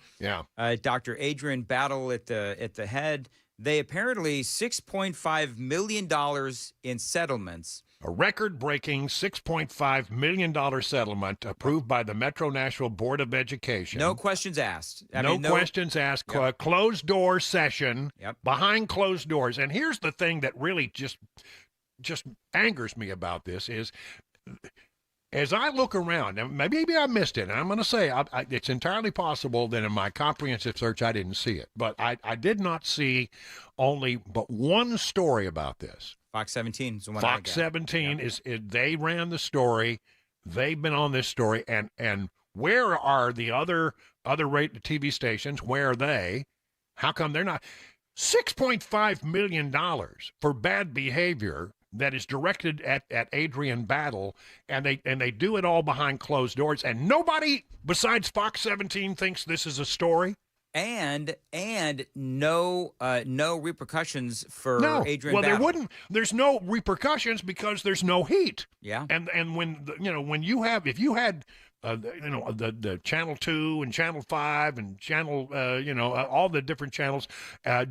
Dr. Adrian Battle at the head, they apparently $6.5 million in settlements. A record-breaking $6.5 million settlement approved by the Metro Nashville Board of Education. No questions asked. No questions asked. Yep. Closed-door session, behind closed doors. And here's the thing that really just angers me about this is, as I look around, and maybe I missed it, and I'm going to say it's entirely possible that in my comprehensive search I didn't see it, but I did not see only but one story about this. Fox 17 is the one Fox 17 is they ran the story. They've been on this story, and where are the other TV stations? Where are they? How come they're not? $6.5 million for bad behavior that is directed at Adrian Battle, and they do it all behind closed doors, and nobody besides Fox 17 thinks this is a story. And no repercussions for Adrian Battle. There's no repercussions because there's no heat. Yeah. And when if you had the Channel 2 and Channel 5 and Channel, all the different channels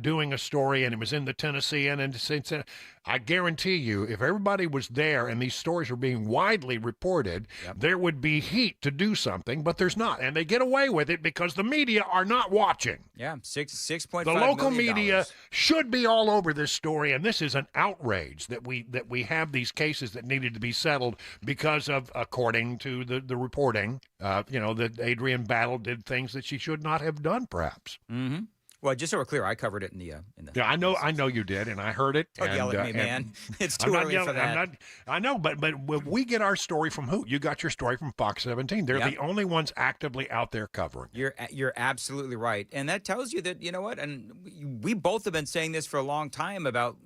doing a story, and it was in the Tennessean. And I guarantee you, if everybody was there and these stories were being widely reported, there would be heat to do something, but there's not. And they get away with it because the media are not watching. Yeah, $6.5 The local media should be all over this story, and this is an outrage that we have these cases that needed to be settled because of, according to the reporting, that Adrienne Battle did things that she should not have done, perhaps. Mm-hmm. Well, just so we're clear, I covered it in the. Yeah, I know you did, and I heard it. Don't yell at me, man. It's too early for that. I know, but we get our story from who? You got your story from Fox 17. They're the only ones actively out there covering. You're absolutely right, and that tells you that, you know what, and we both have been saying this for a long time about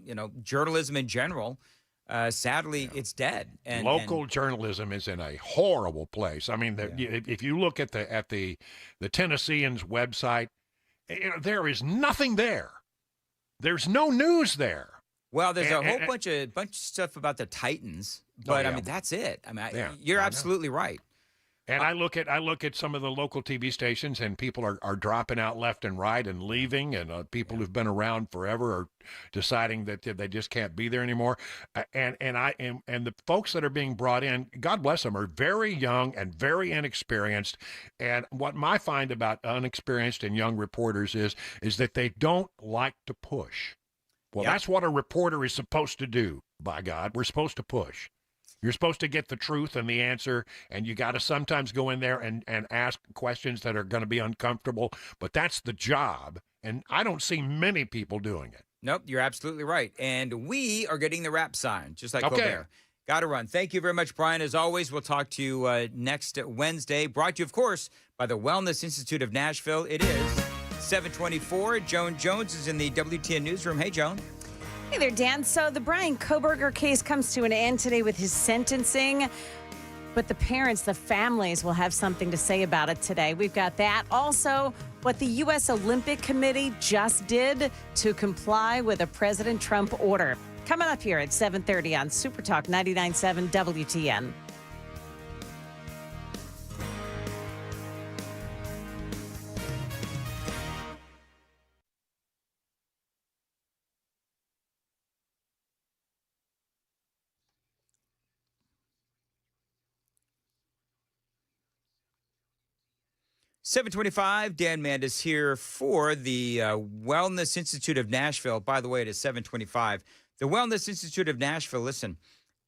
journalism in general. Sadly, it's dead. And local journalism is in a horrible place. I mean, if you look at the Tennessean's website, there is nothing there. There's no news there. Well, there's a whole bunch of stuff about the Titans, but I mean that's it. I mean, you're absolutely right. And I look at some of the local TV stations, and people are dropping out left and right and leaving, and people who've been around forever are deciding that they just can't be there anymore. And the folks that are being brought in, God bless them, are very young and very inexperienced. And what I find about unexperienced and young reporters is that they don't like to push. Well, that's what a reporter is supposed to do. By God, we're supposed to push. You're supposed to get the truth and the answer, and you got to sometimes go in there and ask questions that are going to be uncomfortable, but that's the job, and I don't see many people doing it. Nope, you're absolutely right, and we are getting the rap sign, just like Colbert. Got to run. Thank you very much, Brian. As always, we'll talk to you next Wednesday, brought to you, of course, by the Wellness Institute of Nashville. It is 7:24. Joan Jones is in the WTN newsroom. Hey, Joan. Hey there, Dan. So the Brian Kohberger case comes to an end today with his sentencing, but the parents, the families will have something to say about it today. We've got that. Also, what the U.S. Olympic Committee just did to comply with a President Trump order. Coming up here at 7:30 on Super Talk 99.7 WTN. $7:25, Dan Mandis here for the Wellness Institute of Nashville. By the way, it is 7:25. The Wellness Institute of Nashville, listen,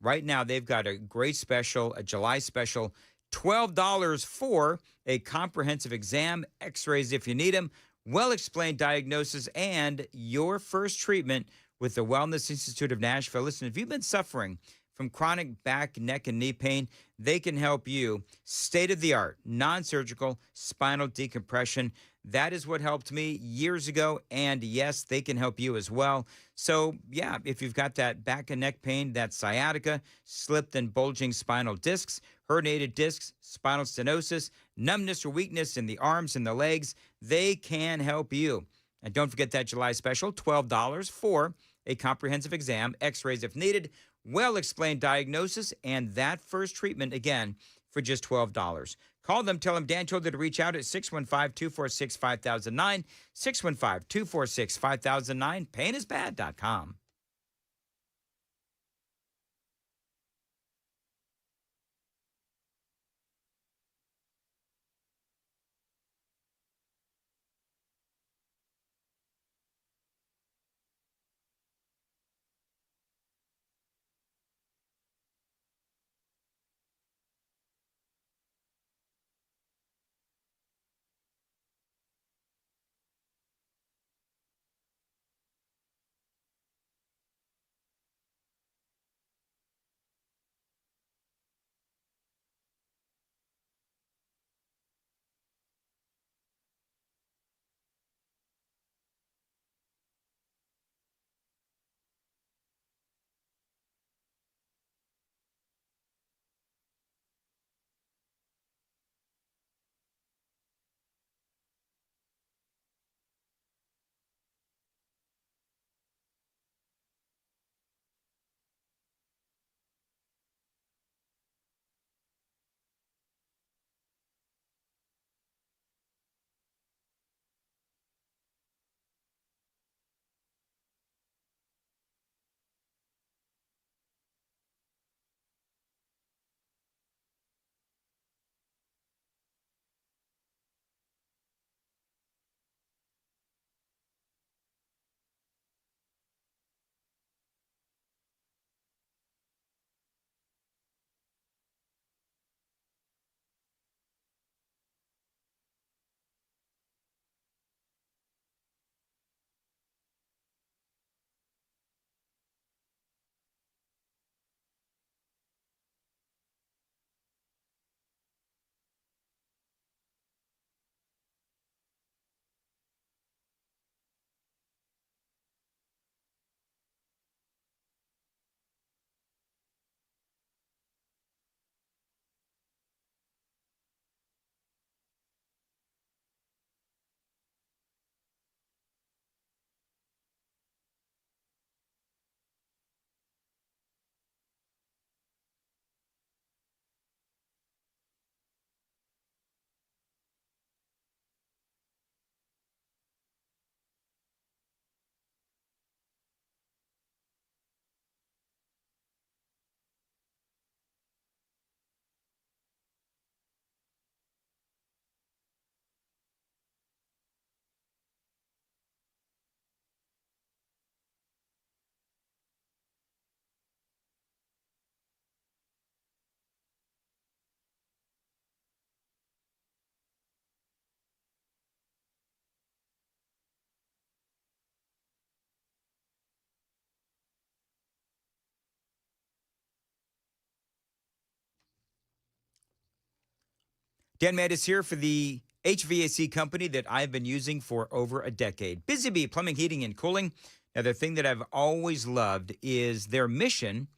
right now they've got a great special, a July special, $12 for a comprehensive exam, x-rays if you need them, well-explained diagnosis, and your first treatment with the Wellness Institute of Nashville. Listen, if you've been suffering from chronic back, neck, and knee pain, they can help you. State-of-the-art, non-surgical spinal decompression. That is what helped me years ago, and yes, they can help you as well. So, yeah, if you've got that back and neck pain, that sciatica, slipped and bulging spinal discs, herniated discs, spinal stenosis, numbness or weakness in the arms and the legs, they can help you. And don't forget that July special, $12 for a comprehensive exam, x-rays if needed, well-explained diagnosis, and that first treatment, again, for just $12. Call them. Tell them Dan told you to reach out at 615-246-5009, 615-246-5009, painisbad.com. Dan Mandis here for the HVAC company that I've been using for over a decade. Busy Bee Plumbing, Heating, and Cooling. Now, the thing that I've always loved is their mission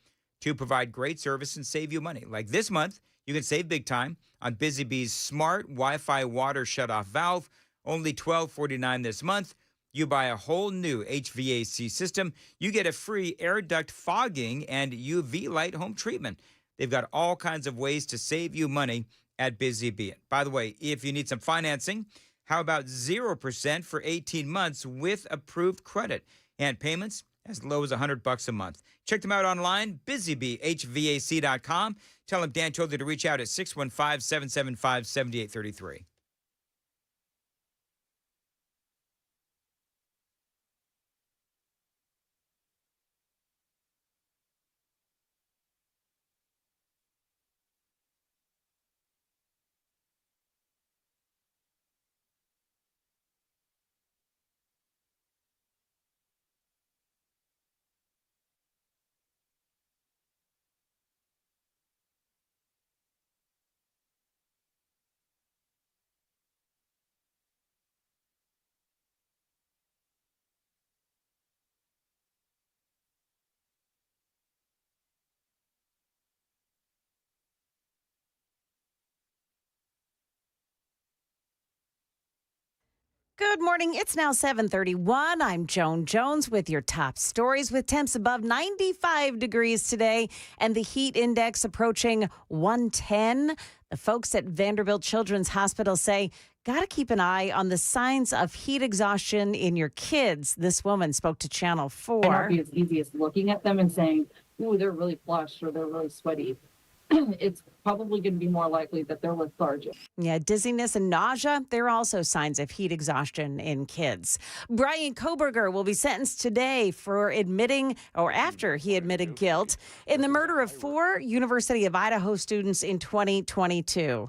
to provide great service and save you money. Like this month, you can save big time on Busy Bee's smart Wi-Fi water shutoff valve, only $12.49 this month. You buy a whole new HVAC system, you get a free air duct fogging and UV light home treatment. They've got all kinds of ways to save you money at Busy Bee. By the way, if you need some financing, how about 0% for 18 months with approved credit and payments as low as $100 a month? Check them out online, busybeehvac.com. Tell them Dan told you to reach out at 615-775-7833. Good morning. It's now 7:31. I'm Joan Jones with your top stories with temps above 95 degrees today and the heat index approaching 110. The folks at Vanderbilt Children's Hospital say, got to keep an eye on the signs of heat exhaustion in your kids. This woman spoke to Channel 4. It might not be as easy as looking at them and saying, ooh, they're really flushed or they're really sweaty. It's probably going to be more likely that they're lethargic. Yeah, dizziness and nausea, they're also signs of heat exhaustion in kids. Brian Kohberger will be sentenced today for admitting, or after he admitted guilt, in the murder of 4 University of Idaho students in 2022.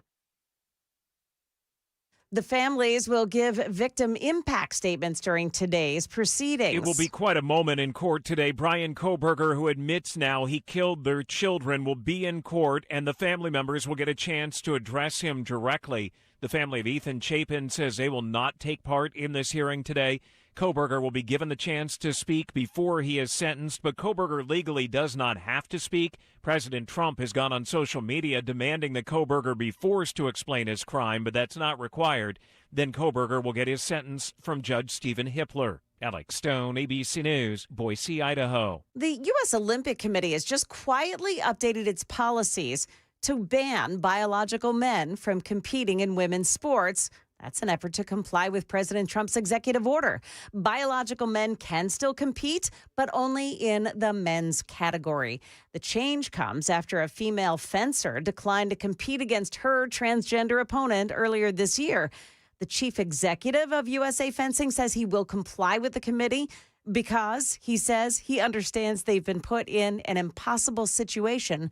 The families will give victim impact statements during today's proceedings. It will be quite a moment in court today. Brian Kohberger, who admits now he killed their children, will be in court, and the family members will get a chance to address him directly. The family of Ethan Chapin says they will not take part in this hearing today. Kohberger will be given the chance to speak before he is sentenced, but Kohberger legally does not have to speak. President Trump has gone on social media demanding that Kohberger be forced to explain his crime, but that's not required. Then Kohberger will get his sentence from Judge Stephen Hippler. Alex Stone, ABC News, Boise, Idaho. The U.S. Olympic Committee has just quietly updated its policies to ban biological men from competing in women's sports. That's an effort to comply with President Trump's executive order. Biological men can still compete, but only in the men's category. The change comes after a female fencer declined to compete against her transgender opponent earlier this year. The chief executive of USA Fencing says he will comply with the committee because he says he understands they've been put in an impossible situation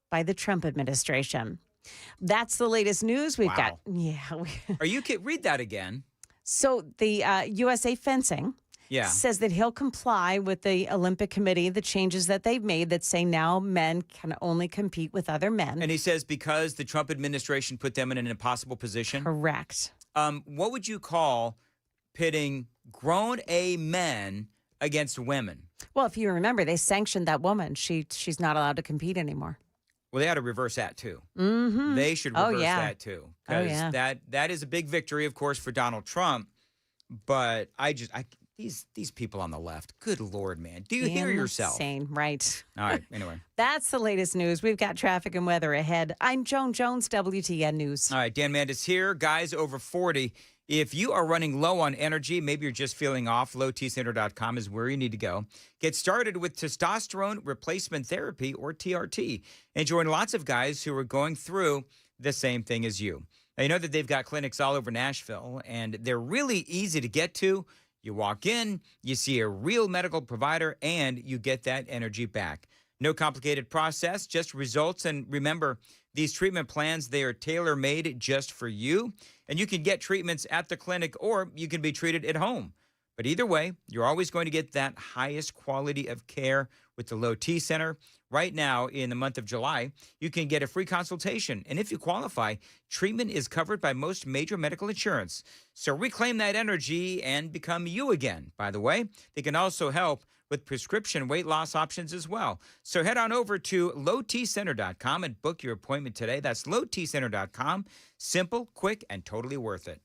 by the Trump administration. That's the latest news we've got. Yeah. Are you kidding? Read that again. So the USA Fencing says that he'll comply with the Olympic Committee, the changes that they've made that say now men can only compete with other men. And he says because the Trump administration put them in an impossible position? Correct. What would you call pitting grown A men against women? Well, if you remember, they sanctioned that woman. She's not allowed to compete anymore. Well, they ought to reverse that, too. Mm-hmm. They should reverse that, too. Because that is a big victory, of course, for Donald Trump. But these people on the left, good Lord, man. Do you hear yourself? Insane, right. All right, anyway. That's the latest news. We've got traffic and weather ahead. I'm Joan Jones, WTN News. All right, Dan Mandis here. Guys over 40, if you are running low on energy, maybe you're just feeling off, lowtcenter.com is where you need to go. Get started with testosterone replacement therapy, or TRT, and join lots of guys who are going through the same thing as you. Now, you know that they've got clinics all over Nashville, and they're really easy to get to. You walk in, you see a real medical provider, and you get that energy back. No complicated process, just results. And remember, these treatment plans, they are tailor-made just for you. And you can get treatments at the clinic, or you can be treated at home. But either way, you're always going to get that highest quality of care with the Low T Center. Right now, in the month of July, you can get a free consultation. And if you qualify, treatment is covered by most major medical insurance. So reclaim that energy and become you again. By the way, they can also help with prescription weight loss options as well. So head on over to lowtcenter.com and book your appointment today. That's lowtcenter.com. Simple, quick, and totally worth it.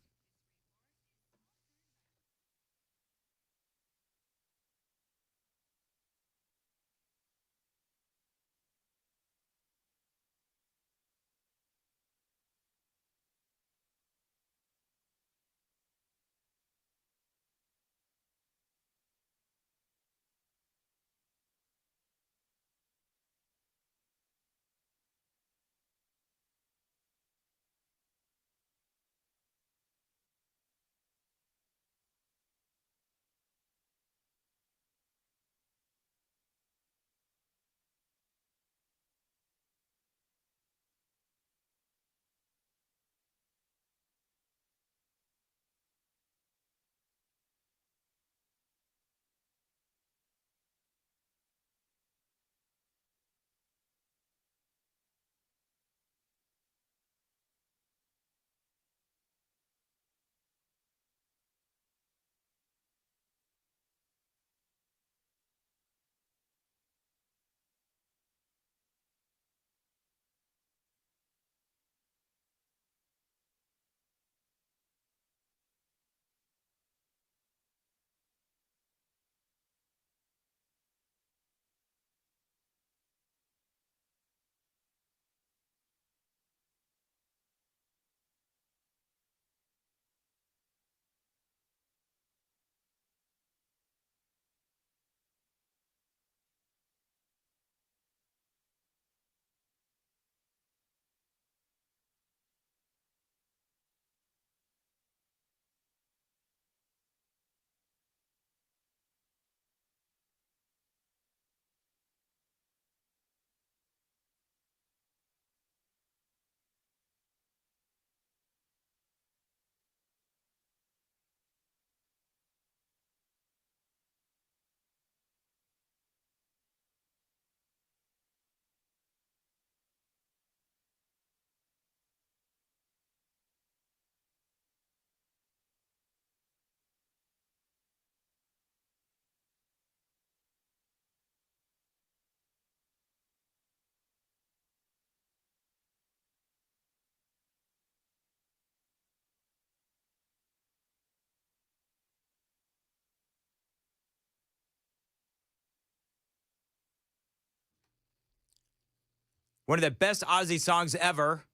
One of the best Ozzy songs ever.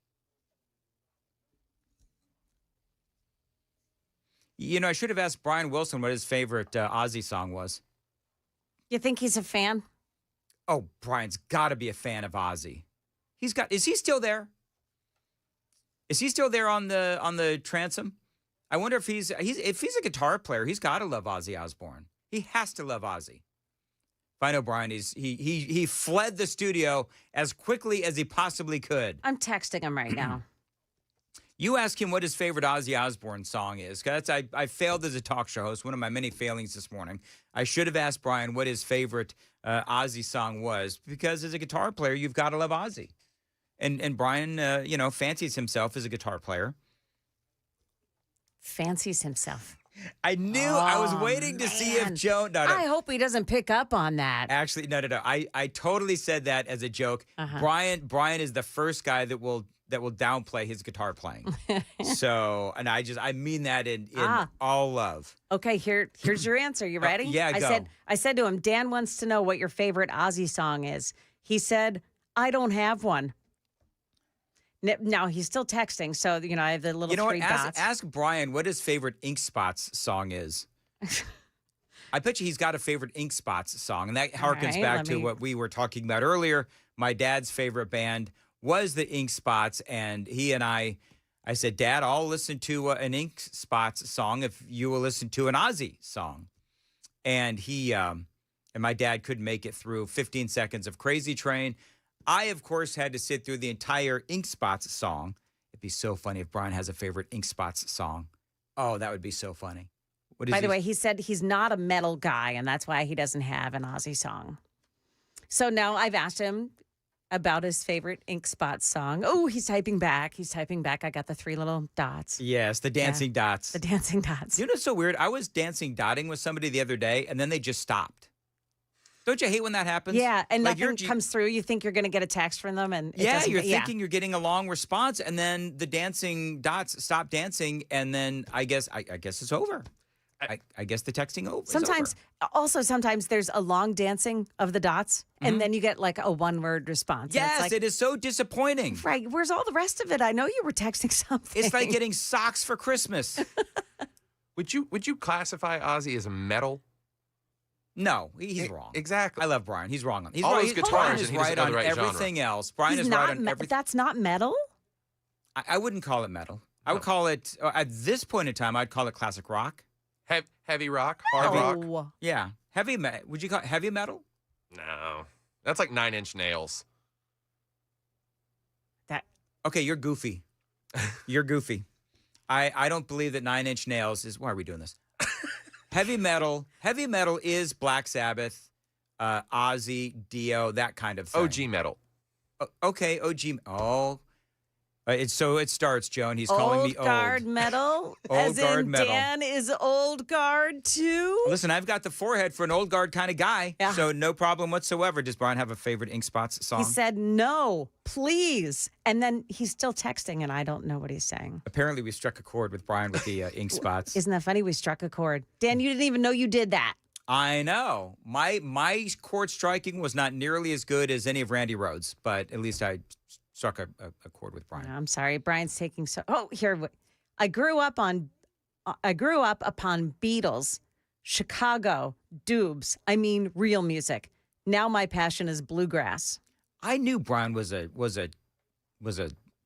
You know, I should have asked Brian Wilson what his favorite Ozzy song was. You think he's a fan? Oh, Brian's got to be a fan of Ozzy. Is he still there? Is he still there on the transom? I wonder if he's a guitar player, he's got to love Ozzy Osbourne. He has to love Ozzy. If I know Brian, he fled the studio as quickly as he possibly could. I'm texting him right now. You ask him what his favorite Ozzy Osbourne song is. I failed as a talk show host, one of my many failings this morning. I should have asked Brian what his favorite Ozzy song was, because as a guitar player, you've got to love Ozzy. And Brian, fancies himself as a guitar player. Fancies himself. I knew. I was waiting to see if Joe. No. I hope he doesn't pick up on that. Actually, no. I totally said that as a joke. Brian is the first guy that will downplay his guitar playing. So, and I mean that in all love. Okay, here's your answer. You ready? Yeah, go. I said to him, Dan wants to know what your favorite Ozzy song is. He said, I don't have one. Now, he's still texting, so, I have the little three dots. Ask Brian what his favorite Ink Spots song is. I bet you he's got a favorite Ink Spots song, and that harkens back to what we were talking about earlier. My dad's favorite band was the Ink Spots, and he and I said, Dad, I'll listen to an Ink Spots song if you will listen to an Ozzy song. And and my dad couldn't make it through 15 seconds of Crazy Train. I, of course, had to sit through the entire Ink Spots song. It'd be so funny if Brian has a favorite Ink Spots song. Oh, that would be so funny. By the way, he said he's not a metal guy, and that's why he doesn't have an Ozzy song. So now I've asked him about his favorite Ink Spots song. Oh, he's typing back. I got the 3 little dots. Yes, the dancing dots. The dancing dots. You know what's so weird? I was dancing dotting with somebody the other day, and then they just stopped. Don't you hate when that happens? Yeah, and like nothing comes through. You think you're going to get a text from them, and you're thinking you're getting a long response, and then the dancing dots stop dancing, and then I guess it's over. I guess the texting over. Sometimes there's a long dancing of the dots, and then you get like a 1-word response. Yes, it is so disappointing. Right. Where's all the rest of it? I know you were texting something. It's like getting socks for Christmas. Would you classify Ozzy as a metal? No, he's wrong. Exactly. I love Brian. He's wrong. He's all right. his guitars, Brian and is he doesn't right know on the right everything genre. else. Brian is right on everything. That's not metal? I wouldn't call it metal. I would call it, at this point in time, I'd call it classic rock. Heavy rock? Hard rock? Yeah. Would you call it heavy metal? No. That's like 9 Inch Nails. Okay, you're goofy. You're goofy. I don't believe that 9 Inch Nails is, why are we doing this? Heavy metal is Black Sabbath, Ozzy, Dio, that kind of thing. OG metal. Okay, OG. Oh. It starts, Joan. He's calling me old. Old guard metal? As in Dan is old guard too? Listen, I've got the forehead for an old guard kind of guy, so no problem whatsoever. Does Brian have a favorite Ink Spots song? He said, no, please. And then he's still texting, and I don't know what he's saying. Apparently, we struck a chord with Brian with the Ink Spots. Isn't that funny? We struck a chord. Dan, you didn't even know you did that. I know. My chord striking was not nearly as good as any of Randy Rhoads, but at least I struck a chord with Brian. I'm sorry. Brian's taking so. Oh, here. I grew up upon Beatles, Chicago, Dubs. I mean, real music. Now my passion is bluegrass. I knew Brian was a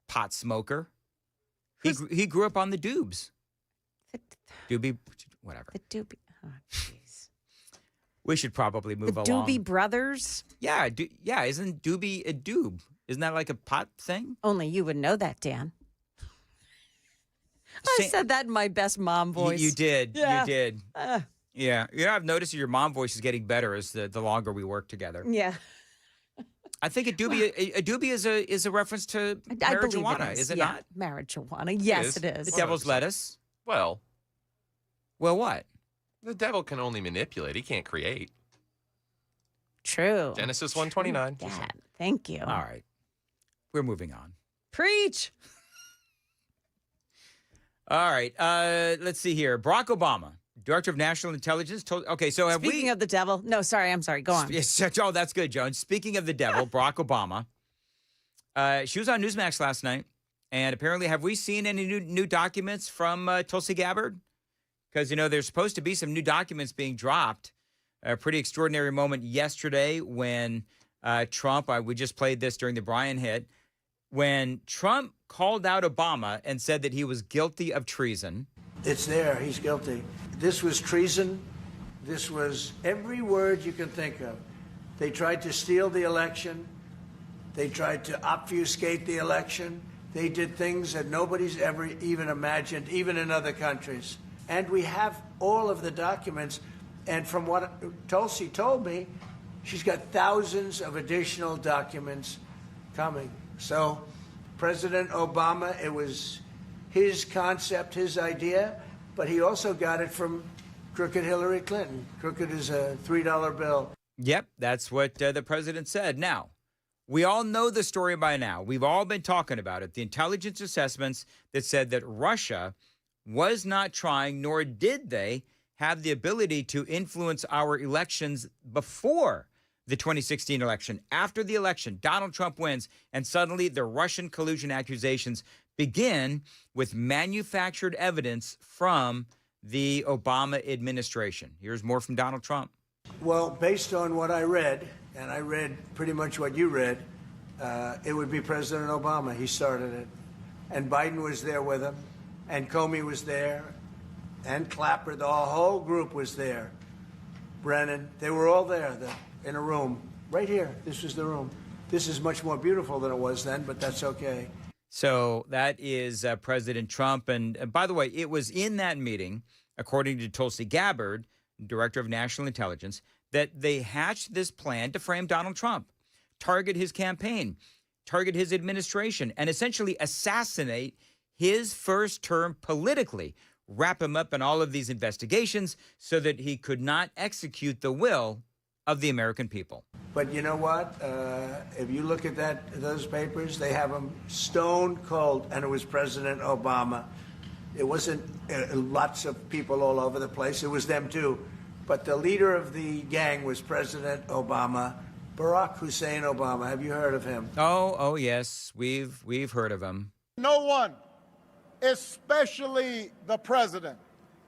pot smoker. He grew up on the Dubs. Doobie, whatever. The Doobie. Oh, jeez. We should probably move along. The Doobie Brothers? Yeah, isn't Doobie a doob? Isn't that like a pot thing? Only you would know that, Dan. I said that in my best mom voice. You did. Yeah. You did. Yeah. I've noticed your mom voice is getting better as the longer we work together. Yeah. I think a doobie is a reference to marijuana, is it not? Marijuana. Yes, it is. The devil's lettuce. Well, what? The devil can only manipulate. He can't create. True. Genesis 1:29. Yeah. Thank you. All right. We're moving on. Preach. All right. Let's see here. Barack Obama, Director of National Intelligence, told. Okay, so have Speaking of the devil. No, sorry. I'm sorry. Go on. Yes. Oh, that's good, Joan. Speaking of the devil, Barack Obama. She was on Newsmax last night, and apparently, have we seen any new documents from Tulsi Gabbard? Because there's supposed to be some new documents being dropped. A pretty extraordinary moment yesterday when Trump. We just played this during the Brian hit. When Trump called out Obama and said that he was guilty of treason. It's there. He's guilty. This was treason. This was every word you can think of. They tried to steal the election. They tried to obfuscate the election. They did things that nobody's ever even imagined, even in other countries. And we have all of the documents. And from what Tulsi told me, she's got thousands of additional documents coming. So President Obama, it was his concept, his idea, but he also got it from crooked Hillary Clinton. Crooked is a $3 bill. Yep, that's what the president said. Now, we all know the story by now. We've all been talking about it. The intelligence assessments that said that Russia was not trying, nor did they have the ability to influence our elections before the 2016 election. After the election, Donald Trump wins, and suddenly the Russian collusion accusations begin with manufactured evidence from the Obama administration. Here's more from Donald Trump. Well, based on what I read, and I read pretty much what you read, it would be President Obama. He started it. And Biden was there with him, and Comey was there, and Clapper. The whole group was there. Brennan, they were all there in a room. Right here, this was the room. This is much more beautiful than it was then, but that's okay. So that is President Trump. And by the way, it was in that meeting according to Tulsi Gabbard, director of national intelligence, that they hatched this plan to frame Donald Trump, target his campaign, target his administration, and essentially assassinate his first term politically, wrap him up in all of these investigations so that he could not execute the will of the American people. But you know what? If you look at those papers, they have them stone cold, and it was President Obama. It wasn't lots of people all over the place. It was them too. But the leader of the gang was President Obama, Barack Hussein Obama. Have you heard of him? Oh yes, we've heard of him. No one, especially the president,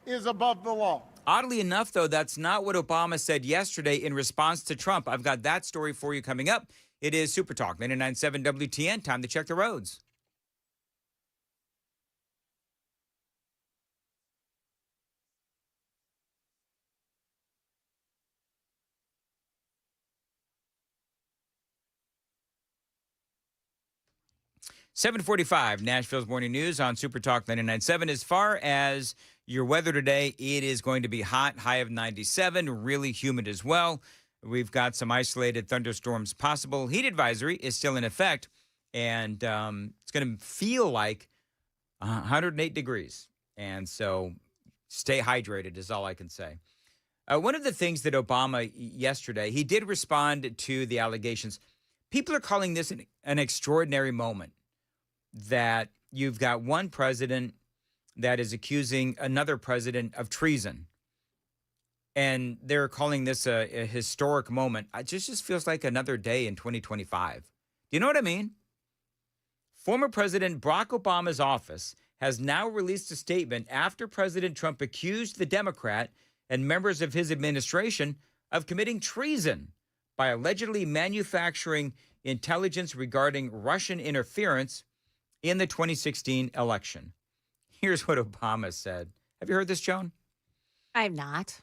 is above the law. Oddly enough, though, that's not what Obama said yesterday in response to Trump. I've got that story for you coming up. It is Super Talk 99.7 WTN. Time to check the roads. .45, Nashville's Morning News on Super Talk 99.7. As far as your weather today, it is going to be hot, high of 97, really humid as well. We've got some isolated thunderstorms possible. Heat advisory is still in effect, and it's going to feel like 108 degrees. And so stay hydrated is all I can say. One of the things that Obama yesterday, he did respond to the allegations. People are calling this an extraordinary moment, that you've got one president that is accusing another president of treason. And they're calling this a historic moment. It just feels like another day in 2025. Do you know what I mean? Former President Barack Obama's office has now released a statement after President Trump accused the Democrat and members of his administration of committing treason by allegedly manufacturing intelligence regarding Russian interference in the 2016 election. Here's what Obama said. Have you heard this, Joan? I'm not.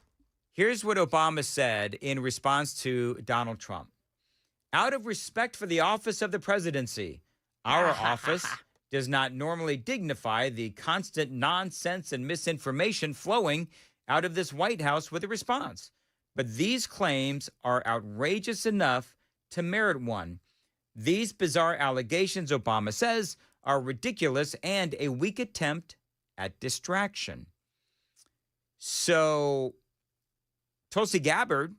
Here's what Obama said in response to Donald Trump. Out of respect for the office of the presidency, our office does not normally dignify the constant nonsense and misinformation flowing out of this White House with a response. But these claims are outrageous enough to merit one. These bizarre allegations, Obama says, are ridiculous and a weak attempt at distraction. So Tulsi Gabbard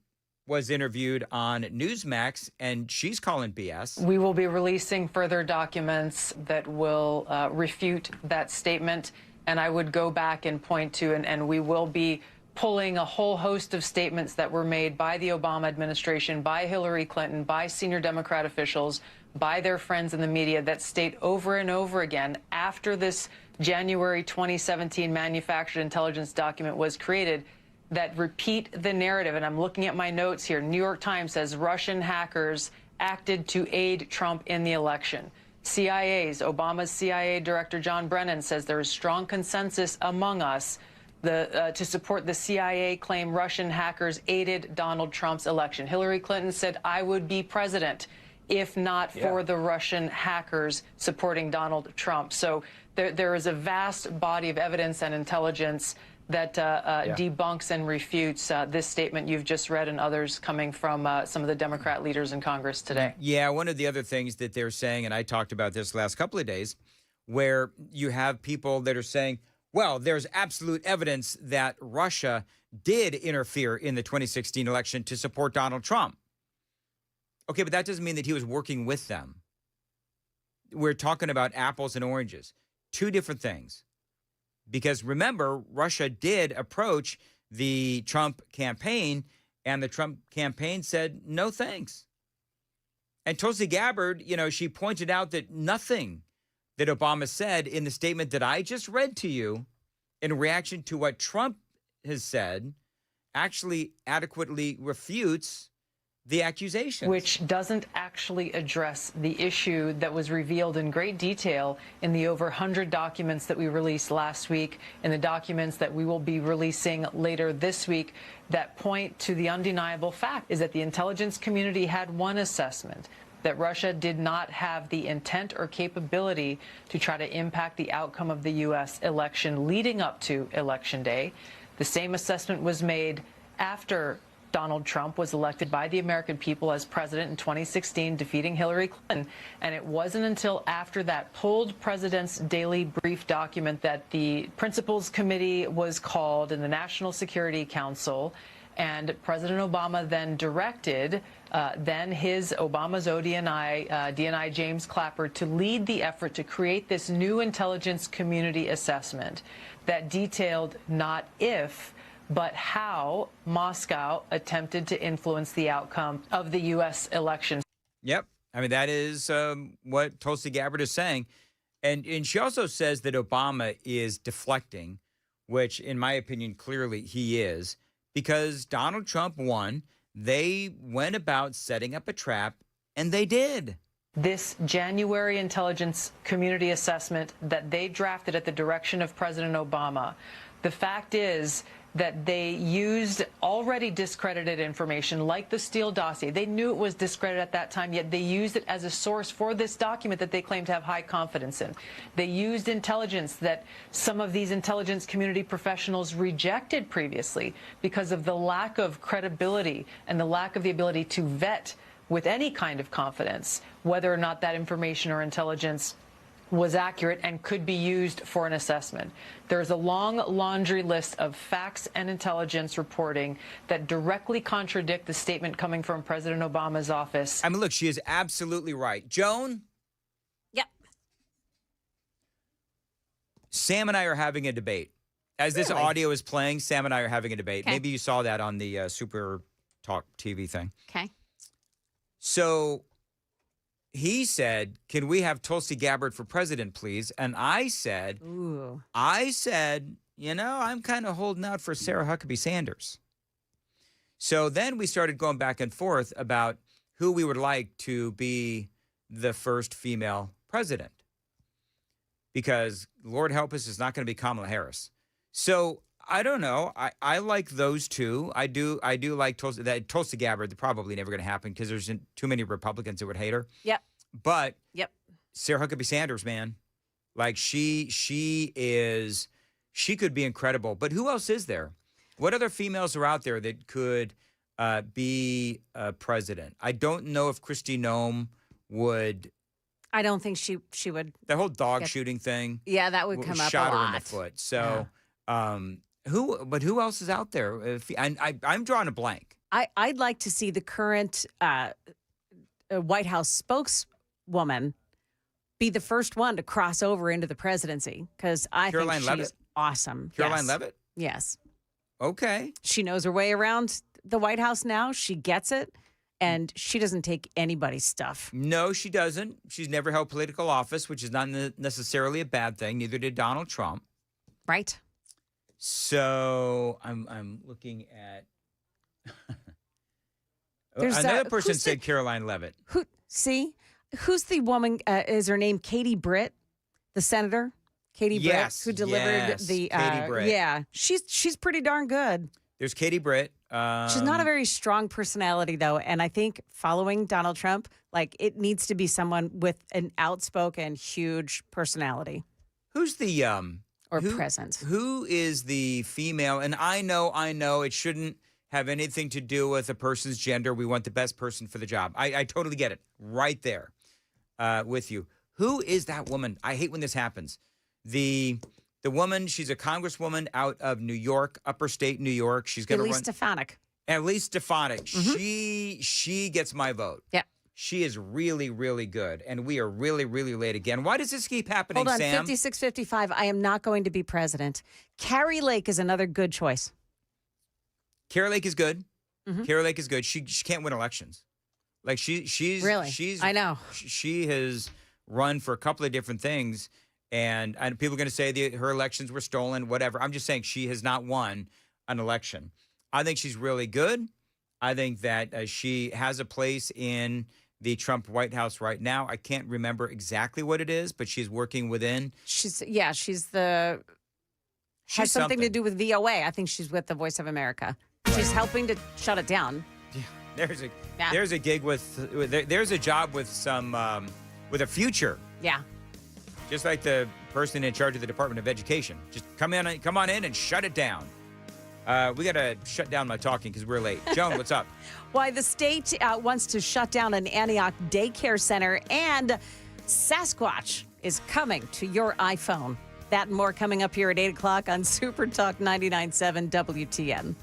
was interviewed on Newsmax, and she's calling BS. We will be releasing further documents that will refute that statement, and I would go back and point to, and we will be pulling a whole host of statements that were made by the Obama administration, by Hillary Clinton, by senior Democrat officials, by their friends in the media that state over and over again after this January 2017 manufactured intelligence document was created that repeat the narrative. And I'm looking at my notes here. New York Times says Russian hackers acted to aid Trump in the election. Obama's CIA Director John Brennan says there is strong consensus among us to support the CIA claim Russian hackers aided Donald Trump's election. Hillary Clinton said, I would be president if not for the Russian hackers supporting Donald Trump. So there is a vast body of evidence and intelligence that debunks and refutes this statement you've just read and others coming from some of the Democrat leaders in Congress today. Yeah, one of the other things that they're saying, and I talked about this last couple of days, where you have people that are saying, well, there's absolute evidence that Russia did interfere in the 2016 election to support Donald Trump. Okay, but that doesn't mean that he was working with them. We're talking about apples and oranges, two different things. Because remember, Russia did approach the Trump campaign, and the Trump campaign said, no thanks. And Tulsi Gabbard, she pointed out that nothing that Obama said in the statement that I just read to you in reaction to what Trump has said actually adequately refutes the accusations. Which doesn't actually address the issue that was revealed in great detail in the over 100 documents that we released last week, and the documents that we will be releasing later this week that point to the undeniable fact is that the intelligence community had one assessment, that Russia did not have the intent or capability to try to impact the outcome of the U.S. election leading up to Election Day. The same assessment was made after Donald Trump was elected by the American people as president in 2016, defeating Hillary Clinton. And it wasn't until after that pulled President's Daily Brief document that the Principals Committee was called in the National Security Council. And President Obama then directed Obama's DNI James Clapper to lead the effort to create this new intelligence community assessment that detailed not if, but how Moscow attempted to influence the outcome of the U.S. election. Yep. I mean, that is what Tulsi Gabbard is saying. And she also says that Obama is deflecting, which, in my opinion, clearly he is, because Donald Trump won. They went about setting up a trap, and they did. This January intelligence community assessment that they drafted at the direction of President Obama, the fact is that they used already discredited information like the Steele dossier. They knew it was discredited at that time, yet they used it as a source for this document that they claim to have high confidence in. They used intelligence that some of these intelligence community professionals rejected previously because of the lack of credibility and the lack of the ability to vet with any kind of confidence whether or not that information or intelligence was accurate and could be used for an assessment. There's a long laundry list of facts and intelligence reporting that directly contradict the statement coming from President Obama's office. I mean, look, she is absolutely right. Joan? Yep. Sam and I are having a debate. As this audio is playing, Sam and I are having a debate. Okay. Maybe you saw that on the Super Talk TV thing. Okay. So he said, can we have Tulsi Gabbard for president, please? And I said, Ooh. you know, I'm kind of holding out for Sarah Huckabee Sanders. So then we started going back and forth about who we would like to be the first female president. Because Lord help us, it's not going to be Kamala Harris. So I don't know. I like those two. I do like Tulsi Gabbard. They're probably never going to happen because there's too many Republicans that would hate her. Yep. But yep. Sarah Huckabee Sanders, man, like she could be incredible. But who else is there? What other females are out there that could be president? I don't know if Kristi Noem would. I don't think she would. The whole dog shooting thing. Yeah, that would come up a shot her lot. in the foot. So. Yeah. Who else is out there? I'm drawing a blank. I'd like to see the current White House spokeswoman be the first one to cross over into the presidency because I think she's awesome. Caroline Leavitt? Yes. Okay. She knows her way around the White House now. She gets it. And she doesn't take anybody's stuff. No, she doesn't. She's never held political office, which is not necessarily a bad thing. Neither did Donald Trump. Right. So I'm looking at another person said Caroline Leavitt. Who's the woman? Is her name Katie Britt, the senator? Katie Britt, who delivered the Katie Britt. Yeah, she's pretty darn good. There's Katie Britt. She's not a very strong personality though, and I think following Donald Trump, like it needs to be someone with an outspoken, huge personality. Who's the presence? Who is the female? And I know it shouldn't have anything to do with a person's gender. We want the best person for the job. I totally get it. Right there with you. Who is that woman? I hate when this happens. The woman, she's a congresswoman out of New York, upper state New York. She's going to run. Elise Stefanik. Mm-hmm. She gets my vote. Yeah. She is really, really good. And we are really, really late again. Why does this keep happening, Hold on, Sam? 56-55. I am not going to be president. Carrie Lake is another good choice. Carrie Lake is good. Mm-hmm. Carrie Lake is good. She can't win elections. Like she's I know. She has run for a couple of different things. And people are going to say her elections were stolen, whatever. I'm just saying she has not won an election. I think she's really good. I think that she has a place in the Trump White House right now. I can't remember exactly what it is, but she's working within. Has something to do with VOA. I think she's with the Voice of America. Right. She's helping to shut it down. Yeah, there's a gig there's a job with some with a future. Yeah. Just like the person in charge of the Department of Education. Just come on in and shut it down. We got to shut down my talking because we're late. Joan, what's up? Why the state wants to shut down an Antioch daycare center, and Sasquatch is coming to your iPhone. That and more coming up here at 8 o'clock on Super Talk 99.7 WTN.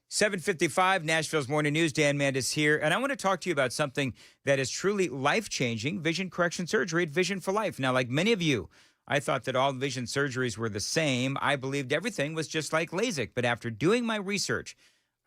$7:55, Nashville's Morning News. Dan Mandis here. And I want to talk to you about something that is truly life-changing, vision correction surgery at Vision for Life. Now, like many of you, I thought that all vision surgeries were the same. I believed everything was just like LASIK. But after doing my research,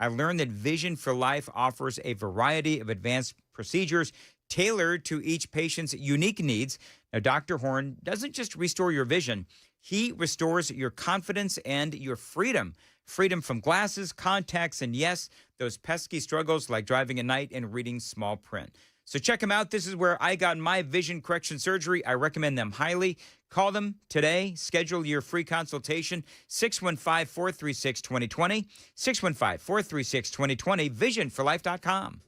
I learned that Vision for Life offers a variety of advanced procedures tailored to each patient's unique needs. Now, Dr. Horn doesn't just restore your vision, he restores your confidence and your freedom. Freedom from glasses, contacts, and yes, those pesky struggles like driving at night and reading small print. So check them out. This is where I got my vision correction surgery. I recommend them highly. Call them today. Schedule your free consultation. 615-436-2020. 615-436-2020. Visionforlife.com.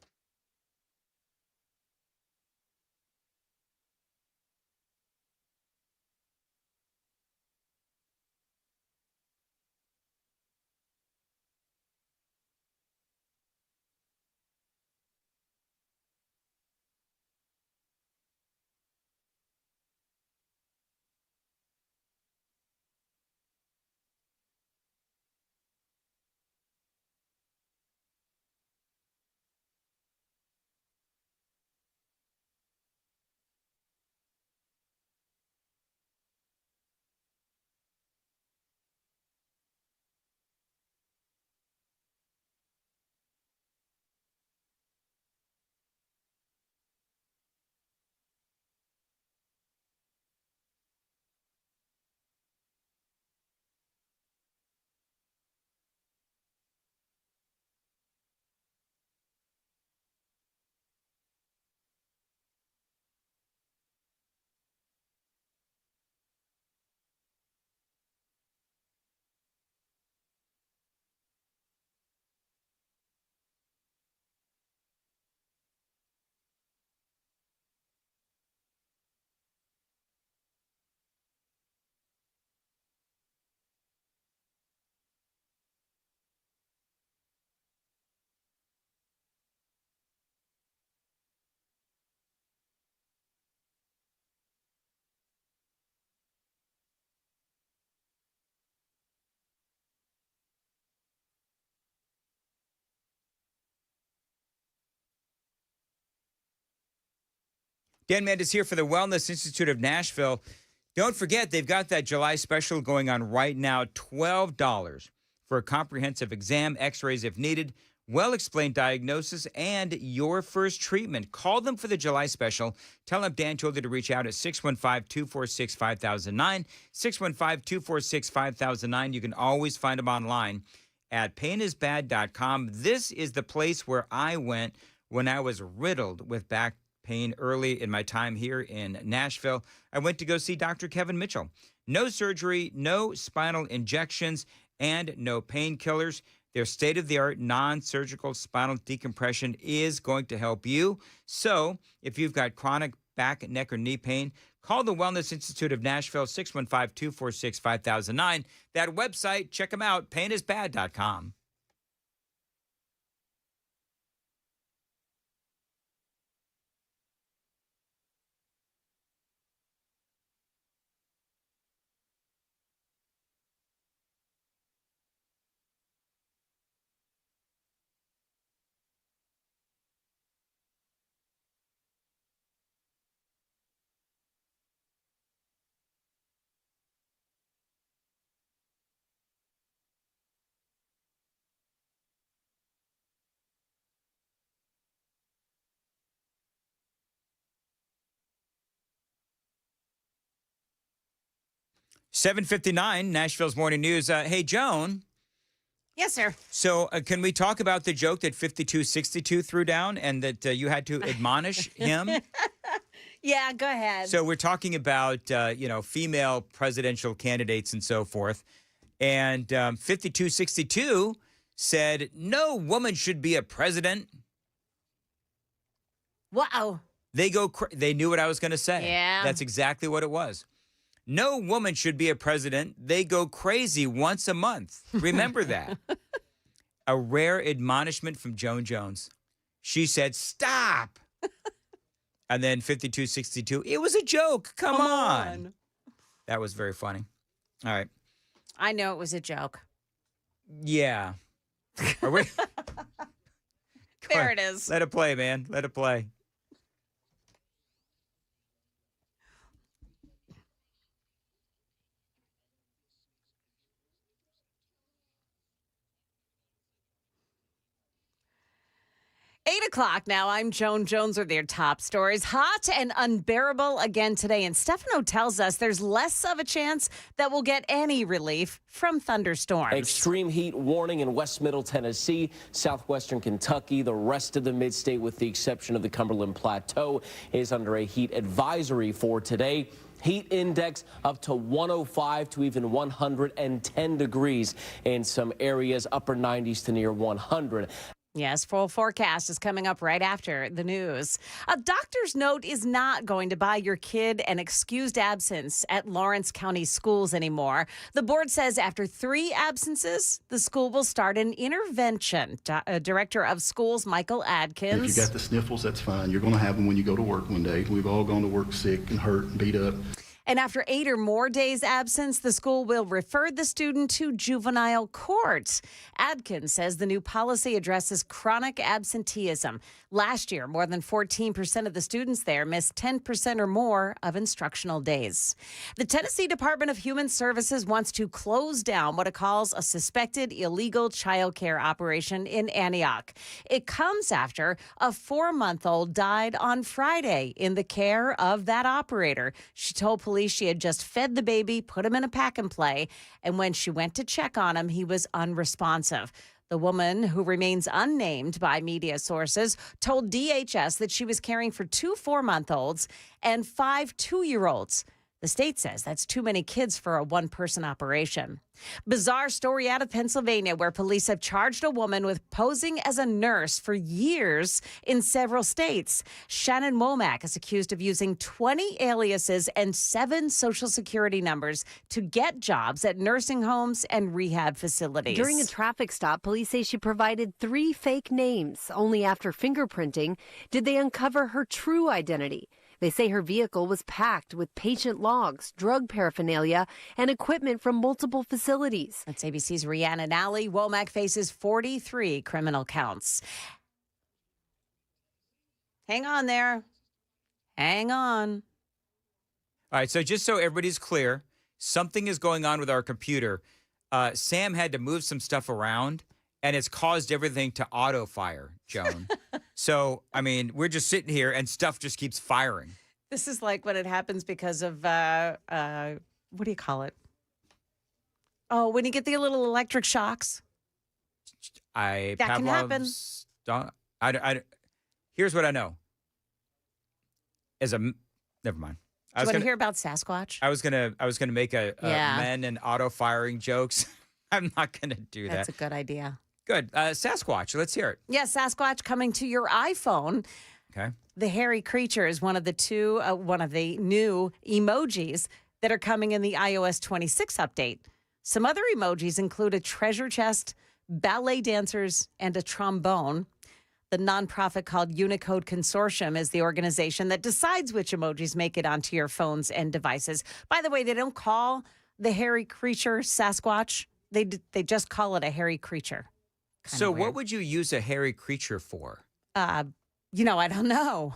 Dan Mandis here for the Wellness Institute of Nashville. Don't forget, they've got that July special going on right now, $12 for a comprehensive exam, x-rays if needed, well-explained diagnosis, and your first treatment. Call them for the July special. Tell them Dan told you to reach out at 615-246-5009, 615-246-5009. You can always find them online at painisbad.com. This is the place where I went when I was riddled with back pain early in my time here in Nashville. I went to go see Dr. Kevin Mitchell. No surgery, no spinal injections, and no painkillers. Their state-of-the-art non-surgical spinal decompression is going to help you. So if you've got chronic back, neck, or knee pain, call the Wellness Institute of Nashville, 615-246-5009. That website, check them out, painisbad.com. $7:59, Nashville's Morning News. Hey, Joan. Yes, sir. So can we talk about the joke that 5262 threw down and that you had to admonish him? Yeah, go ahead. So we're talking about, female presidential candidates and so forth. And 5262 said, no woman should be a president. Wow. They knew what I was going to say. Yeah. That's exactly what it was. No woman should be a president. They go crazy once a month. Remember that. A rare admonishment from Joan Jones. She said, stop. And then 5262, it was a joke. Come on. That was very funny. All right. I know it was a joke. Yeah. Are we? There it is. Let it play, man. Let it play. O'clock now. I'm Joan Jones with your top stories. Hot and unbearable again today. And Stefano tells us there's less of a chance that we'll get any relief from thunderstorms. Extreme heat warning in West Middle Tennessee, southwestern Kentucky. The rest of the mid-state, with the exception of the Cumberland Plateau, is under a heat advisory for today. Heat index up to 105 to even 110 degrees in some areas, upper 90s to near 100. Yes, full forecast is coming up right after the news. A doctor's note is not going to buy your kid an excused absence at Lawrence County schools anymore. The board says after 3 absences, the school will start an intervention. Director of Schools, Michael Adkins. If you got the sniffles, that's fine. You're going to have them when you go to work one day. We've all gone to work sick and hurt and beat up. And after 8 or more days absence, the school will refer the student to juvenile court. Adkins says the new policy addresses chronic absenteeism. Last year, more than 14% of the students there missed 10% or more of instructional days. The Tennessee Department of Human Services wants to close down what it calls a suspected illegal childcare operation in Antioch. It comes after a 4-month-old died on Friday in the care of that operator. She told police she had just fed the baby, put him in a pack and play, and when she went to check on him, he was unresponsive. The woman, who remains unnamed by media sources, told DHS that she was caring for 2 4-month-olds and 5 2-year-olds. The state says that's too many kids for a one-person operation. Bizarre story out of Pennsylvania, where police have charged a woman with posing as a nurse for years in several states. Shannon Womack is accused of using 20 aliases and 7 social security numbers to get jobs at nursing homes and rehab facilities. During a traffic stop, police say she provided 3 fake names. Only after fingerprinting did they uncover her true identity. They say her vehicle was packed with patient logs, drug paraphernalia, and equipment from multiple facilities. That's ABC's Rhiannon Alley. Womack faces 43 criminal counts. Hang on there. Hang on. All right, so just so everybody's clear, something is going on with our computer. Sam had to move some stuff around, and it's caused everything to auto-fire, Joan. So, I mean, we're just sitting here, and stuff just keeps firing. This is like when it happens because of, what do you call it? Oh, when you get the little electric shocks. That can happen. Here's what I know. Never mind. Do you want to hear about Sasquatch? I was gonna make a men and auto firing jokes. I'm not gonna do that. That's a good idea. Good. Sasquatch. Let's hear it. Yes, Sasquatch coming to your iPhone. Okay. The hairy creature is one of the new emojis that are coming in the iOS 26 update. Some other emojis include a treasure chest, ballet dancers, and a trombone. The nonprofit called Unicode Consortium is the organization that decides which emojis make it onto your phones and devices. By the way, they don't call the hairy creature Sasquatch. They just call it a hairy creature. So what would you use a hairy creature for? I don't know.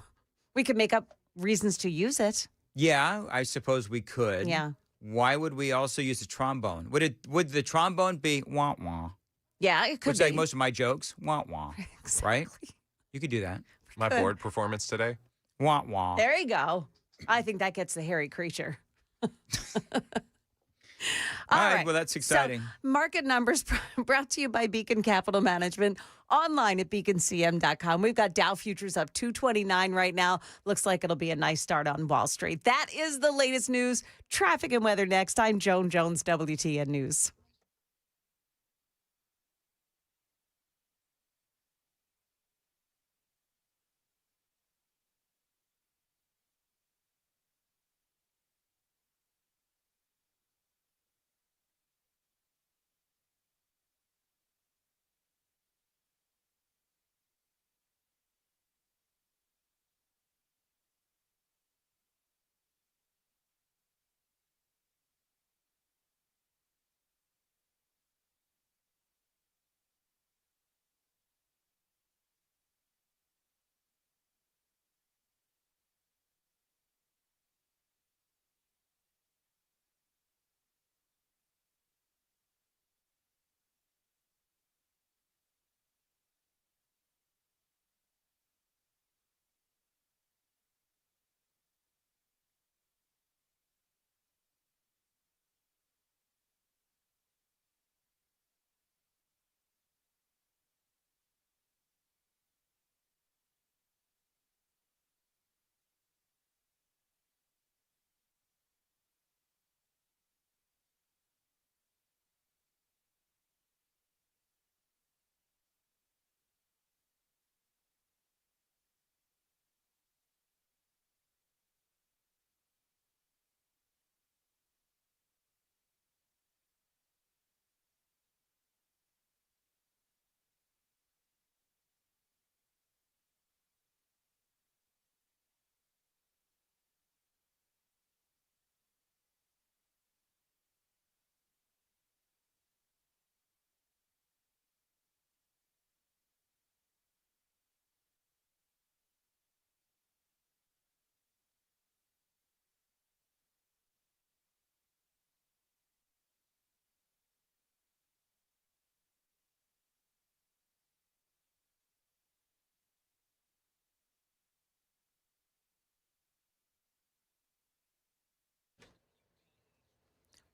We could make up reasons to use it. Yeah, I suppose we could. Yeah. Why would we also use a trombone? Would the trombone be wah wah? Yeah, it could Which be. like most of my jokes, wah wah. Exactly. Right? You could do that. My board performance today. Wah wah. There you go. I think that gets the hairy creature. All right. Well, that's exciting. So, market numbers brought to you by Beacon Capital Management. Online at beaconcm.com. We've got Dow futures up 229 right now. Looks like it'll be a nice start on Wall Street. That is the latest news. Traffic and weather next. I'm Joan Jones, WTN News.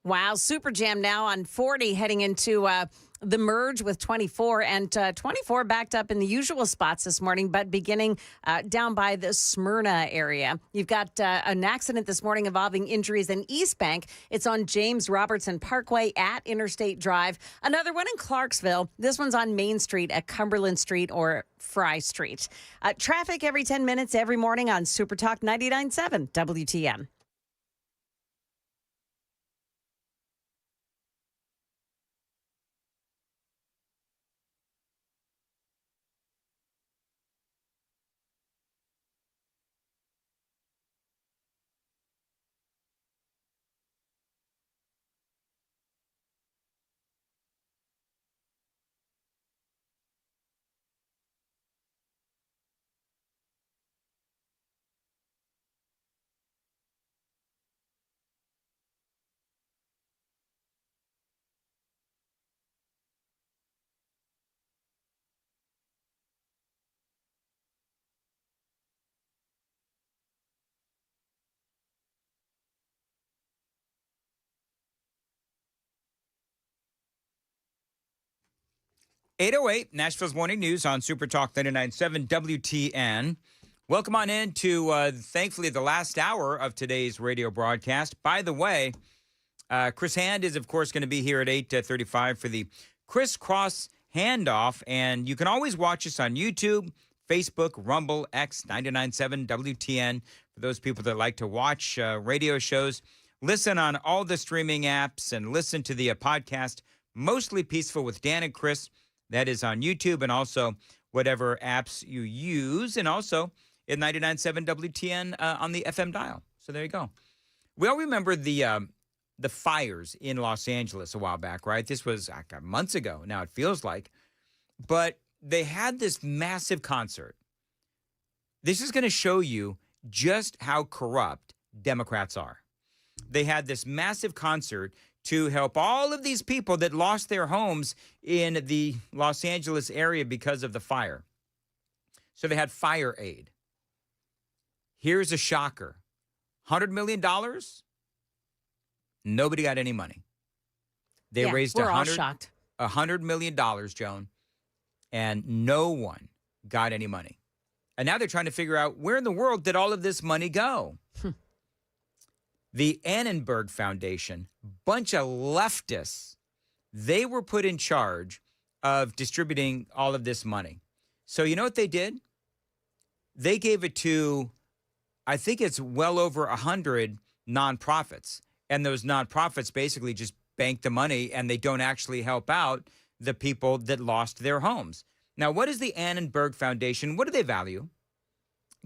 Wow, Super Jam now on 40 heading into the merge with 24 and 24 backed up in the usual spots this morning, but beginning down by the Smyrna area. You've got an accident this morning involving injuries in East Bank. It's on James Robertson Parkway at Interstate Drive. Another one in Clarksville. This one's on Main Street at Cumberland Street or Fry Street. Traffic every 10 minutes every morning on Super Talk 99.7 WTN. .808 Nashville's Morning News on Super Talk 99.7 WTN. Welcome on in to, thankfully, the last hour of today's radio broadcast. By the way, Chris Hand is, of course, going to be here at 8:35 for the Crisscross Handoff. And you can always watch us on YouTube, Facebook, Rumble, X, 99.7 WTN. For those people that like to watch radio shows, listen on all the streaming apps and listen to the podcast, Mostly Peaceful with Dan and Chris. That is on YouTube and also whatever apps you use, and also at 99.7 WTN on the FM dial. So there you go. We all remember the fires in Los Angeles a while back, right? This was months ago now, it feels like. But they had this massive concert. This is going to show you just how corrupt Democrats are. They had this massive concert to help all of these people that lost their homes in the Los Angeles area because of the fire. So they had fire aid. Here's a shocker. $100 million? Nobody got any money. They Yeah, raised we're all shocked. $100 million, Joan, and no one got any money. And now they're trying to figure out where in the world did all of this money go? The Annenberg Foundation, bunch of leftists, they were put in charge of distributing all of this money. So you know what they did? They gave it to, I think it's well over 100 nonprofits. And those nonprofits basically just bank the money and they don't actually help out the people that lost their homes. Now, what is the Annenberg Foundation? What do they value?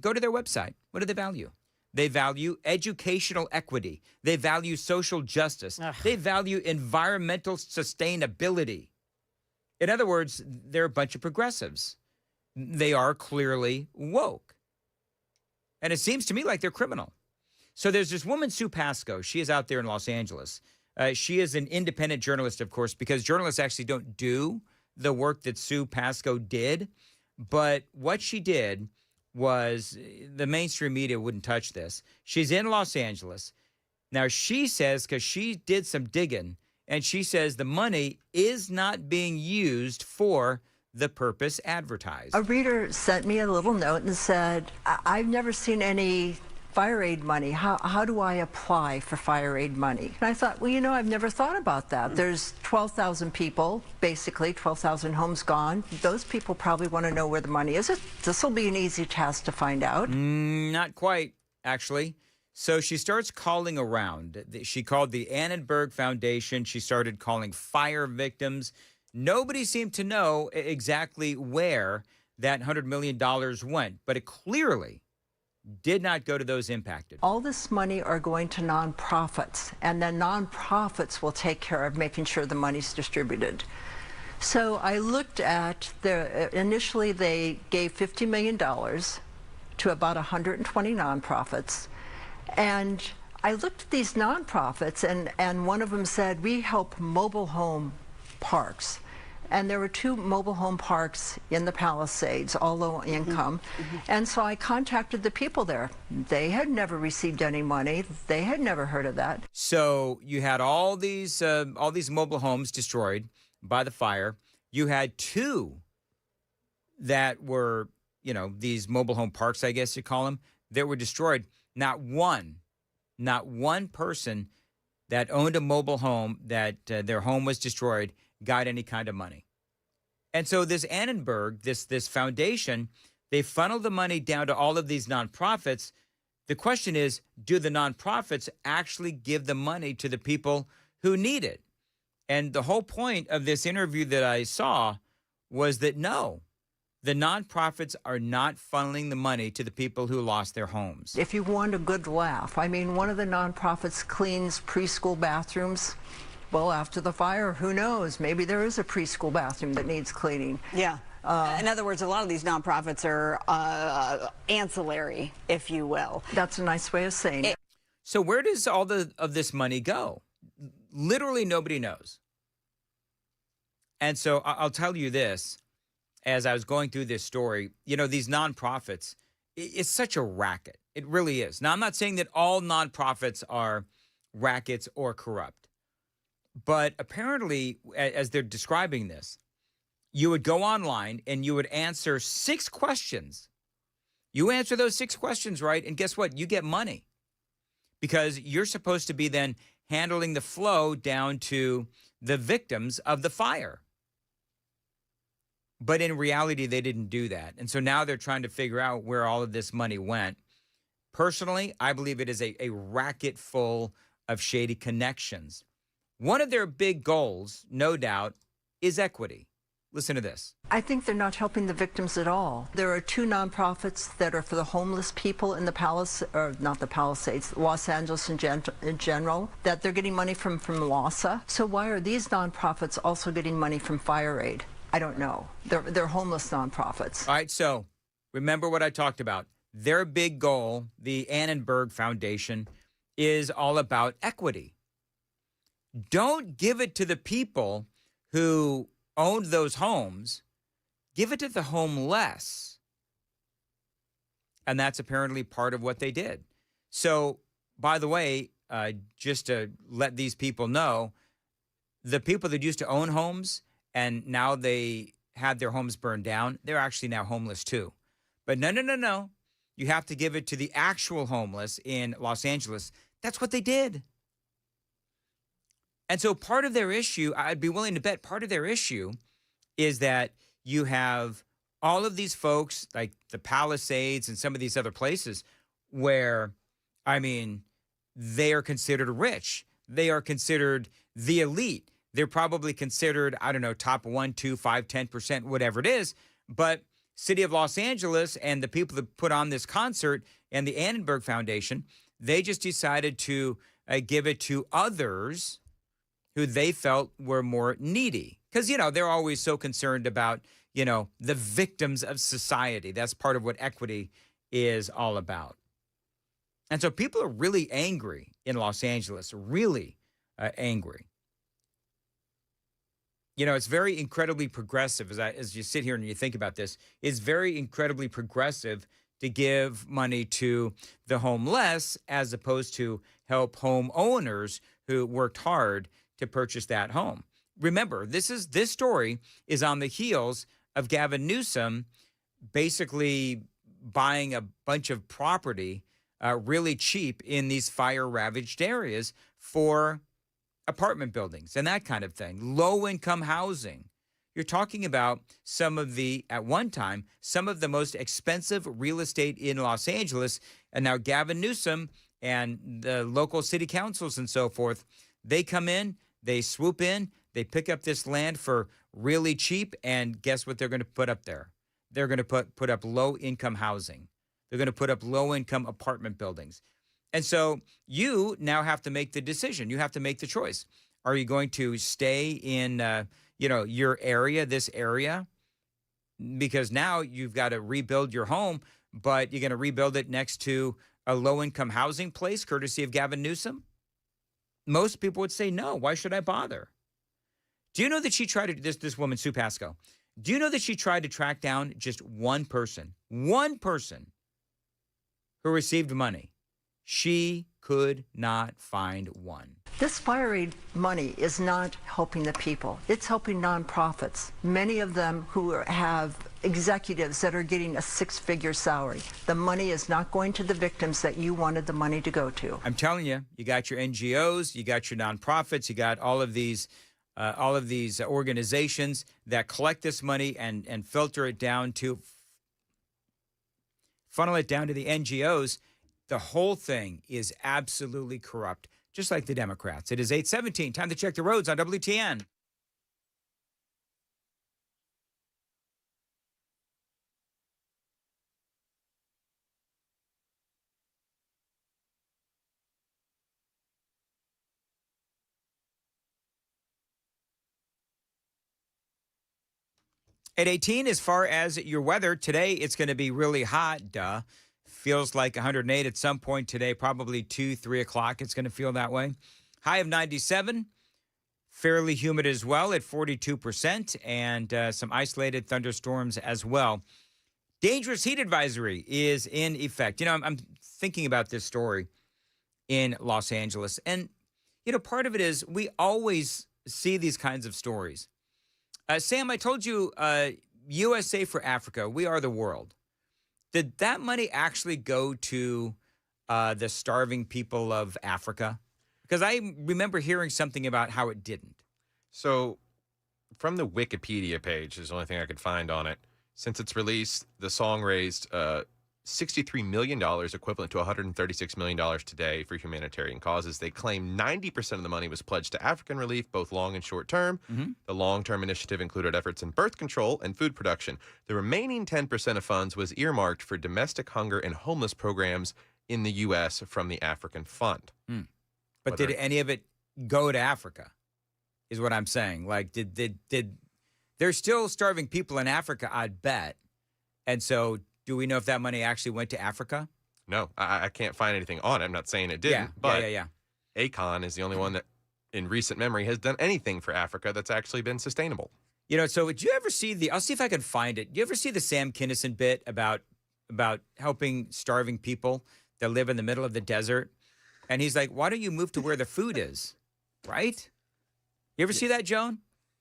Go to their website. What do they value? They value educational equity. They value social justice. Ugh. They value environmental sustainability. In other words, they're a bunch of progressives. They are clearly woke. And it seems to me like they're criminal. So there's this woman, Sue Pasco. She is out there in Los Angeles. She is an independent journalist, of course, because journalists actually don't do the work that Sue Pasco did. But what she did was the mainstream media wouldn't touch this. She's in Los Angeles. Now, she says, because she did some digging, and she says the money is not being used for the purpose advertised. A reader sent me a little note and said, I've never seen any fire aid money. How do I apply for fire aid money? And I thought, well, you know, I've never thought about that. There's 12,000 people, basically 12,000 homes gone. Those people probably want to know where the money is. This will be an easy task to find out. Not quite, actually. So she starts calling around. She called the Annenberg Foundation. She started calling fire victims. Nobody seemed to know exactly where that $100 million went, but it clearly did not go to those impacted. All this money are going to nonprofits, and then nonprofits will take care of making sure the money's distributed. So I looked at initially they gave $50 million to about 120 nonprofits. And I looked at these nonprofits, and one of them said, we help mobile home parks. And there were 2 mobile home parks in the Palisades, all low income. And so I contacted the people there. They had never received any money. They had never heard of that. So you had all these mobile homes destroyed by the fire. You had 2 that were, these mobile home parks, I guess you call them, that were destroyed. Not one person that owned a mobile home that their home was destroyed got any kind of money. And so this Annenberg, this foundation, they funnel the money down to all of these nonprofits. The question is, do the nonprofits actually give the money to the people who need it? And the whole point of this interview that I saw was that no, the nonprofits are not funneling the money to the people who lost their homes. If you want a good laugh, I mean, one of the nonprofits cleans preschool bathrooms. Well, after the fire, who knows? Maybe there is a preschool bathroom that needs cleaning. Yeah. In other words, a lot of these nonprofits are ancillary, if you will. That's a nice way of saying it. So where does all of this money go? Literally nobody knows. And so I'll tell you this, as I was going through this story, these nonprofits, it's such a racket. It really is. Now, I'm not saying that all nonprofits are rackets or corrupt. But apparently, as they're describing this, you would go online and you would answer 6 questions. You answer those 6 questions right, and guess what? You get money. Because you're supposed to be then handling the flow down to the victims of the fire. But in reality, they didn't do that. And so now they're trying to figure out where all of this money went. Personally, I believe it is a racket full of shady connections. One of their big goals, no doubt, is equity. Listen to this. I think they're not helping the victims at all. There are 2 nonprofits that are for the homeless people in the Los Angeles in general, that they're getting money from LASA. So why are these nonprofits also getting money from Fire Aid? I don't know. They're homeless nonprofits. All right, so remember what I talked about. Their big goal, the Annenberg Foundation, is all about equity. Don't give it to the people who owned those homes. Give it to the homeless. And that's apparently part of what they did. So, by the way, just to let these people know, the people that used to own homes and now they had their homes burned down, they're actually now homeless too. But no. You have to give it to the actual homeless in Los Angeles. That's what they did. And so part of their issue, I'd be willing to bet part of their issue is that you have all of these folks like the Palisades and some of these other places where, I mean, they are considered rich. They are considered the elite. They're probably considered, I don't know, top 1, 2, 5, 10%, whatever it is. But City of Los Angeles and the people that put on this concert and the Annenberg Foundation, they just decided to give it to others who they felt were more needy. Because, they're always so concerned about, the victims of society. That's part of what equity is all about. And so people are really angry in Los Angeles, really angry. It's very incredibly progressive as you sit here and you think about this. It's very incredibly progressive to give money to the homeless as opposed to help homeowners who worked hard to purchase that home. Remember, this story is on the heels of Gavin Newsom basically buying a bunch of property really cheap in these fire-ravaged areas for apartment buildings and that kind of thing, low-income housing. You're talking about at one time, some of the most expensive real estate in Los Angeles. And now Gavin Newsom and the local city councils and so forth, they come in, they swoop in, they pick up this land for really cheap, and guess what they're going to put up there? They're going to put up low-income housing. They're going to put up low-income apartment buildings. And so you now have to make the decision. You have to make the choice. Are you going to stay in, your area, this area? Because now you've got to rebuild your home, but you're going to rebuild it next to a low-income housing place, courtesy of Gavin Newsom? Most people would say, no, why should I bother? Do you know that she tried to, this woman, Sue Pasco, do you know that she tried to track down just one person who received money? She could not find one. This fiery money is not helping the people. It's helping nonprofits, many of them who have executives that are getting a six-figure salary. The money is not going to the victims that you wanted the money to go to. I'm telling you, you got your NGOs, you got your nonprofits, you got all of these organizations that collect this money and filter it down to, funnel it down to the NGOs. The whole thing is absolutely corrupt, just like the Democrats. It is 8:17. Time to check the roads on WTN. At 18, as far as your weather, today it's going to be really hot, Feels like 108 at some point today, probably 2, 3 o'clock. It's going to feel that way. High of 97, fairly humid as well at 42%, and some isolated thunderstorms as well. Dangerous heat advisory is in effect. I'm thinking about this story in Los Angeles, and, part of it is we always see these kinds of stories. Sam, I told you, USA for Africa, we are the world. Did that money actually go to the starving people of Africa? Because I remember hearing something about how it didn't. So from the Wikipedia page is the only thing I could find on it. Since its release, the song raised $63 million, equivalent to $136 million today for humanitarian causes. They claim 90% of the money was pledged to African relief, both long and short term. Mm-hmm. The long-term initiative included efforts in birth control and food production. The remaining 10% of funds was earmarked for domestic hunger and homeless programs in the U.S. from the African Fund. Mm. But did any of it go to Africa, is what I'm saying? Like, did there's still starving people in Africa, I'd bet. And so do we know if that money actually went to Africa? No, I can't find anything on it. I'm not saying it didn't, but Akon is the only one that in recent memory has done anything for Africa that's actually been sustainable. So did you ever see I'll see if I can find it. Do you ever see the Sam Kinison bit about helping starving people that live in the middle of the desert? And he's like, why don't you move to where the food is? Right? You ever see that, Joan?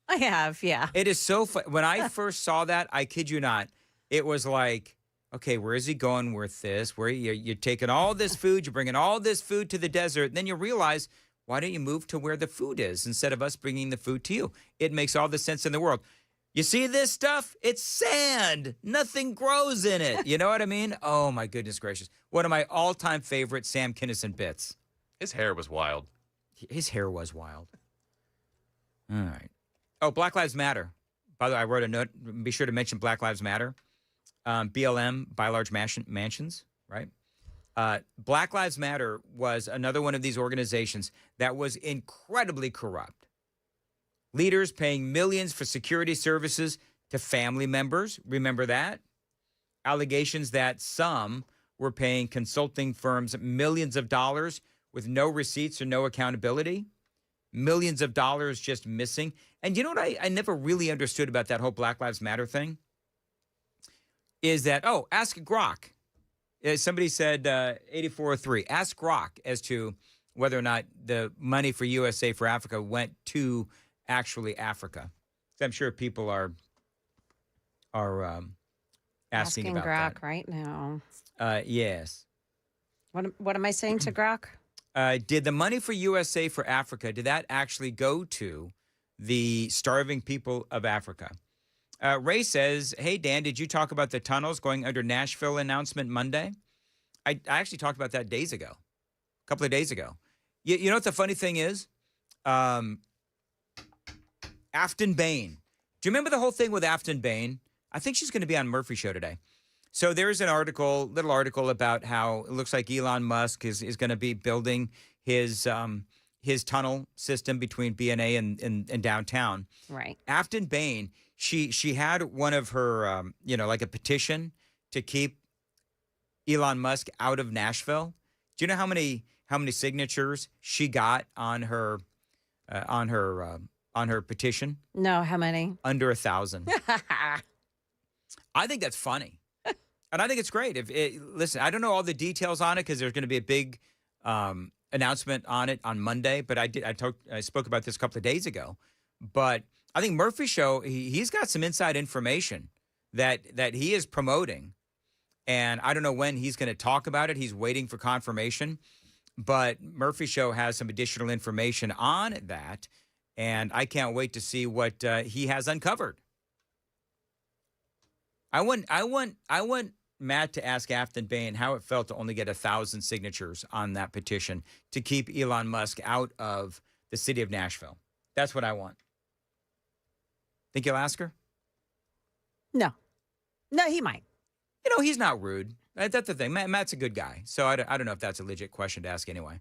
I have, yeah. It is so fun. When I first saw that, I kid you not, it was like, okay, where is he going with this? Where you're taking all this food, you're bringing all this food to the desert, and then you realize, why don't you move to where the food is instead of us bringing the food to you? It makes all the sense in the world. You see this stuff? It's sand. Nothing grows in it. You know what I mean? Oh, my goodness gracious. One of my all-time favorite Sam Kinison bits. His hair was wild. His hair was wild. All right. Oh, Black Lives Matter. By the way, I wrote a note. Be sure to mention Black Lives Matter. BLM, by large mansions, right? Black Lives Matter was another one of these organizations that was incredibly corrupt. Leaders paying millions for security services to family members. Remember that? Allegations that some were paying consulting firms millions of dollars with no receipts or no accountability. Millions of dollars just missing. And you know what I never really understood about that whole Black Lives Matter thing? Is that, ask Grok. Somebody said 8403. Ask Grok as to whether or not the money for USA for Africa went to actually Africa. So I'm sure people are asking about Grok that. right now. Yes. What am I saying to Grok? Did the money for USA for Africa, did that actually go to the starving people of Africa? Ray says, hey, Dan, did you talk about the tunnels going under Nashville announcement Monday? I actually talked about that days ago, a couple of days ago. You know what the funny thing is? Afton Bain. Do you remember the whole thing with Afton Bain? I think she's going to be on Murphy Show today. So there's an little article about how it looks like Elon Musk is going to be building his tunnel system between B&A and downtown. Right. Afton Bain, she had one of her, like a petition to keep Elon Musk out of Nashville. Do you know how many signatures she got on her petition? No, how many? Under 1,000. I think that's funny. And I think it's great. Listen, I don't know all the details on it because there's going to be a big announcement on it on Monday. But I spoke about this a couple of days ago. But I think Murphy Show, he's got some inside information that he is promoting. And I don't know when he's going to talk about it. He's waiting for confirmation. But Murphy Show has some additional information on that. And I can't wait to see what he has uncovered. I want Matt to ask Afton Bain how it felt to only get 1,000 signatures on that petition to keep Elon Musk out of the city of Nashville. That's what I want. Think you'll ask her? No, he might. He's not rude. That's the thing. Matt's a good guy, so I don't know if that's a legit question to ask anyway.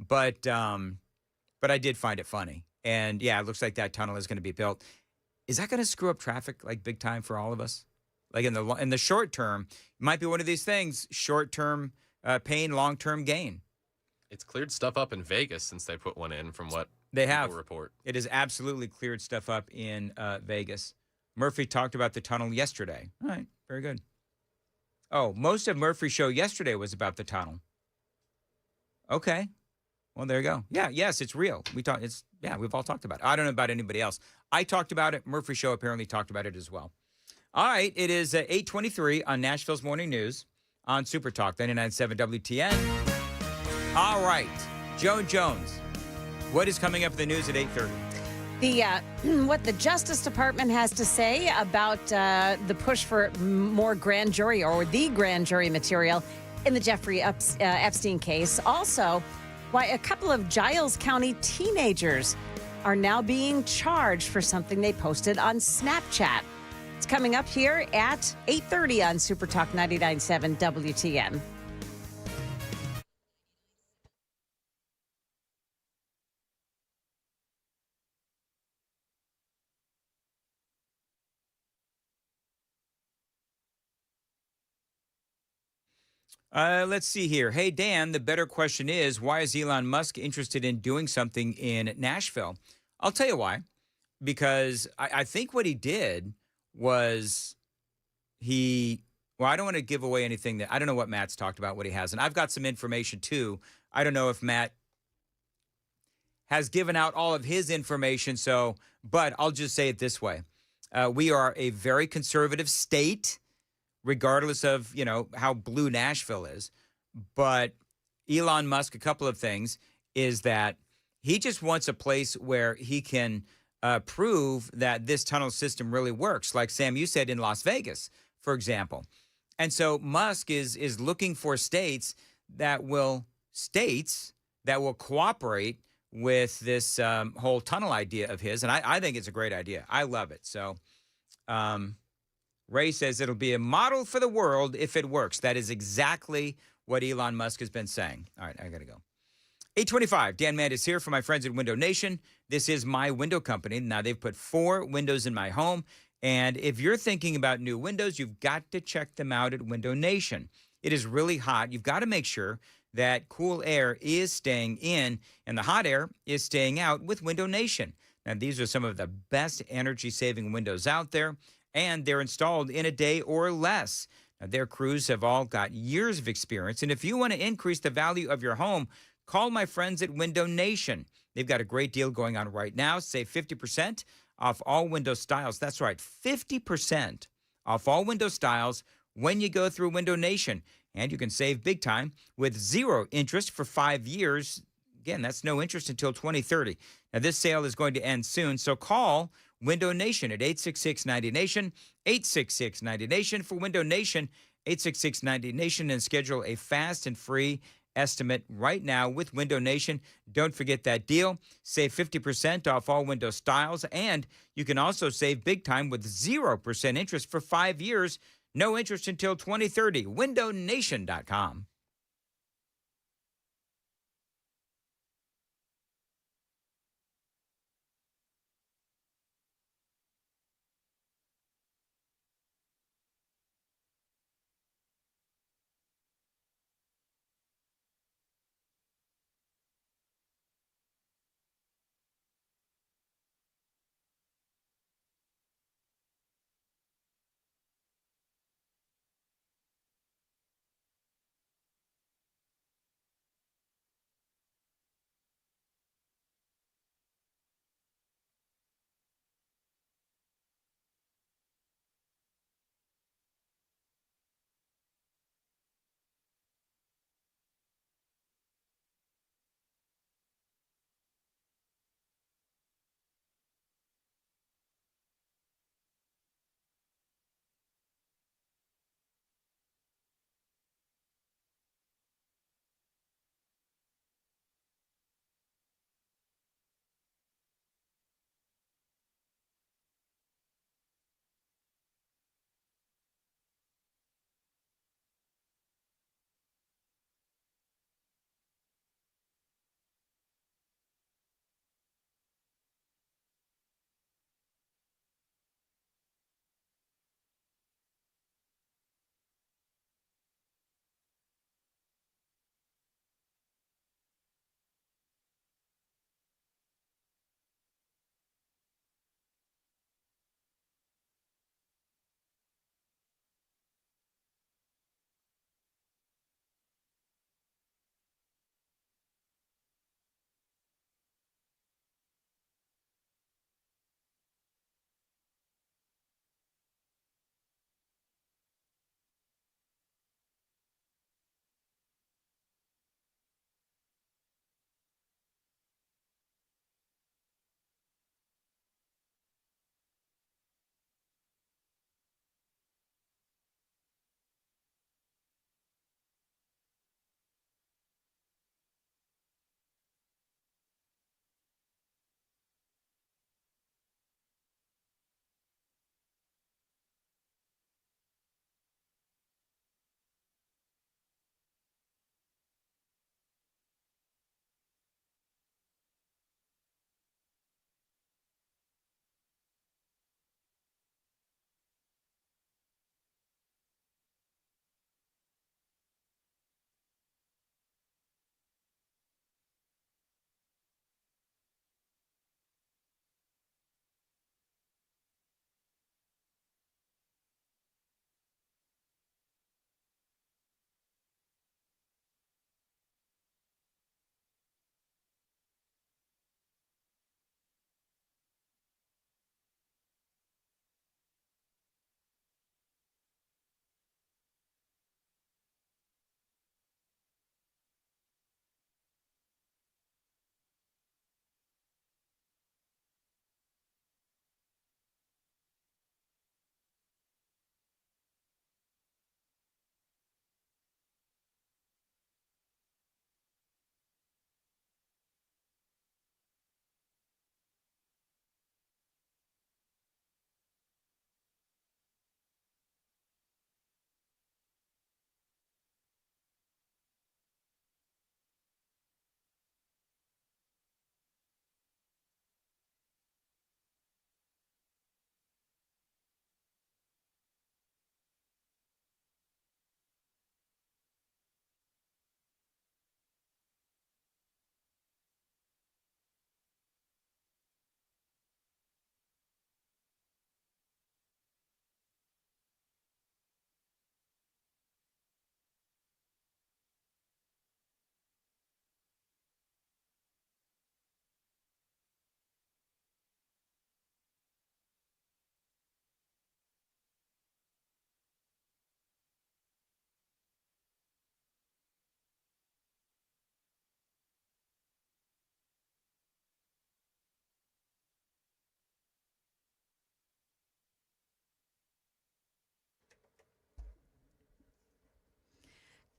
But I did find it funny, and yeah, it looks like that tunnel is going to be built. Is that going to screw up traffic like big time for all of us? Like in the short term, it might be one of these things: short term pain, long term gain. It's cleared stuff up in Vegas since they put one in, from what they people have. report. It has absolutely cleared stuff up in Vegas. Murphy talked about the tunnel yesterday. All right, very good. Oh, most of Murphy's show yesterday was about the tunnel. Okay, well there you go. Yeah, yes, it's real. We've all talked about it. I don't know about anybody else. I talked about it. Murphy Show apparently talked about it as well. All right, it is 8:23 on Nashville's Morning News on Super Talk 99.7 WTN. All right, Joan Jones, what is coming up in the news at 8:30? What the Justice Department has to say about the push for more grand jury or the grand jury material in the Jeffrey Epstein case. Also, why a couple of Giles County teenagers are now being charged for something they posted on Snapchat. It's coming up here at 8:30 on Super Talk 99.7 WTN. Let's see here. Hey, Dan, the better question is, why is Elon Musk interested in doing something in Nashville? I'll tell you why. Because I think what he did was I don't want to give away anything I don't know what Matt's talked about, what he has. And I've got some information too. I don't know if Matt has given out all of his information. So, but I'll just say it this way. We are a very conservative state, regardless of, how blue Nashville is. But Elon Musk, a couple of things, is that he just wants a place where he can prove that this tunnel system really works. Like Sam, you said in Las Vegas, for example. And so Musk is looking for states that will cooperate with this whole tunnel idea of his. And I think it's a great idea. I love it. So Ray says it'll be a model for the world if it works. That is exactly what Elon Musk has been saying. All right, I got to go. 8:25, Dan Mandis here for my friends at Window Nation. This is my window company. Now, they've put 4 windows in my home. And if you're thinking about new windows, you've got to check them out at Window Nation. It is really hot. You've got to make sure that cool air is staying in and the hot air is staying out with Window Nation. Now, these are some of the best energy-saving windows out there, and they're installed in a day or less. Now, their crews have all got years of experience, and if you want to increase the value of your home, call my friends at Window Nation. They've got a great deal going on right now. Save 50% off all window styles. That's right, 50% off all window styles when you go through Window Nation. And you can save big time with 0 interest for 5 years. Again, that's no interest until 2030. Now, this sale is going to end soon, so call Window Nation at 866-90-NATION, 866-90-NATION for Window Nation, 866-90-NATION, and schedule a fast and free estimate right now with Window Nation. Don't forget that deal. Save 50% off all window styles, and you can also save big time with 0% interest for 5 years. No interest until 2030. WindowNation.com.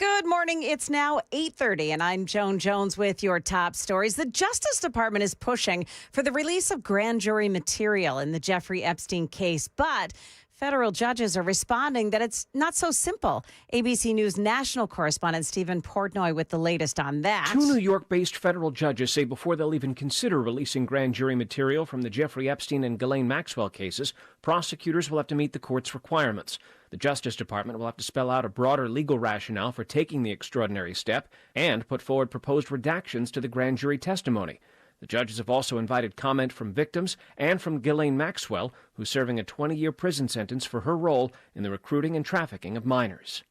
Good morning. It's now 8:30, and I'm Joan Jones with your top stories. The Justice Department is pushing for the release of grand jury material in the Jeffrey Epstein case, but federal judges are responding that it's not so simple. ABC News national correspondent Stephen Portnoy with the latest on that. Two New York-based federal judges say before they'll even consider releasing grand jury material from the Jeffrey Epstein and Ghislaine Maxwell cases, prosecutors will have to meet the court's requirements. The Justice Department will have to spell out a broader legal rationale for taking the extraordinary step and put forward proposed redactions to the grand jury testimony. The judges have also invited comment from victims and from Ghislaine Maxwell, who's serving a 20-year prison sentence for her role in the recruiting and trafficking of minors.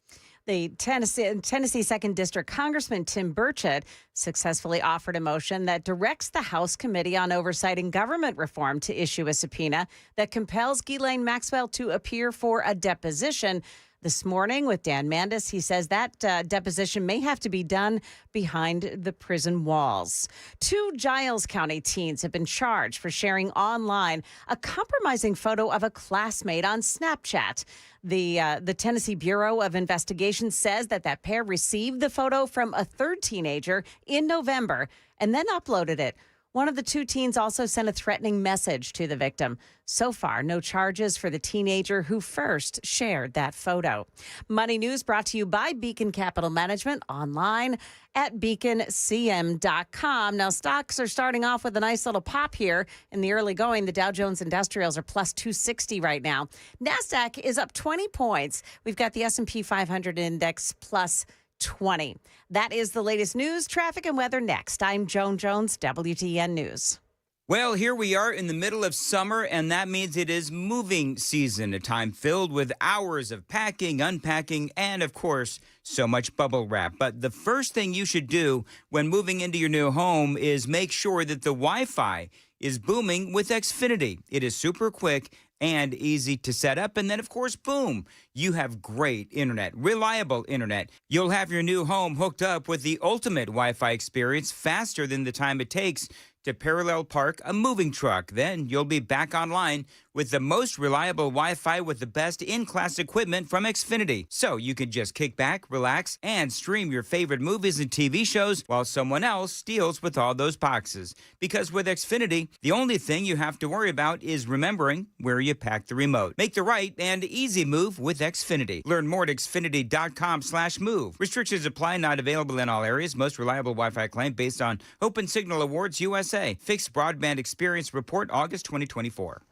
The Tennessee 2nd District Congressman Tim Burchett successfully offered a motion that directs the House Committee on Oversight and Government Reform to issue a subpoena that compels Ghislaine Maxwell to appear for a deposition. This morning with Dan Mandis, he says that deposition may have to be done behind the prison walls. 2 Giles County teens have been charged for sharing online a compromising photo of a classmate on Snapchat. The Tennessee Bureau of Investigation says that pair received the photo from a third teenager in November and then uploaded it. One of the 2 teens also sent a threatening message to the victim. So far, no charges for the teenager who first shared that photo. Money News brought to you by Beacon Capital Management online at beaconcm.com. Now, stocks are starting off with a nice little pop here in the early going. The Dow Jones Industrials are plus 260 right now. NASDAQ is up 20 points. We've got the S&P 500 index plus 20. That is the latest news, traffic, and weather next. I'm Joan Jones, WTN News. Well, here we are in the middle of summer, and that means it is moving season, a time filled with hours of packing, unpacking, and, of course, so much bubble wrap. But the first thing you should do when moving into your new home is make sure that the Wi-Fi is booming with Xfinity. It is super quick and easy to set up. And then, of course, boom, you have great internet, reliable internet. You'll have your new home hooked up with the ultimate Wi-Fi experience faster than the time it takes to parallel park a moving truck. Then you'll be back online with the most reliable Wi-Fi with the best in-class equipment from Xfinity. So you can just kick back, relax, and stream your favorite movies and TV shows while someone else deals with all those boxes. Because with Xfinity, the only thing you have to worry about is remembering where you pack the remote. Make the right and easy move with Xfinity. Learn more at xfinity.com/move. Restrictions apply, not available in all areas. Most reliable Wi-Fi claim based on Open Signal Awards USA. Fixed Broadband Experience Report, August 2024.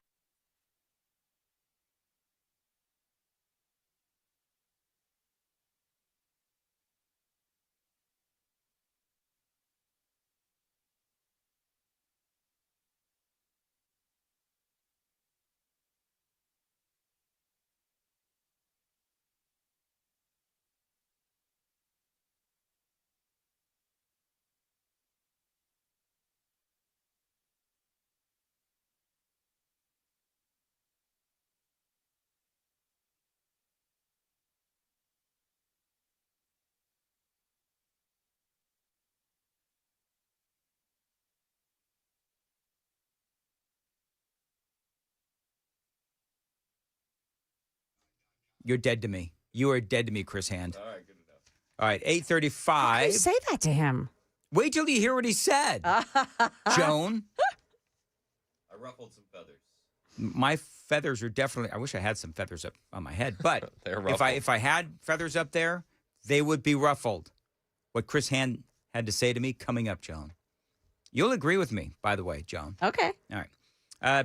You're dead to me. You are dead to me, Chris Hand. All right, good enough. All right, 8:35. How can you say that to him? Wait till you hear what he said. Joan. I ruffled some feathers. My feathers are definitely, I wish I had some feathers up on my head, but They're if I had feathers up there, they would be ruffled. What Chris Hand had to say to me coming up, Joan. You'll agree with me, by the way, Joan. Okay. All right.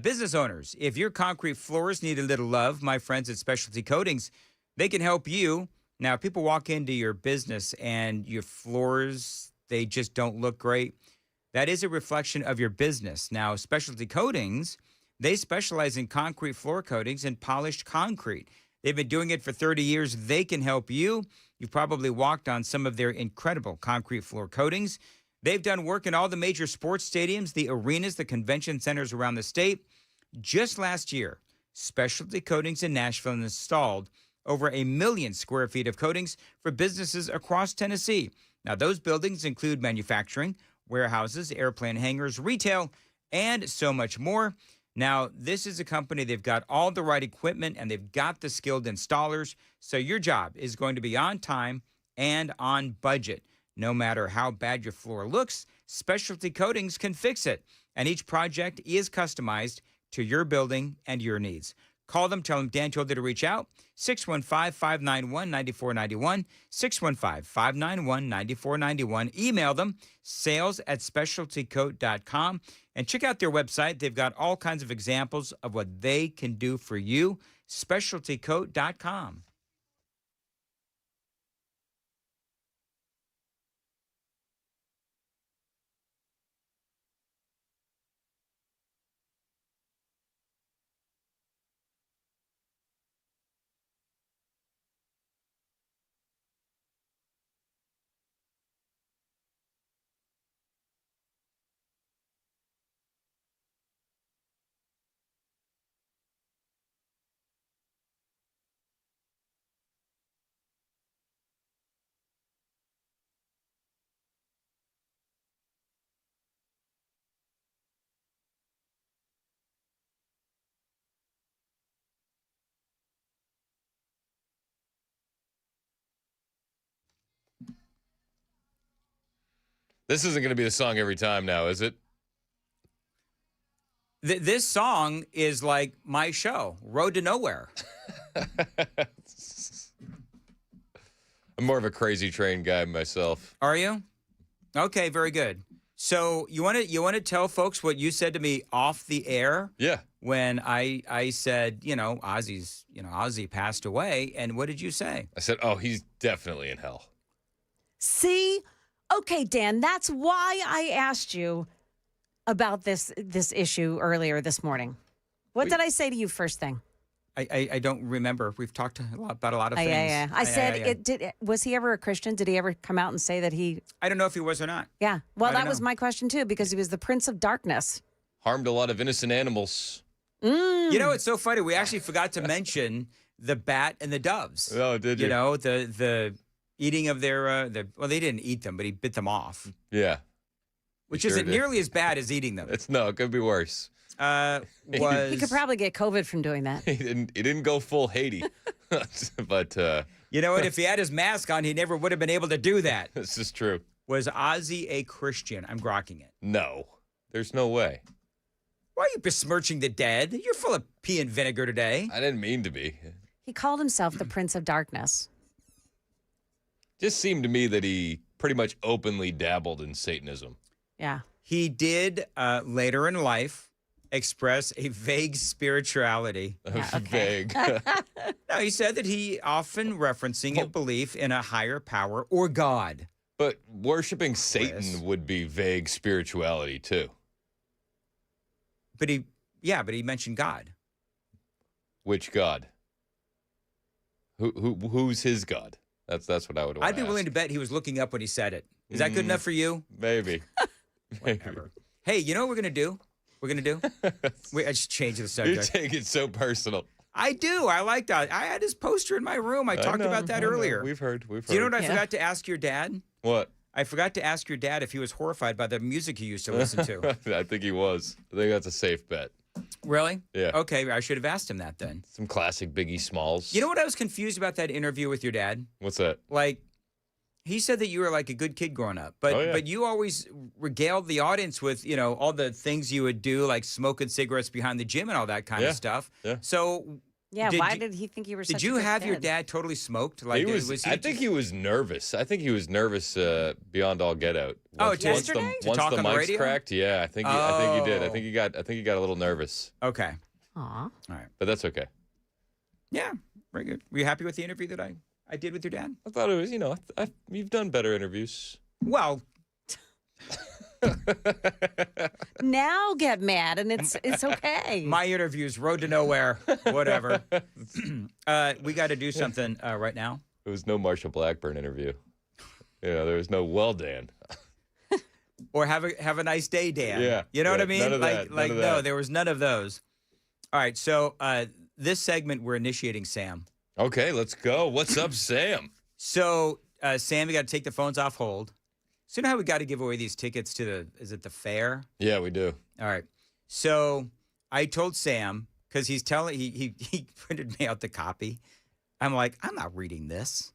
Business owners, if your concrete floors need a little love, my friends at Specialty Coatings, they can help you. Now, if people walk into your business and your floors, they just don't look great, that is a reflection of your business. Now, Specialty Coatings, they specialize in concrete floor coatings and polished concrete. They've been doing it for 30 years. They can help you. You've probably walked on some of their incredible concrete floor coatings. They've done work in all the major sports stadiums, the arenas, the convention centers around the state. Just last year, Specialty Coatings in Nashville installed over 1 million square feet of coatings for businesses across Tennessee. Now, those buildings include manufacturing, warehouses, airplane hangars, retail, and so much more. Now, this is a company, they've got all the right equipment, and they've got the skilled installers. So your job is going to be on time and on budget. No matter how bad your floor looks, Specialty Coatings can fix it. And each project is customized to your building and your needs. Call them, tell them Dan told you to reach out. 615-591-9491, 615-591-9491. Email them, sales@specialtycoat.com. And check out their website. They've got all kinds of examples of what they can do for you, specialtycoat.com. This isn't going to be the song every time now, is it? This song is like my show, Road to Nowhere. I'm more of a Crazy Train guy myself. Are you? Okay, very good. So you want to tell folks what you said to me off the air? Yeah. When I said, Ozzy passed away, and what did you say? I said, oh, he's definitely in hell. See? Okay, Dan, that's why I asked you about this issue earlier this morning. What did I say to you first thing? I don't remember. We've talked about a lot of things. Yeah. I said, was he ever a Christian? Did he ever come out and say that he... I don't know if he was or not. Yeah. Well, that was my question, too, because he was the Prince of Darkness. Harmed a lot of innocent animals. You know, it's so funny. We actually forgot to mention the bat and the doves. Oh, did you? You know, the eating of their, well, they didn't eat them, but he bit them off. Yeah. Which isn't nearly as bad as eating them. It could be worse. He could probably get COVID from doing that. He didn't go full Haiti. But you know what? If he had his mask on, he never would have been able to do that. This is true. Was Ozzy a Christian? I'm grokking it. No. There's no way. Why are you besmirching the dead? You're full of pee and vinegar today. I didn't mean to be. He called himself the Prince of Darkness. Just seemed to me that he pretty much openly dabbled in Satanism. Yeah. He did later in life express a vague spirituality. Vague. No, he said that he often referencing a belief in a higher power or God. But worshiping Satan would be vague spirituality too. But he mentioned God. Which God? Who's his God? That's what I would want. I'd be willing to bet he was looking up when he said it. Is that good enough for you? Maybe. Whatever. Hey, you know what we're gonna do? I just changed the subject. You take it so personal. I do. I like that. I had his poster in my room. I talked about that earlier. We've heard. Do you know what I forgot to ask your dad? What? I forgot to ask your dad if he was horrified by the music he used to listen to. I think he was. I think that's a safe bet. Really? Yeah. Okay, I should have asked him that then. Some classic Biggie Smalls. You know what I was confused about that interview with your dad? What's that? Like, he said that you were like a good kid growing up, but you always regaled the audience with, all the things you would do, like smoking cigarettes behind the gym and all that kind of stuff. Yeah. So, why did he think you were such Did you a good have kid? your dad totally smoked? Like, I think he was nervous. I think he was nervous beyond all get out. Yesterday? Once the mics radio? cracked, yeah, I think he did. I think he got a little nervous. Okay. Aw. All right. But that's okay. Yeah. Very good. Were you happy with the interview that I did with your dad? I thought it was, you've done better interviews. Well, now get mad, and it's okay. my interviews, Road to Nowhere, whatever. We got to do something right now. There was no Marsha Blackburn interview. There was no well, Dan. Or have a nice day, Dan. Yeah. You know what I mean? None of that. No, there was none of those. All right, so this segment we're initiating, Sam. Okay, let's go. What's up, Sam? So, Sam, you got to take the phones off hold. So, you know how we got to give away these tickets to the fair? Yeah, we do. All right. So, I told Sam, because he printed me out the copy. I'm like, I'm not reading this.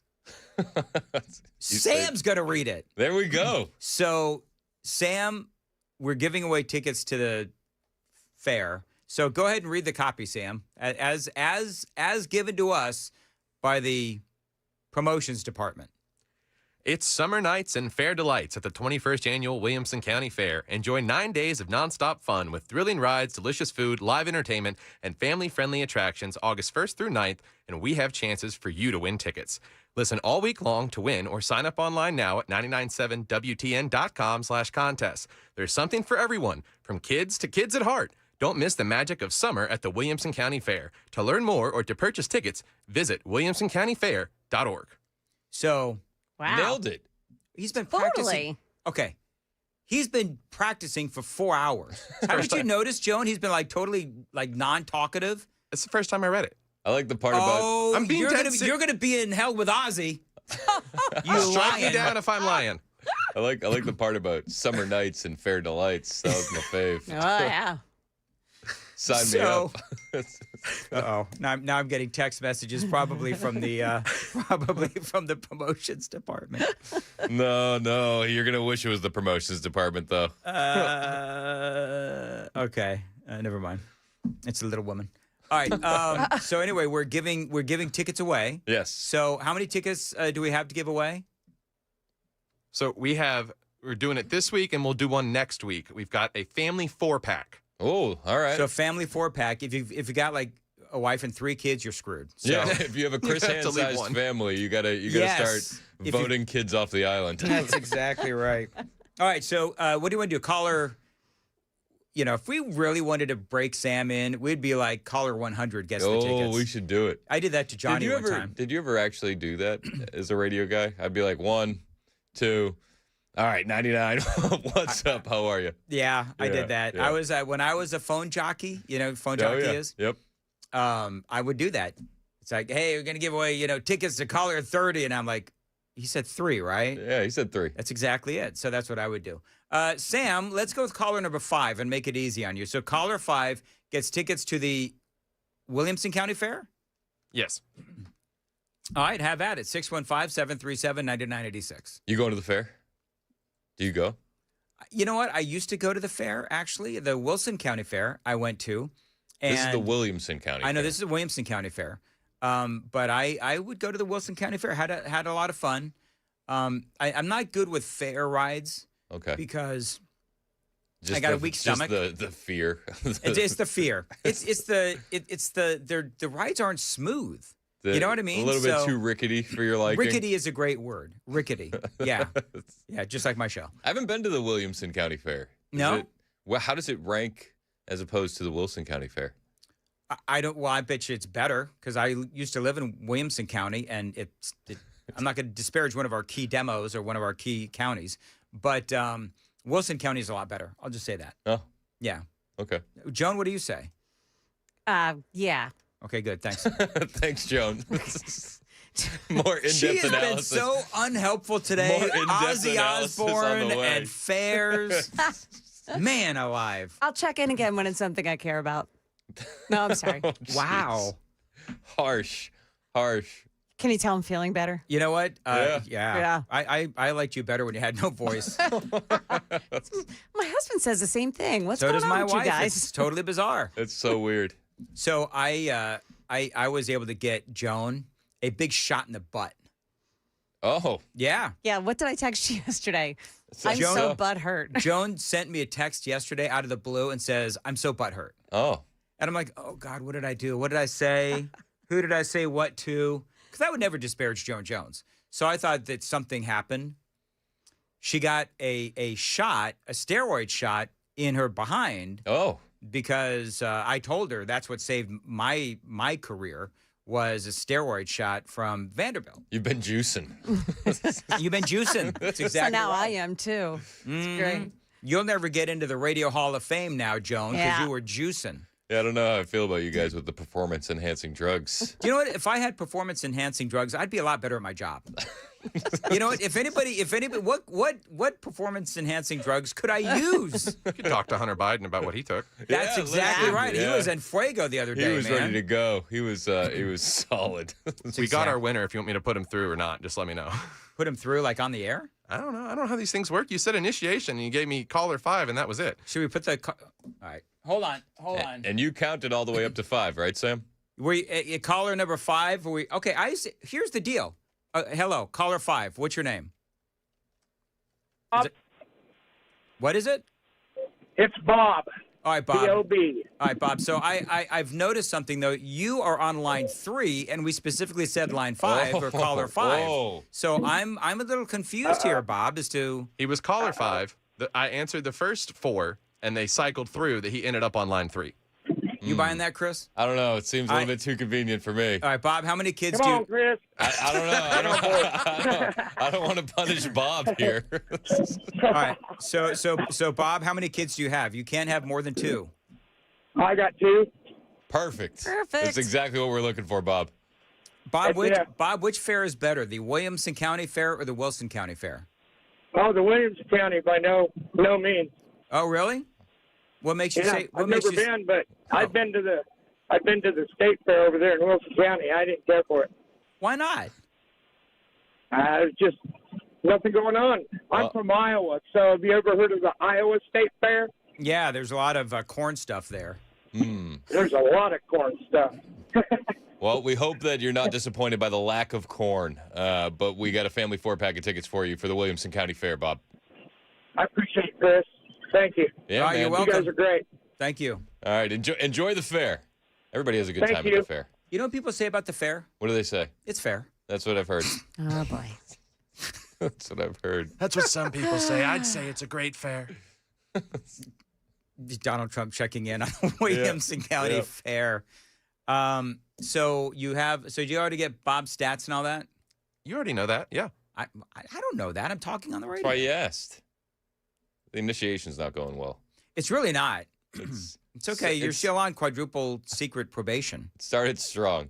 Sam's going to read it. There we go. So, Sam, we're giving away tickets to the fair. So go ahead and read the copy, Sam, as given to us by the promotions department. It's summer nights and fair delights at the 21st Annual Williamson County Fair. Enjoy 9 days of nonstop fun with thrilling rides, delicious food, live entertainment, and family-friendly attractions August 1st through 9th, and we have chances for you to win tickets. Listen all week long to win or sign up online now at 997wtn.com/contest. There's something for everyone, from kids to kids at heart. Don't miss the magic of summer at the Williamson County Fair. To learn more or to purchase tickets, visit williamsoncountyfair.org. So... Wow. Nailed it. He's been practicing. Okay. He's been practicing for 4 hours. Haven't you noticed, Joan? He's been like totally like non-talkative. It's the first time I read it. I like the part about... I'm being you're dead gonna be in hell with Ozzy. You Strike me lying. down if I'm lying. I like the part about summer nights and fair delights. That was my fave. Oh, yeah. Sign me up. Uh-oh. Now I'm getting text messages probably from the promotions department. No, you're gonna wish it was the promotions department though. Okay, never mind. It's a little woman. All right. So anyway, we're giving tickets away. Yes. So how many tickets do we have to give away? So we're doing it this week, and we'll do one next week. We've got a family 4-pack. Oh, all right. So family 4-pack. If you got like a wife and 3 kids, you're screwed. So. Yeah, if you have a Chris Hand-sized family, you gotta start voting kids off the island. That's exactly right. All right, so what do you want to do? Caller, if we really wanted to break Sam in, we'd be like caller 100 gets the tickets. Oh, we should do it. I did that to Johnny one time. Did you ever actually do that as a radio guy? I'd be like 1, 2. All right, 99. What's up? How are you? Yeah, I did that. Yeah. I was when I was a phone jockey. Phone jockey is. Yep. I would do that. It's like, hey, we're gonna give away, tickets to caller 30, and I'm like, he said 3, right? Yeah, he said 3. That's exactly it. So that's what I would do. Sam, let's go with caller number 5 and make it easy on you. So caller 5 gets tickets to the Williamson County Fair. Yes. All right, have at it. 615-737-9986. You going to the fair? Do you go? You know what? I used to go to the fair, actually. The Wilson County Fair I went to. And This is the Williamson County I know Fair. this is the Williamson County Fair. But I would go to the Wilson County Fair. Had a lot of fun. I'm not good with fair rides. Okay. Because I got a weak stomach. Just the fear. It's the fear. The rides aren't smooth. You know what I mean? A little bit too rickety for your liking. Rickety is a great word. Rickety. Yeah. Yeah, just like my show. I haven't been to the Williamson County Fair. No? How does it rank as opposed to the Wilson County Fair? I don't. Well, I bet you it's better because I used to live in Williamson County, and I'm not going to disparage one of our key demos or one of our key counties, but Wilson County is a lot better. I'll just say that. Oh. Yeah. Okay. Joan, what do you say? Yeah. Okay, good. Thanks. Thanks, Joan. More in-depth She has analysis. been so unhelpful today. More in-depth Ozzy analysis on the Osbourne way. and fairs. Man alive. I'll check in again when it's something I care about. No, I'm sorry. Oh, Wow. Harsh. Can you tell I'm feeling better? You know what? Yeah. I liked you better when you had no voice. My husband says the same thing. What's So going does on my with you wife. guys? It's totally bizarre. It's so weird. So I was able to get Joan a big shot in the butt. Oh. Yeah. Yeah, what did I text you yesterday? So I'm Joan- so butthurt. Joan sent me a text yesterday out of the blue and says, I'm so butthurt. Oh. And I'm like, oh, God, what did I do? What did I say? Who did I say what to? Because I would never disparage Joan Jones. So I thought that something happened. She got a steroid shot in her behind. Oh. Because I told her that's what saved my career was a steroid shot from Vanderbilt. You've been juicing. You've been juicing. That's exactly So now right. I am too. It's great. You'll never get into the Radio Hall of Fame now, Joan, because Yeah. you were juicing. Yeah, I don't know how I feel about you guys with the performance-enhancing drugs. Do you know what? If I had performance-enhancing drugs, I'd be a lot better at my job. You know what? If anybody, what performance-enhancing drugs could I use? You could talk to Hunter Biden about what he took. That's exactly right. Yeah. He was in fuego the other day, He was man. ready to go. He was solid. We got our winner. If you want me to put him through or not, just let me know. Put him through, like, on the air? I don't know. I don't know how these things work. You said initiation, and you gave me caller 5, and that was it. Should we put the... All right. Hold on. And you counted all the way up to 5, right, Sam? Were you, caller number 5? Okay, here's the deal. Hello, caller 5. What's your name? What is it? It's Bob. All right, Bob. B-O-B. All right, Bob. So I've noticed something, though. You are on line 3, and we specifically said line 5 or caller 5. Whoa. So I'm a little confused here, Bob, as to... He was caller 5. I answered the first 4, and they cycled through that he ended up on line 3. You buying that, Chris? I don't know. It seems a little bit too convenient for me. All right, Bob, how many kids Come on, Chris. I don't know. I don't want to punish Bob here. All right. So Bob, how many kids do you have? You can't have more than 2. I got 2. Perfect. That's exactly what we're looking for, Bob. Bob, which fair is better, the Williamson County Fair or the Wilson County Fair? Oh, the Williamson County by no means. Oh, really? What makes you say? What I've makes never you? been, but I've been to the state fair over there in Wilson County. I didn't care for it. Why not? There's just nothing going on. I'm from Iowa, so have you ever heard of the Iowa State Fair? Yeah, there's a lot of corn stuff there. There's a lot of corn stuff. Well, we hope that you're not disappointed by the lack of corn, but we got a family 4-pack of tickets for you for the Williamson County Fair, Bob. I appreciate it, Chris. Thank you. Yeah, man. You're welcome. You guys are great. Thank you. All right, enjoy the fair. Everybody has a good time at the fair. You know what people say about the fair? What do they say? It's fair. That's what I've heard. Oh, boy. That's what I've heard. That's what some people say. I'd say it's a great fair. Donald Trump checking in on the Williamson County Fair. So you already get Bob's stats and all that? You already know that, yeah. I don't know that. I'm talking on the radio. That's why you asked. The initiation's not going well. It's really not. It's okay. You're still on quadruple secret probation. Started strong.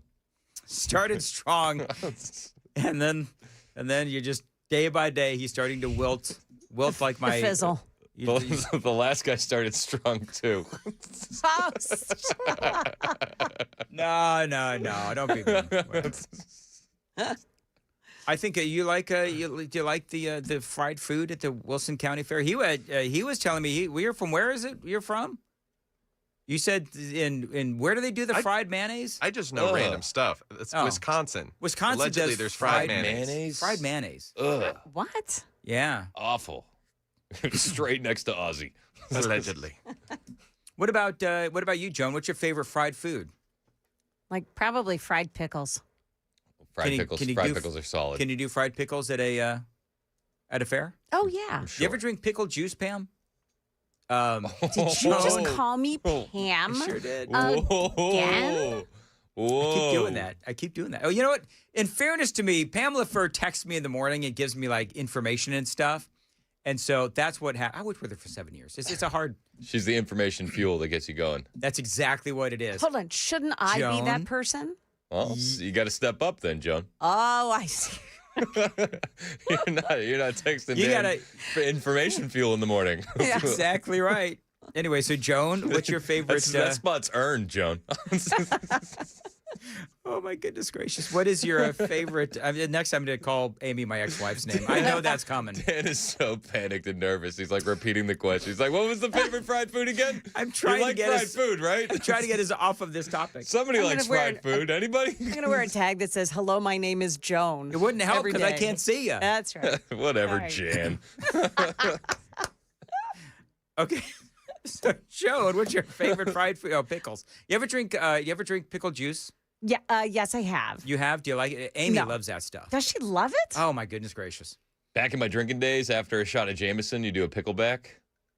Started strong, and then you just day by day he's starting to wilt like my fizzle. The last guy started strong too. No, don't be mean. I think you do you like the fried food at the Wilson County Fair? He was telling me we're from, where is it? You're from? You said in where do they do the fried mayonnaise? I just know random stuff. It's Wisconsin. Wisconsin Allegedly, does there's fried mayonnaise. Fried mayonnaise. Ugh. What? Yeah. Awful. Straight next to Ozzy. Allegedly. What about you, Joan? What's your favorite fried food? Like probably fried pickles. Fried pickles are solid. Can you do fried pickles at a fair? Oh, yeah. You ever drink pickle juice, Pam? Did you just call me Pam? I sure did. Again? I keep doing that. Oh, you know what? In fairness to me, Pamela Furr texts me in the morning and gives me like information and stuff. And so that's what happened. I worked with her for 7 years. It's a hard... She's the information fuel that gets you going. That's exactly what it is. Hold on. Shouldn't I be Joan? that person? Well, you got to step up then, Joan. Oh, I see. You're not texting You Dan gotta- for information fuel in the morning. Yeah, exactly right. Anyway, so Joan, what's your favorite? That spot's earned, Joan. Oh my goodness gracious! What is your favorite? Next, I'm going to call Amy my ex-wife's name. I know that's coming. Dan is so panicked and nervous. He's like repeating the question. He's like, "What was the favorite fried food again?" I'm trying you to like get fried us food, right? I'm trying to get us off of this topic. Somebody I'm likes gonna wear fried food. Anybody? I'm going to wear a tag that says, "Hello, my name is Joan." It wouldn't help every because I day. can't see you. That's right. Whatever, All right. Jan. Okay. So Joan, what's your favorite fried food? Oh, pickles. You ever drink pickle juice? Yeah. Yes, I have. You have? Do you like it? Amy No. loves that stuff. Does she love it? Oh my goodness gracious. Back in my drinking days, after a shot of Jameson, you do a pickleback.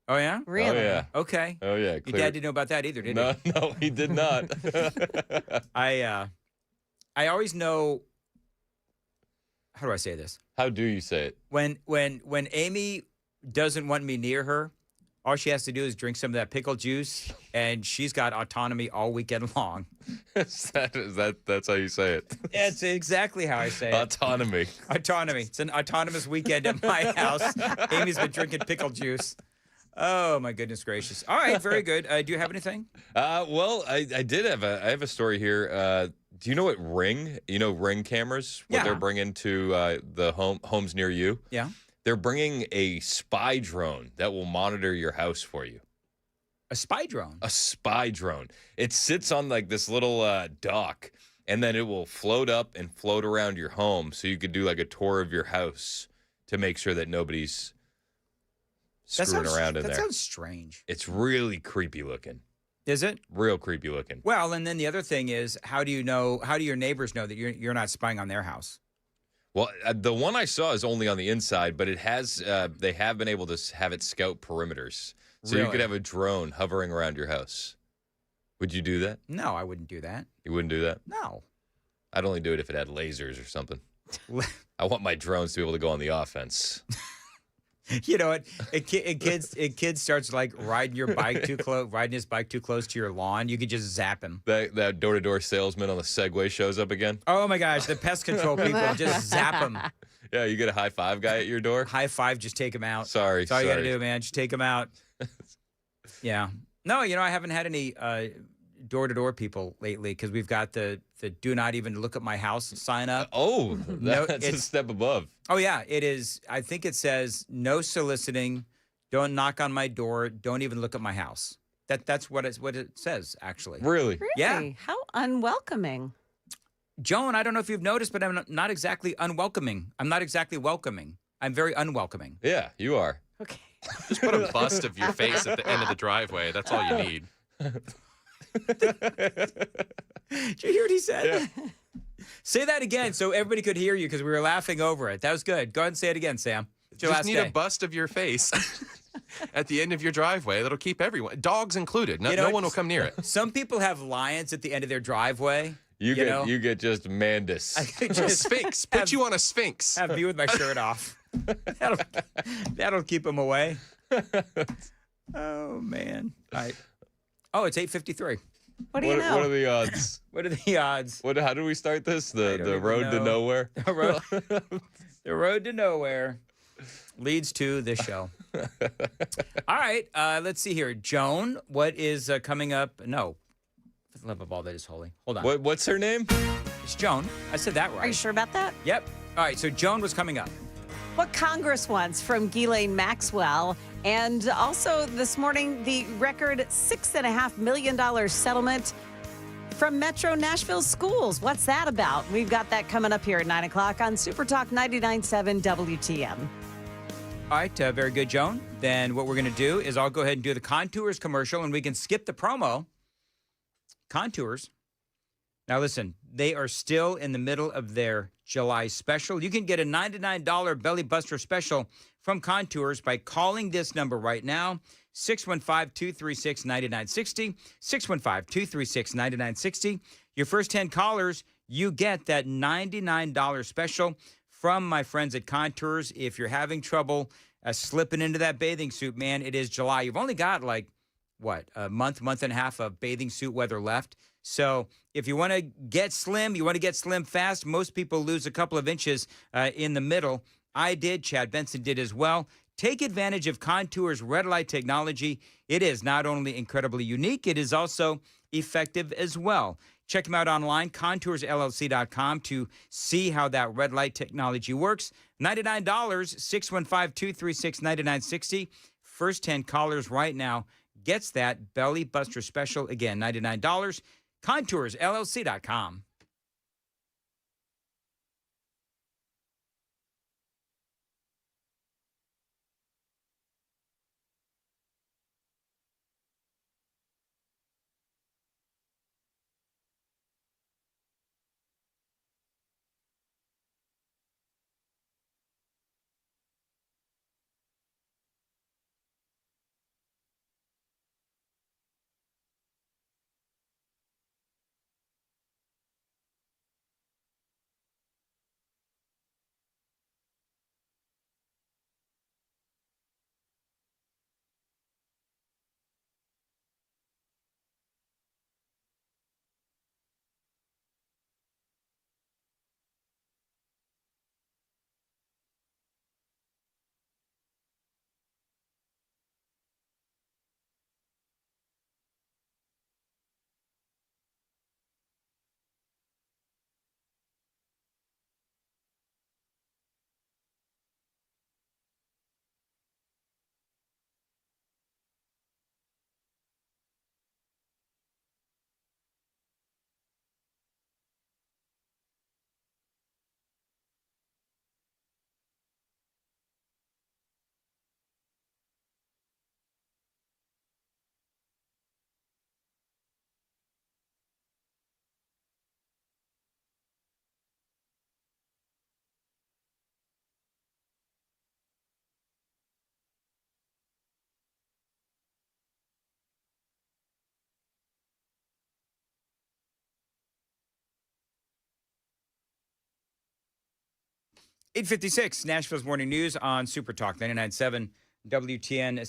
Oh yeah? Really? Oh yeah. Okay. Oh yeah. Your Clear. dad didn't know about that either, did No, he? no, he did not. I always know. How do I say this? How do you say it? When Amy doesn't want me near her, All she has to do is drink some of that pickle juice, and she's got autonomy all weekend long. That's how you say it. It's exactly how I say it. Autonomy. Autonomy. It's an autonomous weekend at my house. Amy's been drinking pickle juice. Oh, my goodness gracious. All right, very good. Do you have anything? Well, I did have I have a story here. Do you know what Ring? You know Ring cameras? What they're bringing to the homes near you? Yeah. They're bringing a spy drone that will monitor your house for you. A spy drone? A spy drone. It sits on like this little dock, and then it will float up and float around your home so you could do like a tour of your house to make sure that nobody's screwing around in there. That sounds strange. It's really creepy looking. Is it? Real creepy looking. Well, and then the other thing is, how do your neighbors know that you're not spying on their house? Well, the one I saw is only on the inside, but it has. They have been able to have it scout perimeters, so you could have a drone hovering around your house. Would you do that? No, I wouldn't do that. You wouldn't do that? No. I'd only do it if it had lasers or something. I want my drones to be able to go on the offense. You know what? A kid starts like riding his bike too close to your lawn. You could just zap him. That door-to-door salesman on the Segway shows up again. Oh my gosh, the pest control people just zap him. Yeah, you get a high five guy at your door. High five, just take him out. Sorry, that's all you got to do, man. Just take him out. Yeah. No, I haven't had any door-to-door people lately because we've got the "Do not even look at my house" sign up. Oh, that's a step above. Oh yeah, it is. I think it says no soliciting, don't knock on my door, don't even look at my house. That's what it says actually. Really? Yeah. How unwelcoming. Joan, I don't know if you've noticed, but I'm not exactly unwelcoming. I'm not exactly welcoming. I'm very unwelcoming. Yeah, you are. Okay. Just put a bust of your face at the end of the driveway. That's all you need. Did you hear what he said? Yeah. Say that again so everybody could hear you because we were laughing over it. That was good. Go ahead and say it again, Sam. It's your Just last need day. a bust of your face at the end of your driveway. That'll keep everyone, dogs included. No one will come near it. Some people have lions at the end of their driveway. You get just Mandus. Sphinx. Put you on a Sphinx. Have me with my shirt off. That'll keep them away. Oh man. All right. Oh, it's 8:53. What do you know? What are the odds? What are the odds? How do we start this? The road to nowhere? The road to nowhere leads to this show. All right. Let's see here. Joan, what is coming up? No. For the love of all that is holy. Hold on. What's her name? It's Joan. I said that right. Are you sure about that? Yep. All right. So Joan was coming up. What Congress wants from Ghislaine Maxwell. And also this morning, the record $6.5 million settlement from Metro Nashville schools. What's that about? We've got that coming up here at 9 o'clock on Super Talk 99.7 WTM. All right. Very good, Joan. Then what we're going to do is I'll go ahead and do the Contours commercial, and we can skip the promo. Contours. Now, listen, they are still in the middle of their July special. You can get a $99 Belly Buster special from Contours by calling this number right now, 615-236-9960, 615-236-9960. Your first 10 callers, you get that $99 special from my friends at Contours. If you're having trouble slipping into that bathing suit, man, it is July. You've only got a month and a half of bathing suit weather left. So if you want to get slim, fast. Most people lose a couple of inches in the middle. I did. Chad Benson did as well. Take advantage of Contour's red light technology. It is not only incredibly unique, it is also effective as well. Check them out online, contoursllc.com, to see how that red light technology works. $99, 615-236-9960. First 10 callers right now gets that Belly Buster special. Again, $99. ContoursLLC.com. 8:56, Nashville's Morning News on Super Talk 99.7 WTN.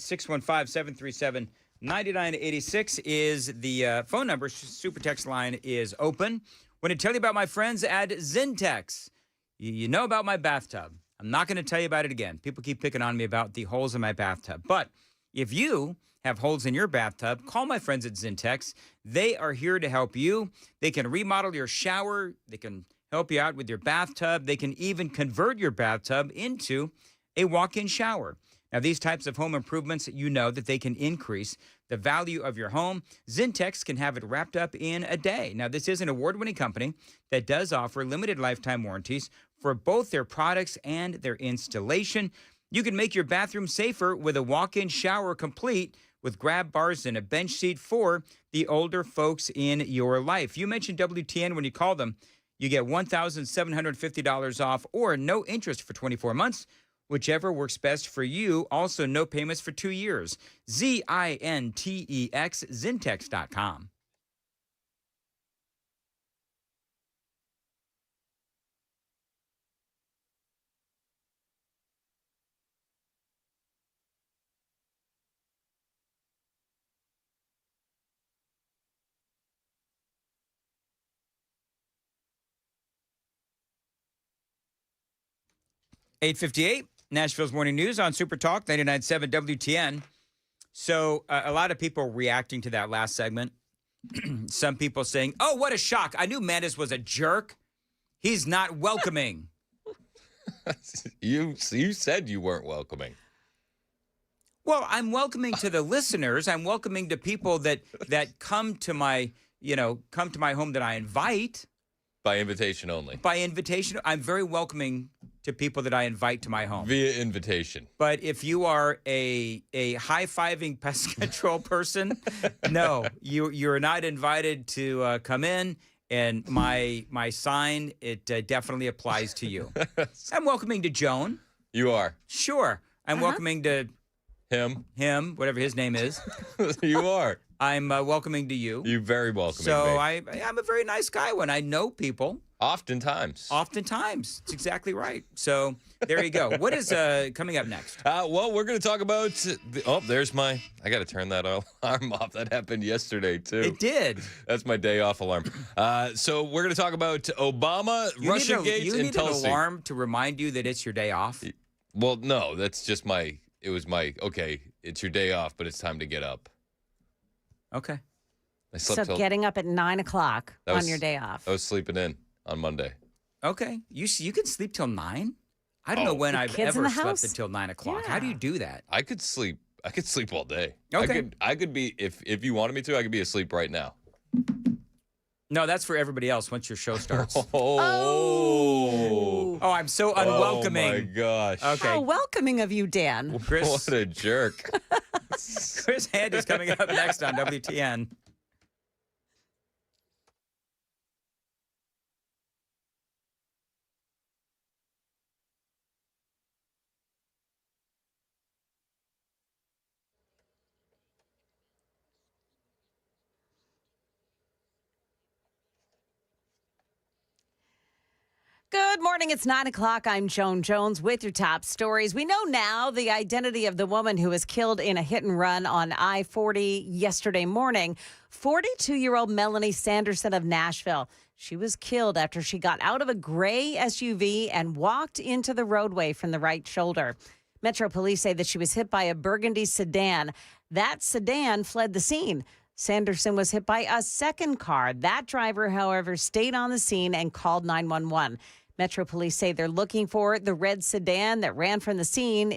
615-737-9986 is the phone number. Super text line is open. Want to tell you about my friends at Zintex. You know about my bathtub. I'm not going to tell you about it again. People keep picking on me about the holes in my bathtub. But if you have holes in your bathtub, call my friends at Zintex. They are here to help you. They can remodel your shower. They can help you out with your bathtub. They can even convert your bathtub into a walk-in shower. Now, these types of home improvements, you know that they can increase the value of your home. Zintex can have it wrapped up in a day. Now, this is an award-winning company that does offer limited lifetime warranties for both their products and their installation. You can make your bathroom safer with a walk-in shower complete with grab bars and a bench seat for the older folks in your life. You mentioned WTN when you call them. You get $1,750 off or no interest for 24 months, whichever works best for you. Also, no payments for 2 years. Zintex, Zintex.com. $8:58, Nashville's Morning News on Super Talk 99.7 WTN. So a lot of people reacting to that last segment. Some people saying, oh, what a shock. I knew Mandis was a jerk. He's not welcoming. You said you weren't welcoming. Well, I'm welcoming to the listeners. I'm welcoming to people that come to my home that I invite. By invitation only. By invitation. I'm very welcoming to people that I invite to my home. Via invitation. But if you are a high-fiving pest control person, no, you're not invited to come in. And my sign, it definitely applies to you. I'm welcoming to Joan. You are. Sure. I'm welcoming to him, whatever his name is. You are. I'm welcoming to you. You're very welcoming. So I'm a very nice guy when I know people. Oftentimes. That's exactly right. So there you go. What is coming up next? Well, we're going to talk about. There's my. I got to turn that alarm off. That happened yesterday too. It did. That's my day off alarm. So we're going to talk about Obama, Russiagate, you and need Tulsi. an alarm to remind you that it's your day off. Well, no, that's just my. It was my. Okay, it's your day off, but it's time to get up. Okay. I slept so getting up at 9 o'clock on your day off. I was sleeping in on Monday. Okay. You can sleep till 9? I don't know when I've ever slept until 9 o'clock. Yeah. How do you do that? I could sleep all day. Okay. I could be if you wanted me to, I could be asleep right now. No, that's for everybody else once your show starts. Oh, I'm so unwelcoming. Oh my gosh. Okay. How welcoming of you, Dan. Chris, what a jerk. Chris Hand is coming up next on WTN. Good morning. It's 9 o'clock. I'm Joan Jones with your top stories. We know now the identity of the woman who was killed in a hit and run on I-40 yesterday morning. 42-year-old Melanie Sanderson of Nashville. She was killed after she got out of a gray SUV and walked into the roadway from the right shoulder. Metro police say that she was hit by a burgundy sedan. That sedan fled the scene. Sanderson was hit by a second car. That driver, however, stayed on the scene and called 911. Metro police say they're looking for the red sedan that ran from the scene.